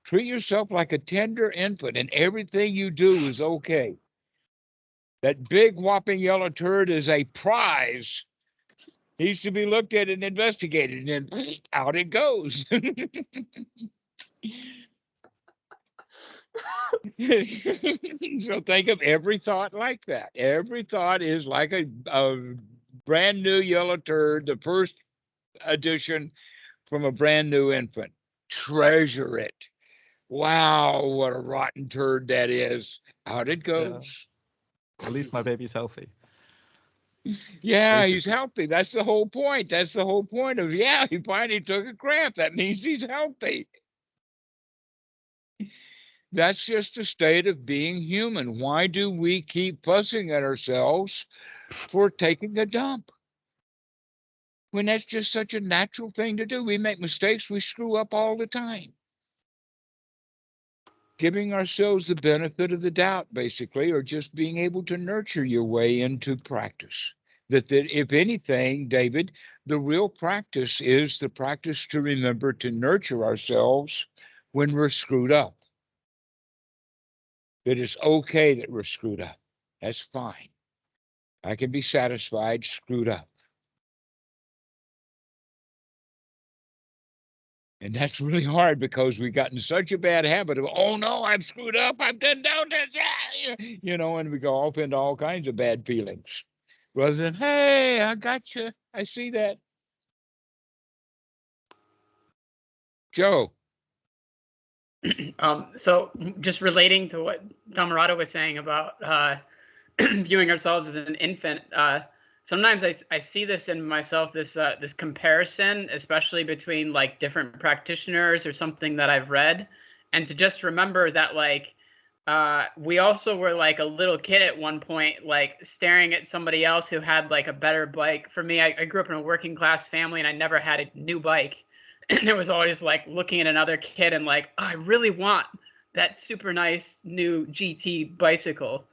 Treat yourself like a tender infant, and everything you do is okay. That big whopping yellow turd is a prize. Needs to be looked at and investigated, and then out it goes. So think of every thought like that. Every thought is like a brand new yellow turd, the first edition from a brand new infant. Treasure it. Wow, what a rotten turd that is. Out it goes. At least my baby's healthy. Yeah, least he's healthy. That's the whole point. That's the whole point of, yeah, he finally took a crap. That means he's healthy. That's just a state of being human. Why do we keep fussing at ourselves for taking a dump? When that's just such a natural thing to do. We make mistakes, we screw up all the time. Giving ourselves the benefit of the doubt, basically, or just being able to nurture your way into practice. That if anything, David, the real practice is the practice to remember to nurture ourselves when we're screwed up. That it's okay that we're screwed up. That's fine. I can be satisfied screwed up. And that's really hard because we got in such a bad habit of, oh no, I'm screwed up, I've done this, you know, and we go off into all kinds of bad feelings. Rather than, hey, I got you. I see that. Joe. So just relating to what Dhammarato was saying about viewing ourselves as an infant, sometimes I see this in myself, this comparison, especially between like different practitioners or something that I've read, and to just remember that like we also were like a little kid at one point, like staring at somebody else who had like a better bike. For me, I grew up in a working class family and I never had a new bike. And it was always like looking at another kid and like, oh, I really want that super nice new GT bicycle,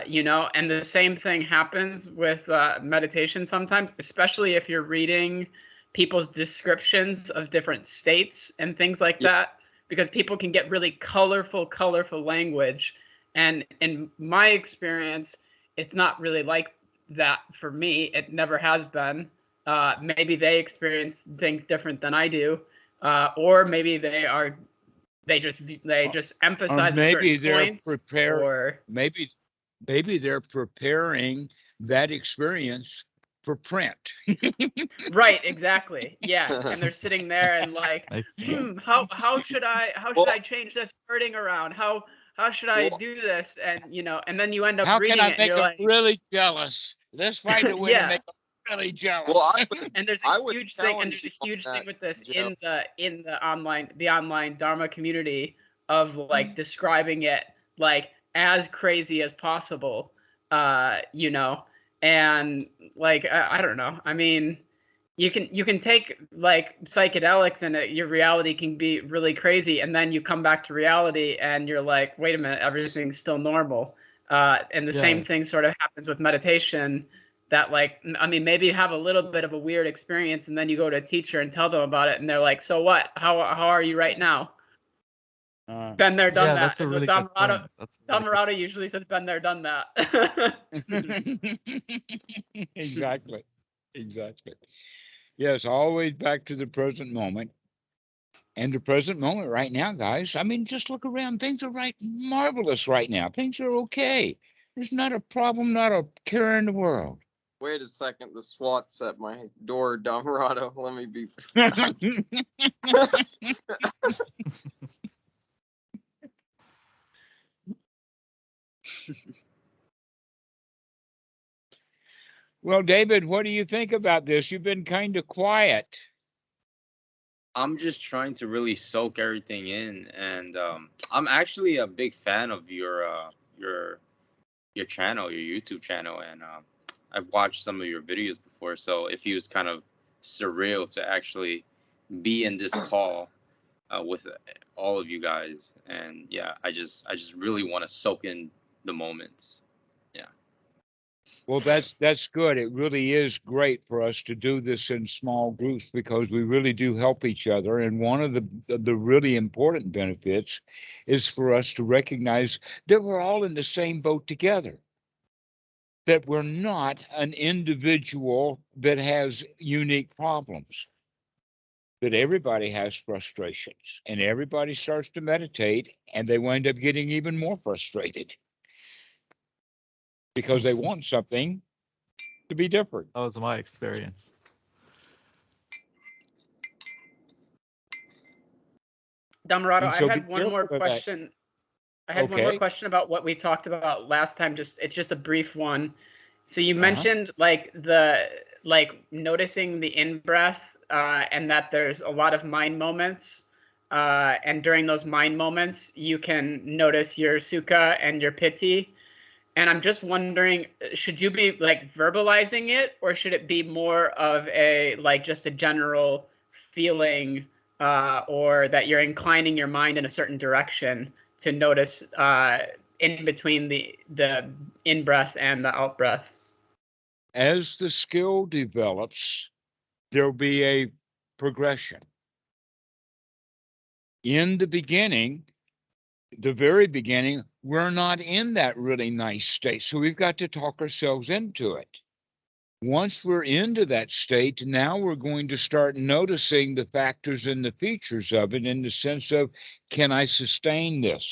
you know. And the same thing happens with meditation sometimes, especially if you're reading people's descriptions of different states and things like that, because people can get really colorful language. And in my experience, it's not really like that for me. It never has been. Maybe they experience things different than I do, or maybe they just emphasize a certain points, or maybe they're preparing that experience for print. Right, exactly. Yeah, and they're sitting there and like, how should I change this wording around? How should I do this? And you know, and then you end up how reading can I it. make And them you're like, really jealous? Let's find a way to make them really jealous. Well, and there's a huge thing, and there's a huge thing with this in the online Dharma community of like describing it like as crazy as possible, you know, and like I don't know. I mean, you can take like psychedelics and your reality can be really crazy, and then you come back to reality and you're like, wait a minute, everything's still normal. And the same thing sort of happens with meditation. That like, I mean, maybe you have a little bit of a weird experience and then you go to a teacher and tell them about it and they're like, so what? How are you right now? Been there, done that. That's a really good point. Dhammarato usually says, been there, done that. Exactly. Yes, always back to the present moment. And the present moment right now, guys, I mean, just look around. Things are marvelous right now. Things are okay. There's not a problem, not a care in the world. Wait a second, the SWAT's at my door, Dhammarato. Let me be. Well, David, what do you think about this? You've been kind of quiet. I'm just trying to really soak everything in, and I'm actually a big fan of your channel, your YouTube channel, and I've watched some of your videos before. So it feels kind of surreal to actually be in this call with all of you guys, and yeah, I just really want to soak in the moments. Yeah. Well, that's good. It really is great for us to do this in small groups because we really do help each other. And one of the really important benefits is for us to recognize that we're all in the same boat together. That we're not an individual that has unique problems. That everybody has frustrations, and everybody starts to meditate, and they wind up getting even more frustrated because they want something to be different. That was my experience. Dhammarato, And I so be had one more careful of that. question. I had one more Okay. question about what we talked about last time. It's just a brief one. So you Uh-huh. mentioned like noticing the in-breath, and that there's a lot of mind moments. And during those mind moments, you can notice your sukha and your piti. And I'm just wondering, should you be like verbalizing it, or should it be more of a like just a general feeling, or that you're inclining your mind in a certain direction to notice in between the in breath and the out breath? As the skill develops, there'll be a progression. In the beginning, the very beginning, we're not in that really nice state. So we've got to talk ourselves into it. Once we're into that state, now we're going to start noticing the factors and the features of it in the sense of, can I sustain this?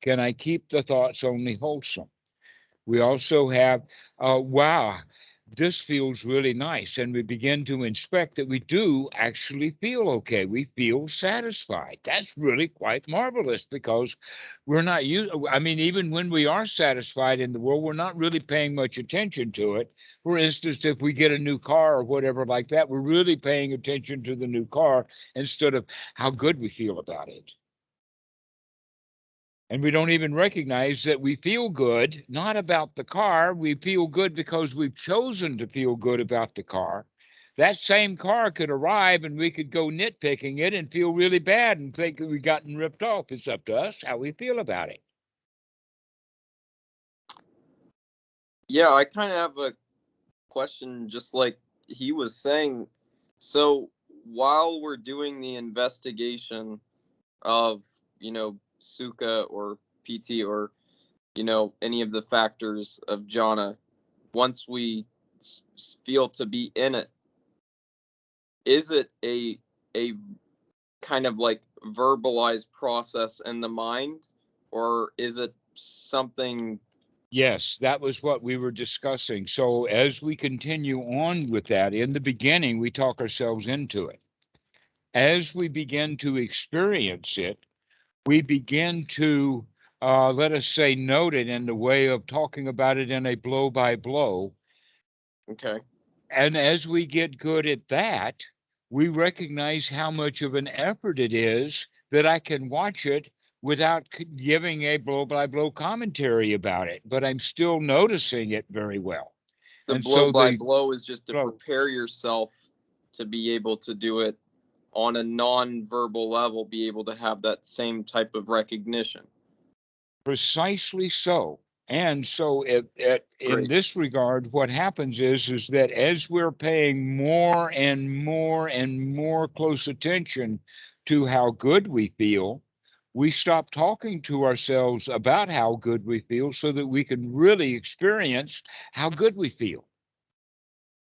Can I keep the thoughts only wholesome? We also have, wow, this feels really nice. And we begin to inspect that we do actually feel okay. We feel satisfied. That's really quite marvelous, because we're not even when we are satisfied in the world, we're not really paying much attention to it. For instance, if we get a new car or whatever like that, we're really paying attention to the new car instead of how good we feel about it. And we don't even recognize that we feel good, not about the car. We feel good because we've chosen to feel good about the car. That same car could arrive and we could go nitpicking it and feel really bad and think that we've gotten ripped off. It's up to us how we feel about it. Yeah, I kind of have a question, just like he was saying. So while we're doing the investigation of, sukha or piti or, any of the factors of jhana, once we feel to be in it, is it a kind of like verbalized process in the mind, or is it something? Yes, that was what we were discussing. So as we continue on with that, in the beginning, we talk ourselves into it. As we begin to experience it, we begin to, let us say, note it in the way of talking about it in a blow by blow. Okay. And as we get good at that, we recognize how much of an effort it is that I can watch it without giving a blow by blow commentary about it, but I'm still noticing it very well. The And blow so by the blow is just to blow. prepare yourself to be able to do it on a non-verbal level, be able to have that same type of recognition. Precisely so. And so in Great. this regard, what happens is that as we're paying more and more and more close attention to how good we feel, we stop talking to ourselves about how good we feel so that we can really experience how good we feel.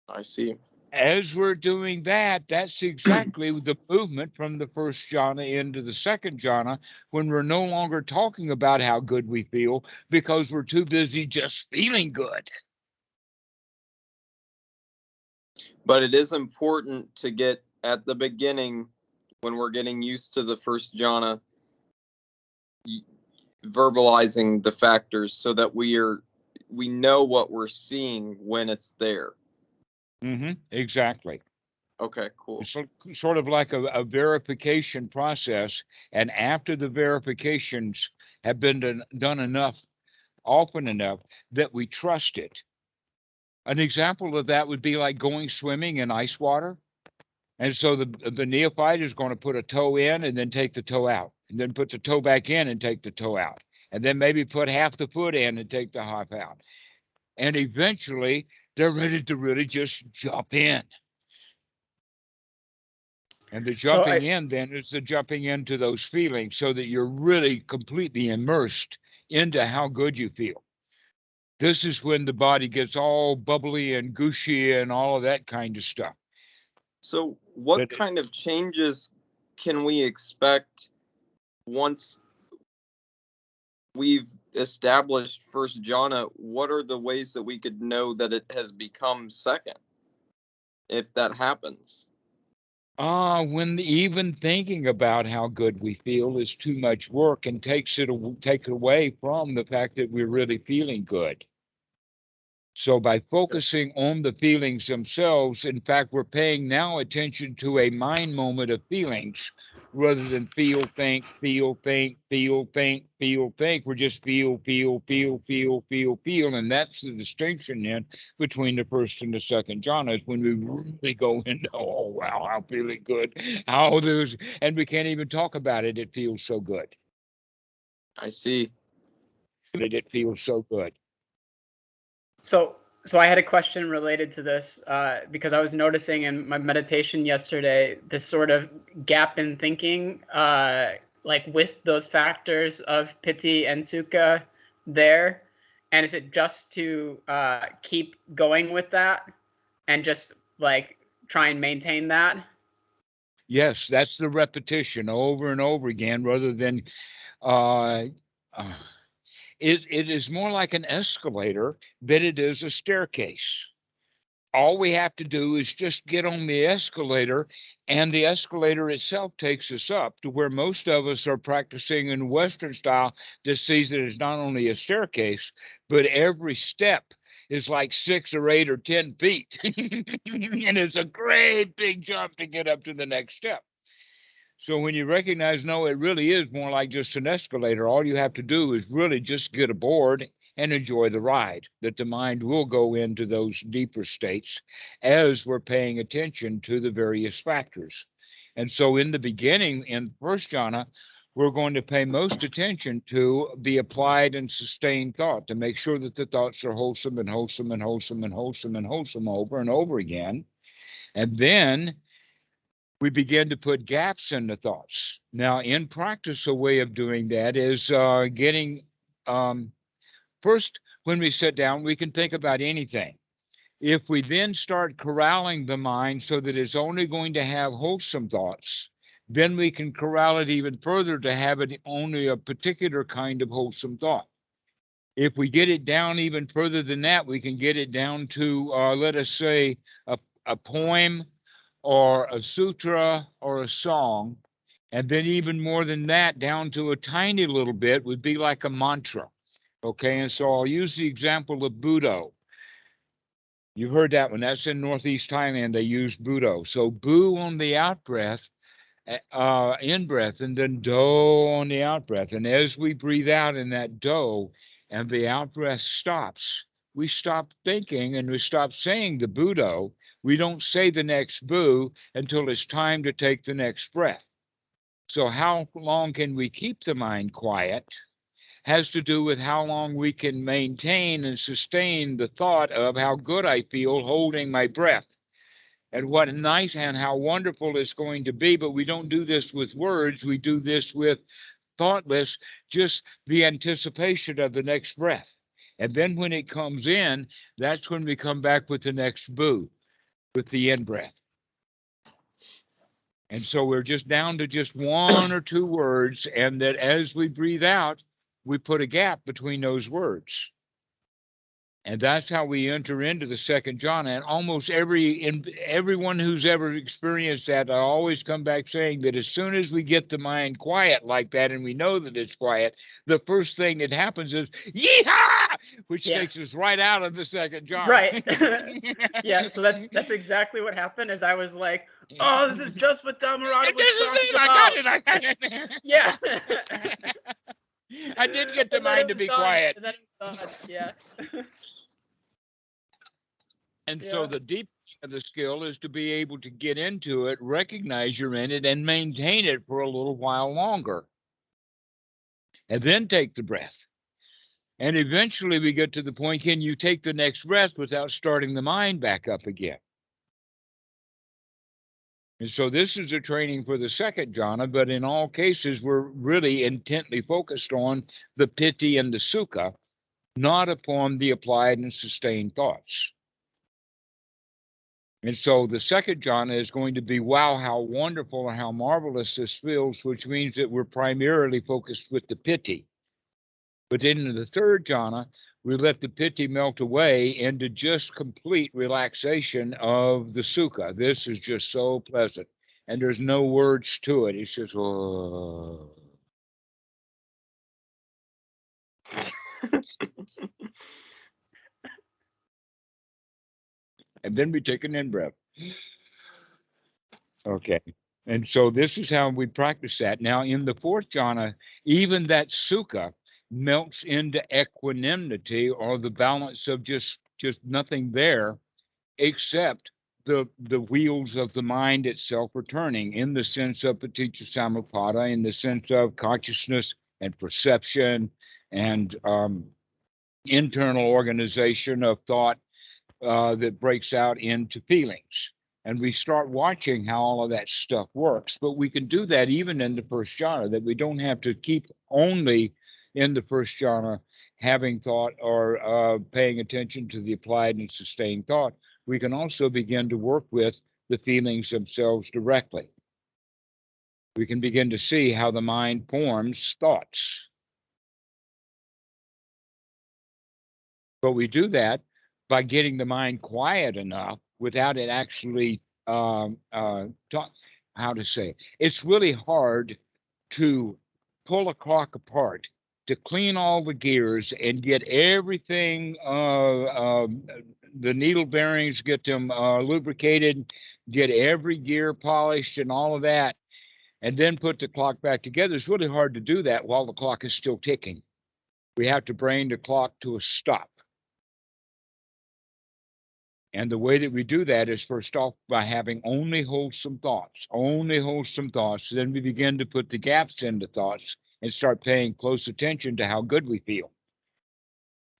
I see. As we're doing that, that's exactly the movement from the first jhana into the second jhana, when we're no longer talking about how good we feel because we're too busy just feeling good. But it is important to get at the beginning, when we're getting used to the first jhana, verbalizing the factors so that we know what we're seeing when it's there. Exactly. Okay, cool. It's sort of like a verification process. And after the verifications have been done enough, often enough, that we trust it. An example of that would be like going swimming in ice water. And so the neophyte is going to put a toe in and then take the toe out, and then put the toe back in and take the toe out, and then maybe put half the foot in and take the half out. And eventually they're ready to really just jump in. And the jumping in then is the jumping into those feelings so that you're really completely immersed into how good you feel. This is when the body gets all bubbly and gushy and all of that kind of stuff. So what kind of changes can we expect once we've established first jhana? What are the ways that we could know that it has become second, if that happens? When even thinking about how good we feel is too much work and take it away from the fact that we're really feeling good. So by focusing on the feelings themselves, in fact, we're paying now attention to a mind moment of feelings rather than feel, think, feel, think, feel, think, feel, think. We're just feel, feel, feel, feel, feel, feel. And that's the distinction then between the first and the second jhana, is when we really go into, oh, wow, I'm feeling good. How there's, and we can't even talk about it. It feels so good. I see. It feels so good. So I had a question related to this because I was noticing in my meditation yesterday this sort of gap in thinking, like with those factors of piti and sukha there. And is it just to keep going with that and just like try and maintain that? Yes, that's the repetition over and over again, rather than it is more like an escalator than it is a staircase. All we have to do is just get on the escalator, and the escalator itself takes us up to where most of us are practicing in Western style that sees it as not only a staircase, but every step is like 6 or 8 or 10 feet. And it's a great big jump to get up to the next step. So when you recognize, no, it really is more like just an escalator, all you have to do is really just get aboard and enjoy the ride, that the mind will go into those deeper states as we're paying attention to the various factors. And so in the beginning, in first jhana, we're going to pay most attention to the applied and sustained thought to make sure that the thoughts are wholesome and wholesome and wholesome and wholesome and wholesome over and over again. And then we begin to put gaps in the thoughts. Now, in practice, a way of doing that is getting first, when we sit down, we can think about anything. If we then start corralling the mind so that it's only going to have wholesome thoughts, then we can corral it even further to have it only a particular kind of wholesome thought. If we get it down even further than that, we can get it down to, let us say, a poem or a sutra or a song. And then even more than that, down to a tiny little bit would be like a mantra. Okay, and so I'll use the example of Budo. You've heard that one. That's in Northeast Thailand. They use Budo. So Bu on the out breath, in breath, and then Do on the out breath. And as we breathe out in that Do and the out breath stops, we stop thinking and we stop saying the Budo. We don't say the next Bu until it's time to take the next breath. So how long can we keep the mind quiet has to do with how long we can maintain and sustain the thought of how good I feel holding my breath and what nice and how wonderful it's going to be. But we don't do this with words. We do this with thoughtless, just the anticipation of the next breath. And then when it comes in, that's when we come back with the next Bu, with the in breath. And so we're just down to just 1 or 2 words, and that as we breathe out, we put a gap between those words. And that's how we enter into the second jhana. And almost everyone who's ever experienced that, I always come back saying that as soon as we get the mind quiet like that, and we know that it's quiet, the first thing that happens is yeehaw, which takes us right out of the second jhana. Right. Yeah. So that's exactly what happened. Is I was like, oh, this is just what Dhammarato was talking about. I got it. Yeah. I did get the mind to be quiet. And then it was done. Yeah. And so the deep of the skill is to be able to get into it, recognize you're in it, and maintain it for a little while longer. And then take the breath. And eventually we get to the point, can you take the next breath without starting the mind back up again? And so this is a training for the second jhana, but in all cases, we're really intently focused on the piti and the sukha, not upon the applied and sustained thoughts. And so the second jhana is going to be, wow, how wonderful and how marvelous this feels, which means that we're primarily focused with the piti. But in the third jhana, we let the piti melt away into just complete relaxation of the sukha. This is just so pleasant. and there's no words to it. It's just, oh. And then we take an in breath. Okay. And so this is how we practice that. Now, in the fourth jhana, even that sukha melts into equanimity, or the balance of just nothing there, except the wheels of the mind itself are turning, in the sense of paticca samuppada, in the sense of consciousness and perception and internal organization of thought that breaks out into feelings. And we start watching how all of that stuff works. But we can do that even in the first jhana, that we don't have to keep only in the first jhana having thought or paying attention to the applied and sustained thought. We can also begin to work with the feelings themselves directly. We can begin to see how the mind forms thoughts. But we do that by getting the mind quiet enough without it actually, how to say it? It's really hard to pull a clock apart, to clean all the gears and get everything, the needle bearings, get them lubricated, get every gear polished and all of that, and then put the clock back together. It's really hard to do that while the clock is still ticking. We have to bring the clock to a stop. And the way that we do that is, first off, by having only wholesome thoughts, only wholesome thoughts. Then we begin to put the gaps into thoughts and start paying close attention to how good we feel.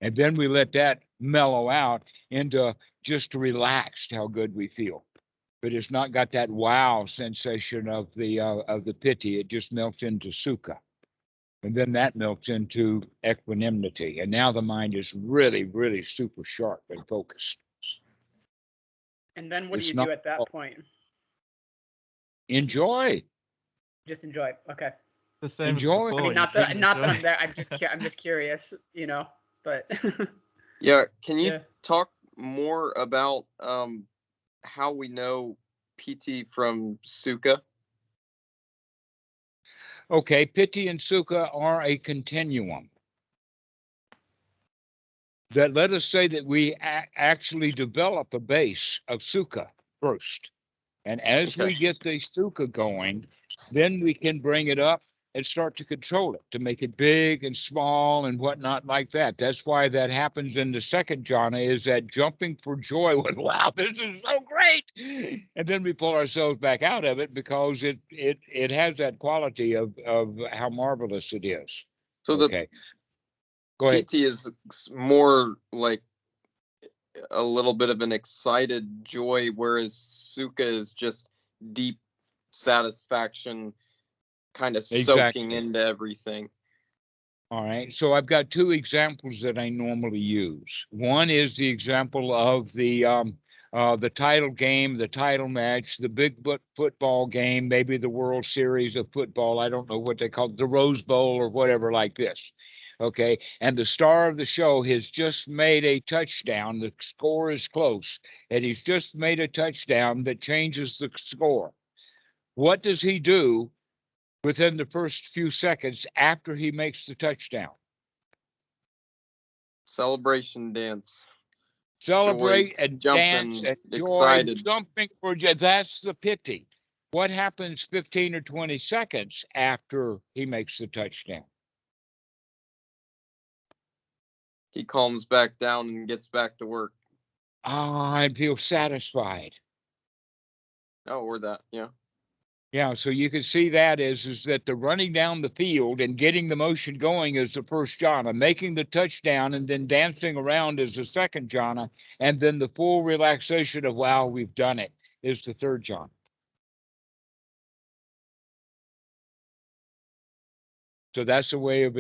And then we let that mellow out into just relaxed how good we feel. But it's not got that wow sensation of the piti. It just melts into sukha. And then that melts into equanimity. And now the mind is really, really super sharp and focused. And then what do It's you not- do at that point? Enjoy. Just enjoy. Okay. The same Enjoy. as before. I mean, you not that just I'm enjoy. there. I'm just curious, But Yeah, can you Yeah. talk more about how we know Piti from sukha? Okay, piti and sukha are a continuum. That, let us say that we actually develop a base of sukha first. And as we get the sukha going, then we can bring it up and start to control it, to make it big and small and whatnot like that. That's why that happens in the second jhana, is that jumping for joy with, wow, this is so great. And then we pull ourselves back out of it because it has that quality of how marvelous it is. So Okay. Go the ahead. Piti is more like a little bit of an excited joy, whereas sukha is just deep satisfaction, kind of soaking Exactly. into everything. All right. So I've got two examples that I normally use. One is the example of the title game, the title match, the big football game, maybe the World Series of football. I don't know what they call it, the Rose Bowl or whatever like this. Okay. And the star of the show has just made a touchdown. The score is close, and he's just made a touchdown that changes the score. What does he do within the first few seconds after he makes the touchdown? Celebration dance. Celebrate Joy, and jumping, dance and excited. joy, jumping for joy. That's the piti. What happens 15 or 20 seconds after he makes the touchdown? He calms back down and gets back to work. I feel satisfied. Oh, or that, yeah. Yeah, so you can see that is that the running down the field and getting the motion going is the first jhana, making the touchdown and then dancing around is the second jhana, and then the full relaxation of, wow, we've done it, is the third jhana. So that's a way of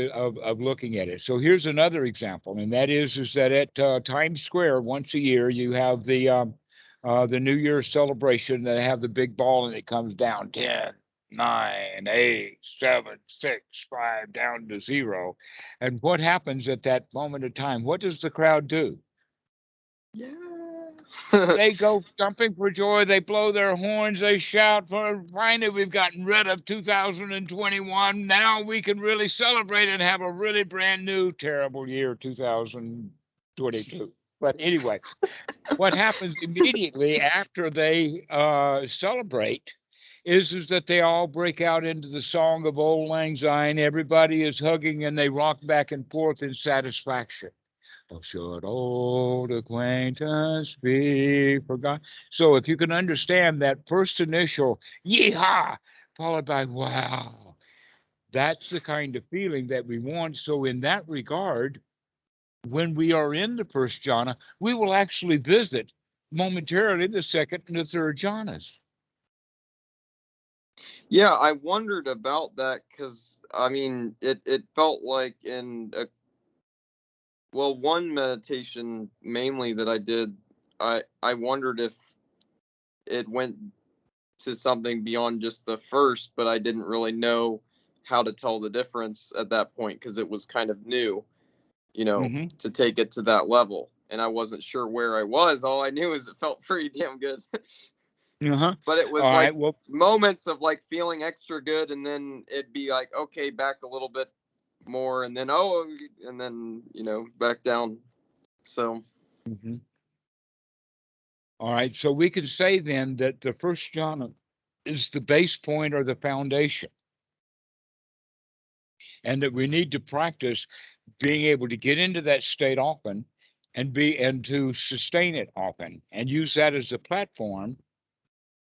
looking at it. So here's another example, and that is that at Times Square once a year you have the New Year's celebration. They have the big ball and it comes down 10, 9, 8, 7, 6, 5 down to 0. And what happens at that moment of time? What does the crowd do? Yeah. They go jumping for joy. They blow their horns. They shout for, finally, we've gotten rid of 2021. Now we can really celebrate and have a really brand new terrible year, 2022. But anyway, what happens immediately after they celebrate is that they all break out into the song of Old Lang Syne. Everybody is hugging and they rock back and forth in satisfaction. Oh, should old acquaintance be forgotten? So if you can understand that first initial yeehaw, followed by wow, that's the kind of feeling that we want. So in that regard, when we are in the first jhana, we will actually visit momentarily the second and the third jhanas. Yeah, I wondered about that because, I mean, it felt like one meditation mainly that I did, I wondered if it went to something beyond just the first, but I didn't really know how to tell the difference at that point because it was kind of new, to take it to that level. And I wasn't sure where I was. All I knew is it felt pretty damn good. But it was All like right, moments of like feeling extra good, and then it'd be like, okay, back a little bit more, and then back down. So all right, so we could say then that the first jhana is the base point or the foundation, and that we need to practice being able to get into that state often and to sustain it often and use that as a platform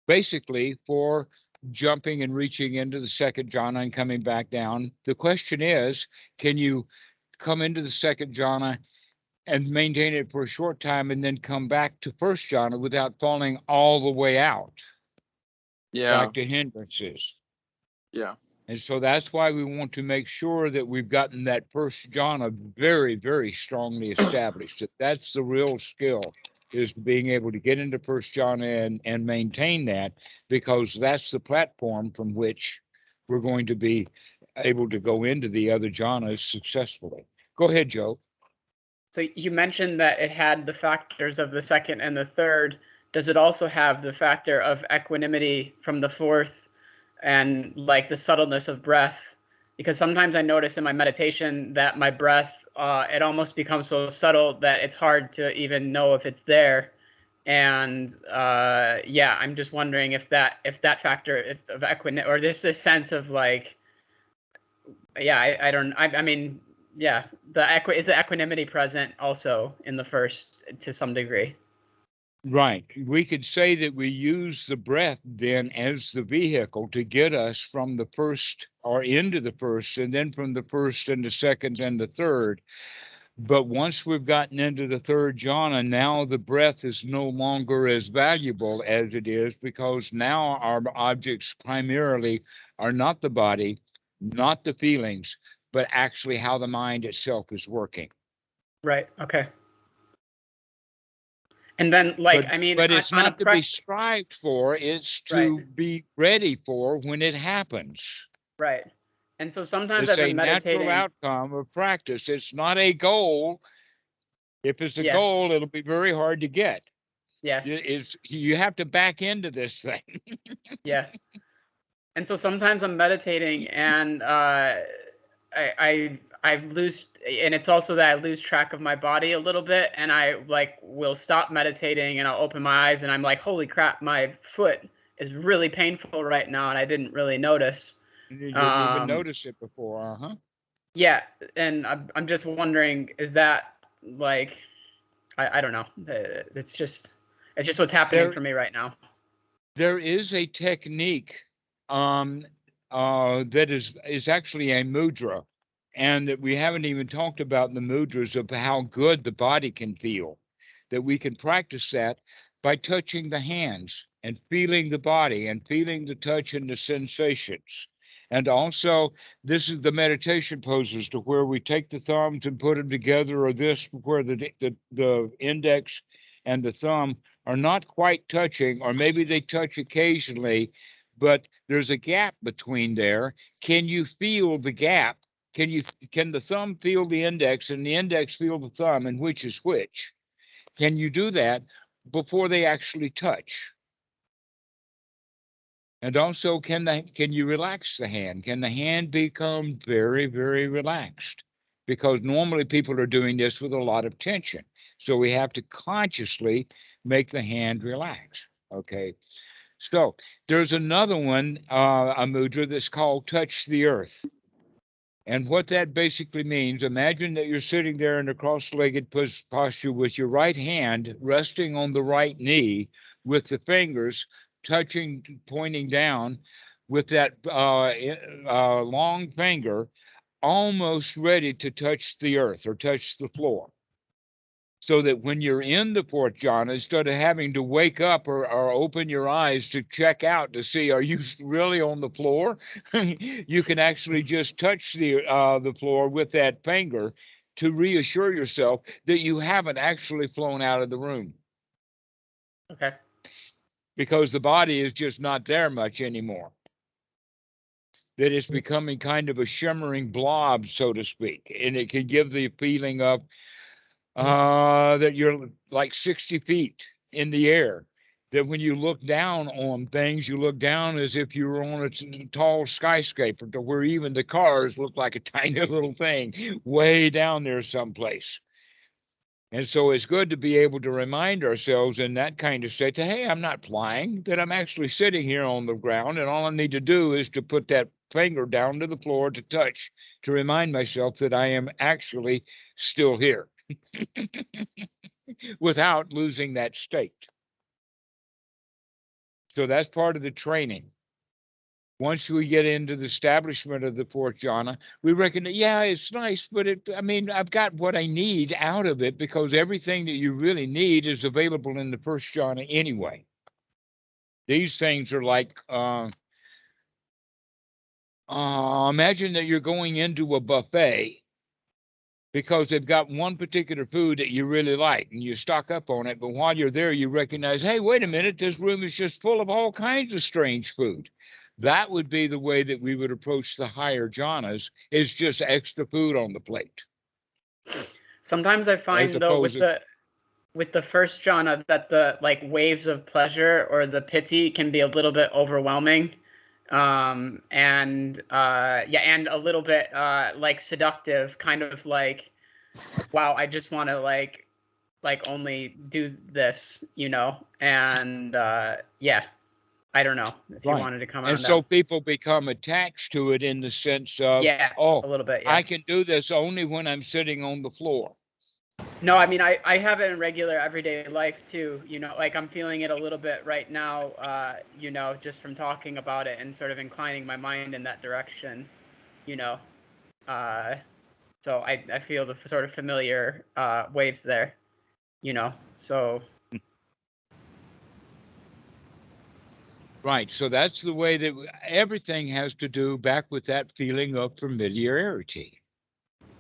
basically for jumping and reaching into the second jhana and coming back down. The question is, can you come into the second jhana and maintain it for a short time and then come back to first jhana without falling all the way out? Back to hindrances. And so that's why we want to make sure that we've gotten that first jhana very, very strongly established. That's the real skill, is being able to get into first jhana and maintain that, because that's the platform from which we're going to be able to go into the other jhanas successfully. Go ahead, Joe. So you mentioned that it had the factors of the second and the third. Does it also have the factor of equanimity from the fourth, and like the subtleness of breath? Because sometimes I notice in my meditation that my breath, it almost becomes so subtle that it's hard to even know if it's there. And I'm just wondering if that factor of equanimity, or this sense of like, I mean, is the equanimity present also in the first to some degree? Right. We could say that we use the breath then as the vehicle to get us from the first or into the first, and then from the first and the second and the third. But once we've gotten into the third jhana, now the breath is no longer as valuable as it is, because now our objects primarily are not the body, not the feelings, but actually how the mind itself is working. Right. Okay. And then, like, but it's not to be strived for, it's to be ready for when it happens. Right. And so sometimes it's I've been meditating. It's a natural outcome of practice. It's not a goal. If it's a goal, it'll be very hard to get. Yeah. You have to back into this thing. Yeah. And so sometimes I'm meditating and I lose, and it's also that I lose track of my body a little bit, and I like will stop meditating and I'll open my eyes and I'm like, holy crap, my foot is really painful right now, and I didn't really notice. You even noticed it before, Yeah, and I'm just wondering, is that like, I don't know, it's just what's happening for me right now. There is a technique that is actually a mudra, and that we haven't even talked about the mudras of how good the body can feel, that we can practice that by touching the hands and feeling the body and feeling the touch and the sensations. And also, this is the meditation poses, to where we take the thumbs and put them together, or this, where the index and the thumb are not quite touching, or maybe they touch occasionally, but there's a gap between there. Can you feel the gap? Can the thumb feel the index and the index feel the thumb, and which is which? Can you do that? before they actually touch? And also, can you relax the hand? Can the hand become very, very relaxed? Because normally people are doing this with a lot of tension. So we have to consciously make the hand relax. Okay. So there's another one, a mudra that's called touch the earth. And what that basically means, imagine that you're sitting there in a cross-legged posture with your right hand resting on the right knee, with the fingers touching, pointing down, with that long finger almost ready to touch the earth or touch the floor. So that when you're in the fourth jhana, instead of having to wake up or open your eyes to check out to see, are you really on the floor? You can actually just touch the floor with that finger to reassure yourself that you haven't actually flown out of the room. Okay. Because the body is just not there much anymore. That it's becoming kind of a shimmering blob, so to speak. And it can give the feeling of that you're like 60 feet in the air. That when you look down on things, you look down as if you were on a tall skyscraper, to where even the cars look like a tiny little thing way down there someplace. And so it's good to be able to remind ourselves in that kind of state that, hey, I'm not flying, that I'm actually sitting here on the ground, and all I need to do is to put that finger down to the floor to touch, to remind myself that I am actually still here. Without losing that state. So that's part of the training. Once we get into the establishment of the fourth jhana, we reckon that, yeah, it's nice, but I've got what I need out of it, because everything that you really need is available in the first jhana anyway. These things are like, imagine that you're going into a buffet because they've got one particular food that you really like and you stock up on it. But while you're there, you recognize, hey, wait a minute, this room is just full of all kinds of strange food. That would be the way that we would approach the higher jhanas, is just extra food on the plate. Sometimes I find, though, with the first jhana, that the like waves of pleasure or the piti can be a little bit overwhelming. And a little bit like seductive, kind of like, wow, I just want to like only do this, and I don't know if you wanted to comment on that. And so people become attached to it in the sense of, a little bit, I can do this only when I'm sitting on the floor. No, I mean, I have it in regular everyday life too, like I'm feeling it a little bit right now, just from talking about it and sort of inclining my mind in that direction, so I feel the sort of familiar waves there, so. Right, so that's the way that everything has to do back with that feeling of familiarity.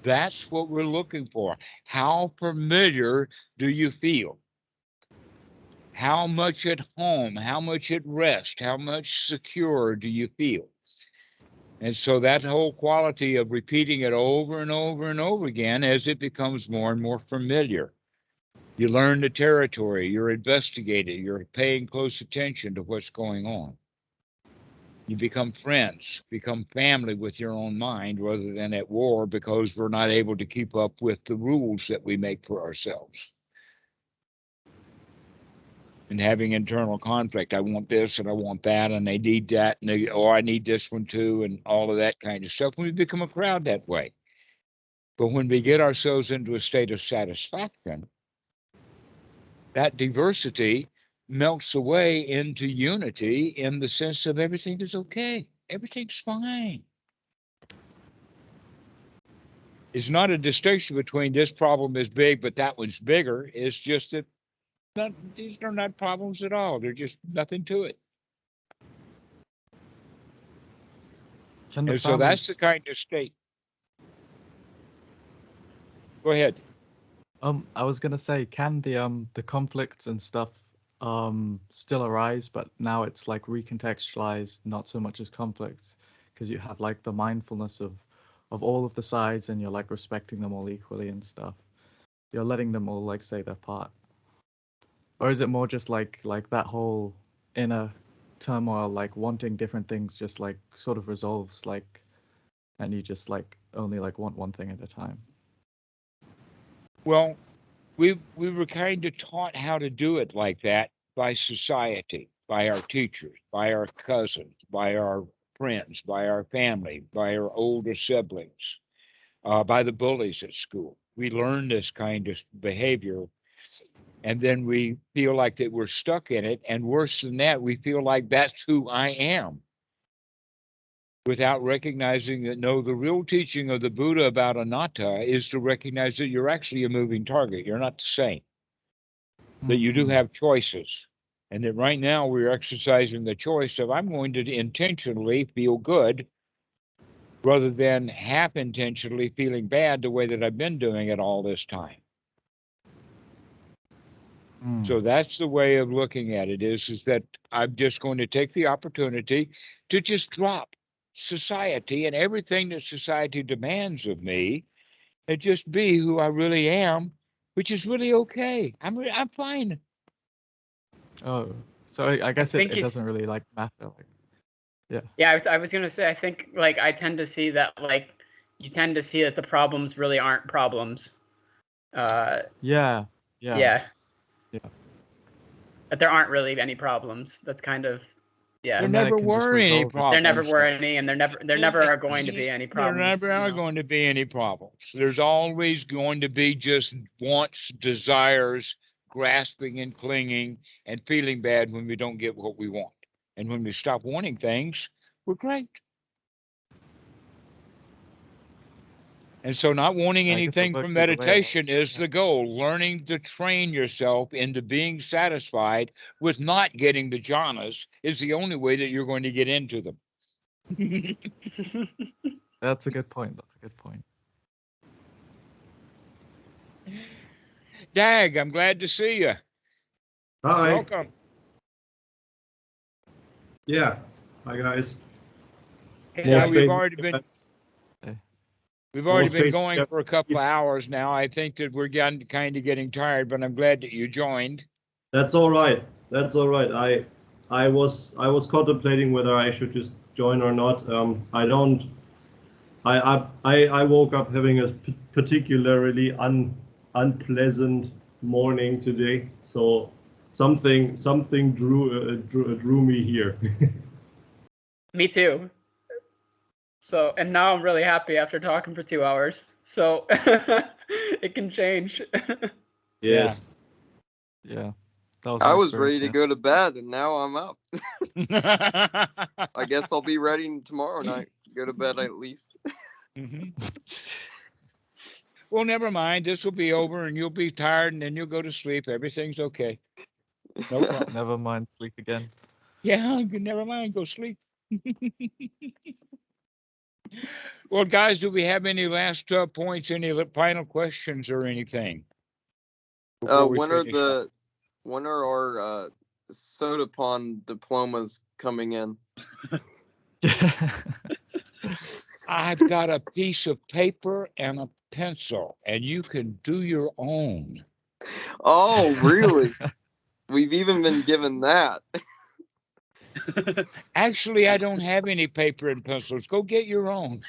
That's what we're looking for. How familiar do you feel? How much at home, how much at rest, how much secure do you feel? And so that whole quality of repeating it over and over and over again as it becomes more and more familiar. You learn the territory, you're investigating, you're paying close attention to what's going on. You become friends, become family with your own mind, rather than at war because we're not able to keep up with the rules that we make for ourselves. And having internal conflict. I want this and I want that, and they need that, and I need this one too, and all of that kind of stuff. We become a crowd that way. But when we get ourselves into a state of satisfaction, that diversity melts away into unity in the sense of everything is okay. Everything's fine. It's not a distinction between this problem is big, but that one's bigger. It's just that these are not problems at all. They're just nothing to it. And so that's the kind of state. Go ahead. I was gonna say, can the conflicts and stuff still arise, but now it's like recontextualized, not so much as conflicts, because you have like the mindfulness of all of the sides, and you're like respecting them all equally and stuff. You're letting them all like say their part. Or is it more just like that whole inner turmoil, like wanting different things, just like sort of resolves, like, and you just like only like want one thing at a time? Well, we were kind of taught how to do it like that by society, by our teachers, by our cousins, by our friends, by our family, by our older siblings, by the bullies at school. We learn this kind of behavior, and then we feel like that we're stuck in it. And worse than that, we feel like that's who I am, without recognizing that no, the real teaching of the Buddha about anatta is to recognize that you're actually a moving target. You're not the same, that you do have choices. And that right now we're exercising the choice of I'm going to intentionally feel good rather than half intentionally feeling bad the way that I've been doing it all this time. So that's the way of looking at it, is that I'm just going to take the opportunity to just drop society and everything that society demands of me and just be who I really am, which is really okay. I'm fine. Oh, so I guess think it doesn't really like matter. Like, yeah. Yeah, I was gonna say, I think like I tend to see that like you tend to see that the problems really aren't problems. Yeah. That there aren't really any problems. That's kind of There And then it never can just were any resolve it. problems. there never were any, and there never are going to be any There problems. never are going to be any problems. There's always going to be just wants, desires, grasping and clinging, and feeling bad when we don't get what we want. And when we stop wanting things, we're great. And so not wanting I guess it anything works from either way, right? meditation is Yeah. the goal. Learning to train yourself into being satisfied with not getting the jhanas is the only way that you're going to get into them. That's a good point. That's a good point. Dag, I'm glad to see you. Hi. Welcome. Yeah. Hi, guys. Yeah, we've faces already been that's- going faces for a couple of hours now. I think that we're kind of getting tired, but I'm glad that you joined. That's all right. That's all right. I was contemplating whether I should just join or not. I don't. I woke up having a particularly unpleasant morning today, so something drew me here. Me too. So, and now I'm really happy after talking for 2 hours. So it can change. Yes. Yeah. That was I my was experience, ready to yeah. go to bed, and now I'm up. I guess I'll be ready tomorrow night. Go to bed at least. Well, never mind. This will be over, and you'll be tired, and then you'll go to sleep. Everything's okay. No problem. Never mind, sleep again. Yeah, never mind. Go sleep. Well, guys, do we have any last points? Any final questions or anything? When are our soda pond diplomas coming in? I've got a piece of paper and a pencil, and you can do your own. Oh, really? We've even been given that. Actually, I don't have any paper and pencils. Go get your own.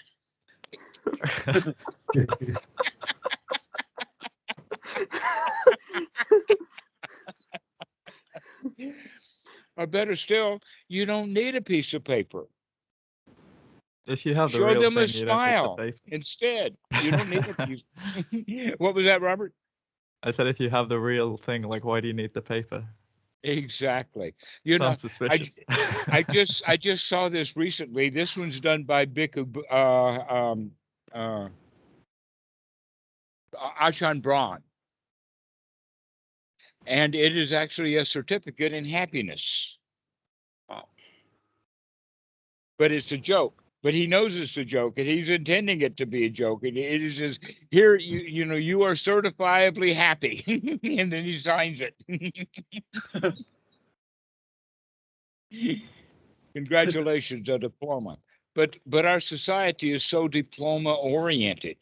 Or better still, you don't need a piece of paper. If you have the Show real them a thing, you don't need the smile paper. instead. You don't need a piece. What was that, Robert? I said if you have the real thing, like why do you need the paper? Exactly. You know, Sounds suspicious. I just saw this recently. This one's done by Bhikkhu Ajahn Brahm, and it is actually a certificate in happiness. Wow. But it's a joke. But he knows it's a joke, and he's intending it to be a joke. And it is just here, you are certifiably happy, and then he signs it. Congratulations, a diploma. But our society is so diploma oriented.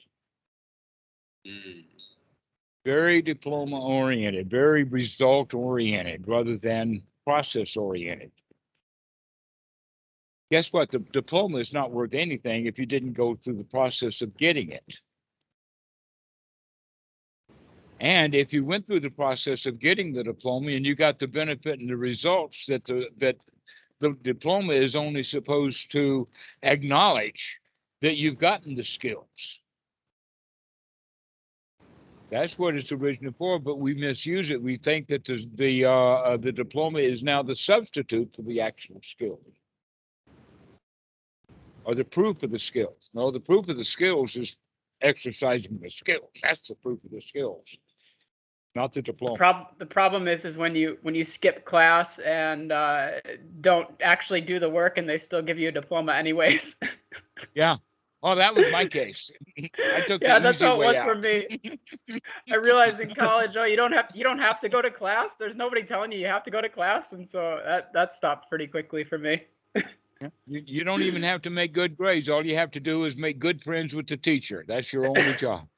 Very diploma oriented, very result oriented rather than process oriented. Guess what? The diploma is not worth anything if you didn't go through the process of getting it. And if you went through the process of getting the diploma and you got the benefit and the results that the diploma is only supposed to acknowledge that you've gotten the skills. That's what it's originally for, but we misuse it. We think that the diploma is now the substitute for the actual skills, or the proof of the skills. No, the proof of the skills is exercising the skills. That's the proof of the skills, not the diploma. The problem is when you skip class and don't actually do the work, and they still give you a diploma anyways. Yeah. Well, that was my case. I took yeah, the that's easy how it way was out. for me. I realized in college, oh, you don't have to go to class. There's nobody telling you have to go to class, and so that stopped pretty quickly for me. You don't even have to make good grades. All you have to do is make good friends with the teacher. That's your only job.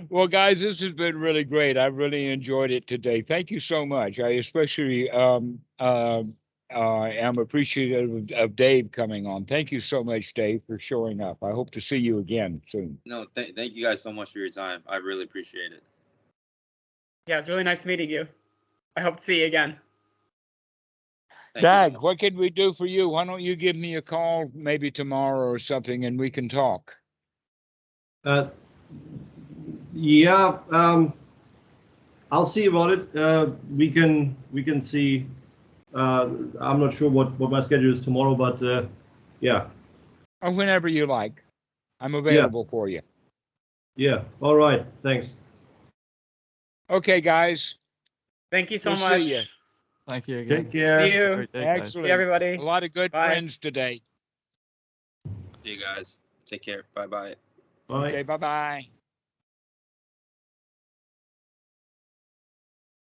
Well, guys, this has been really great. I really enjoyed it today. Thank you so much. I especially am appreciative of Dave coming on. Thank you so much, Dave, for showing up. I hope to see you again soon. No, thank you guys so much for your time. I really appreciate it. Yeah, it's really nice meeting you. I hope to see you again. Dag, what can we do for you? Why don't you give me a call maybe tomorrow or something and we can talk? Yeah, I'll see about it. We can see. I'm not sure what my schedule is tomorrow, but yeah. Or whenever you like. I'm available for you. Yeah. All right. Thanks. Okay, guys. Thank you so We'll much. see ya. Thank you again. Take care. See you. Great day, guys. Excellent. See everybody. A lot of good Bye. friends today. See you guys. Take care. Bye-bye. Bye. Okay, bye-bye.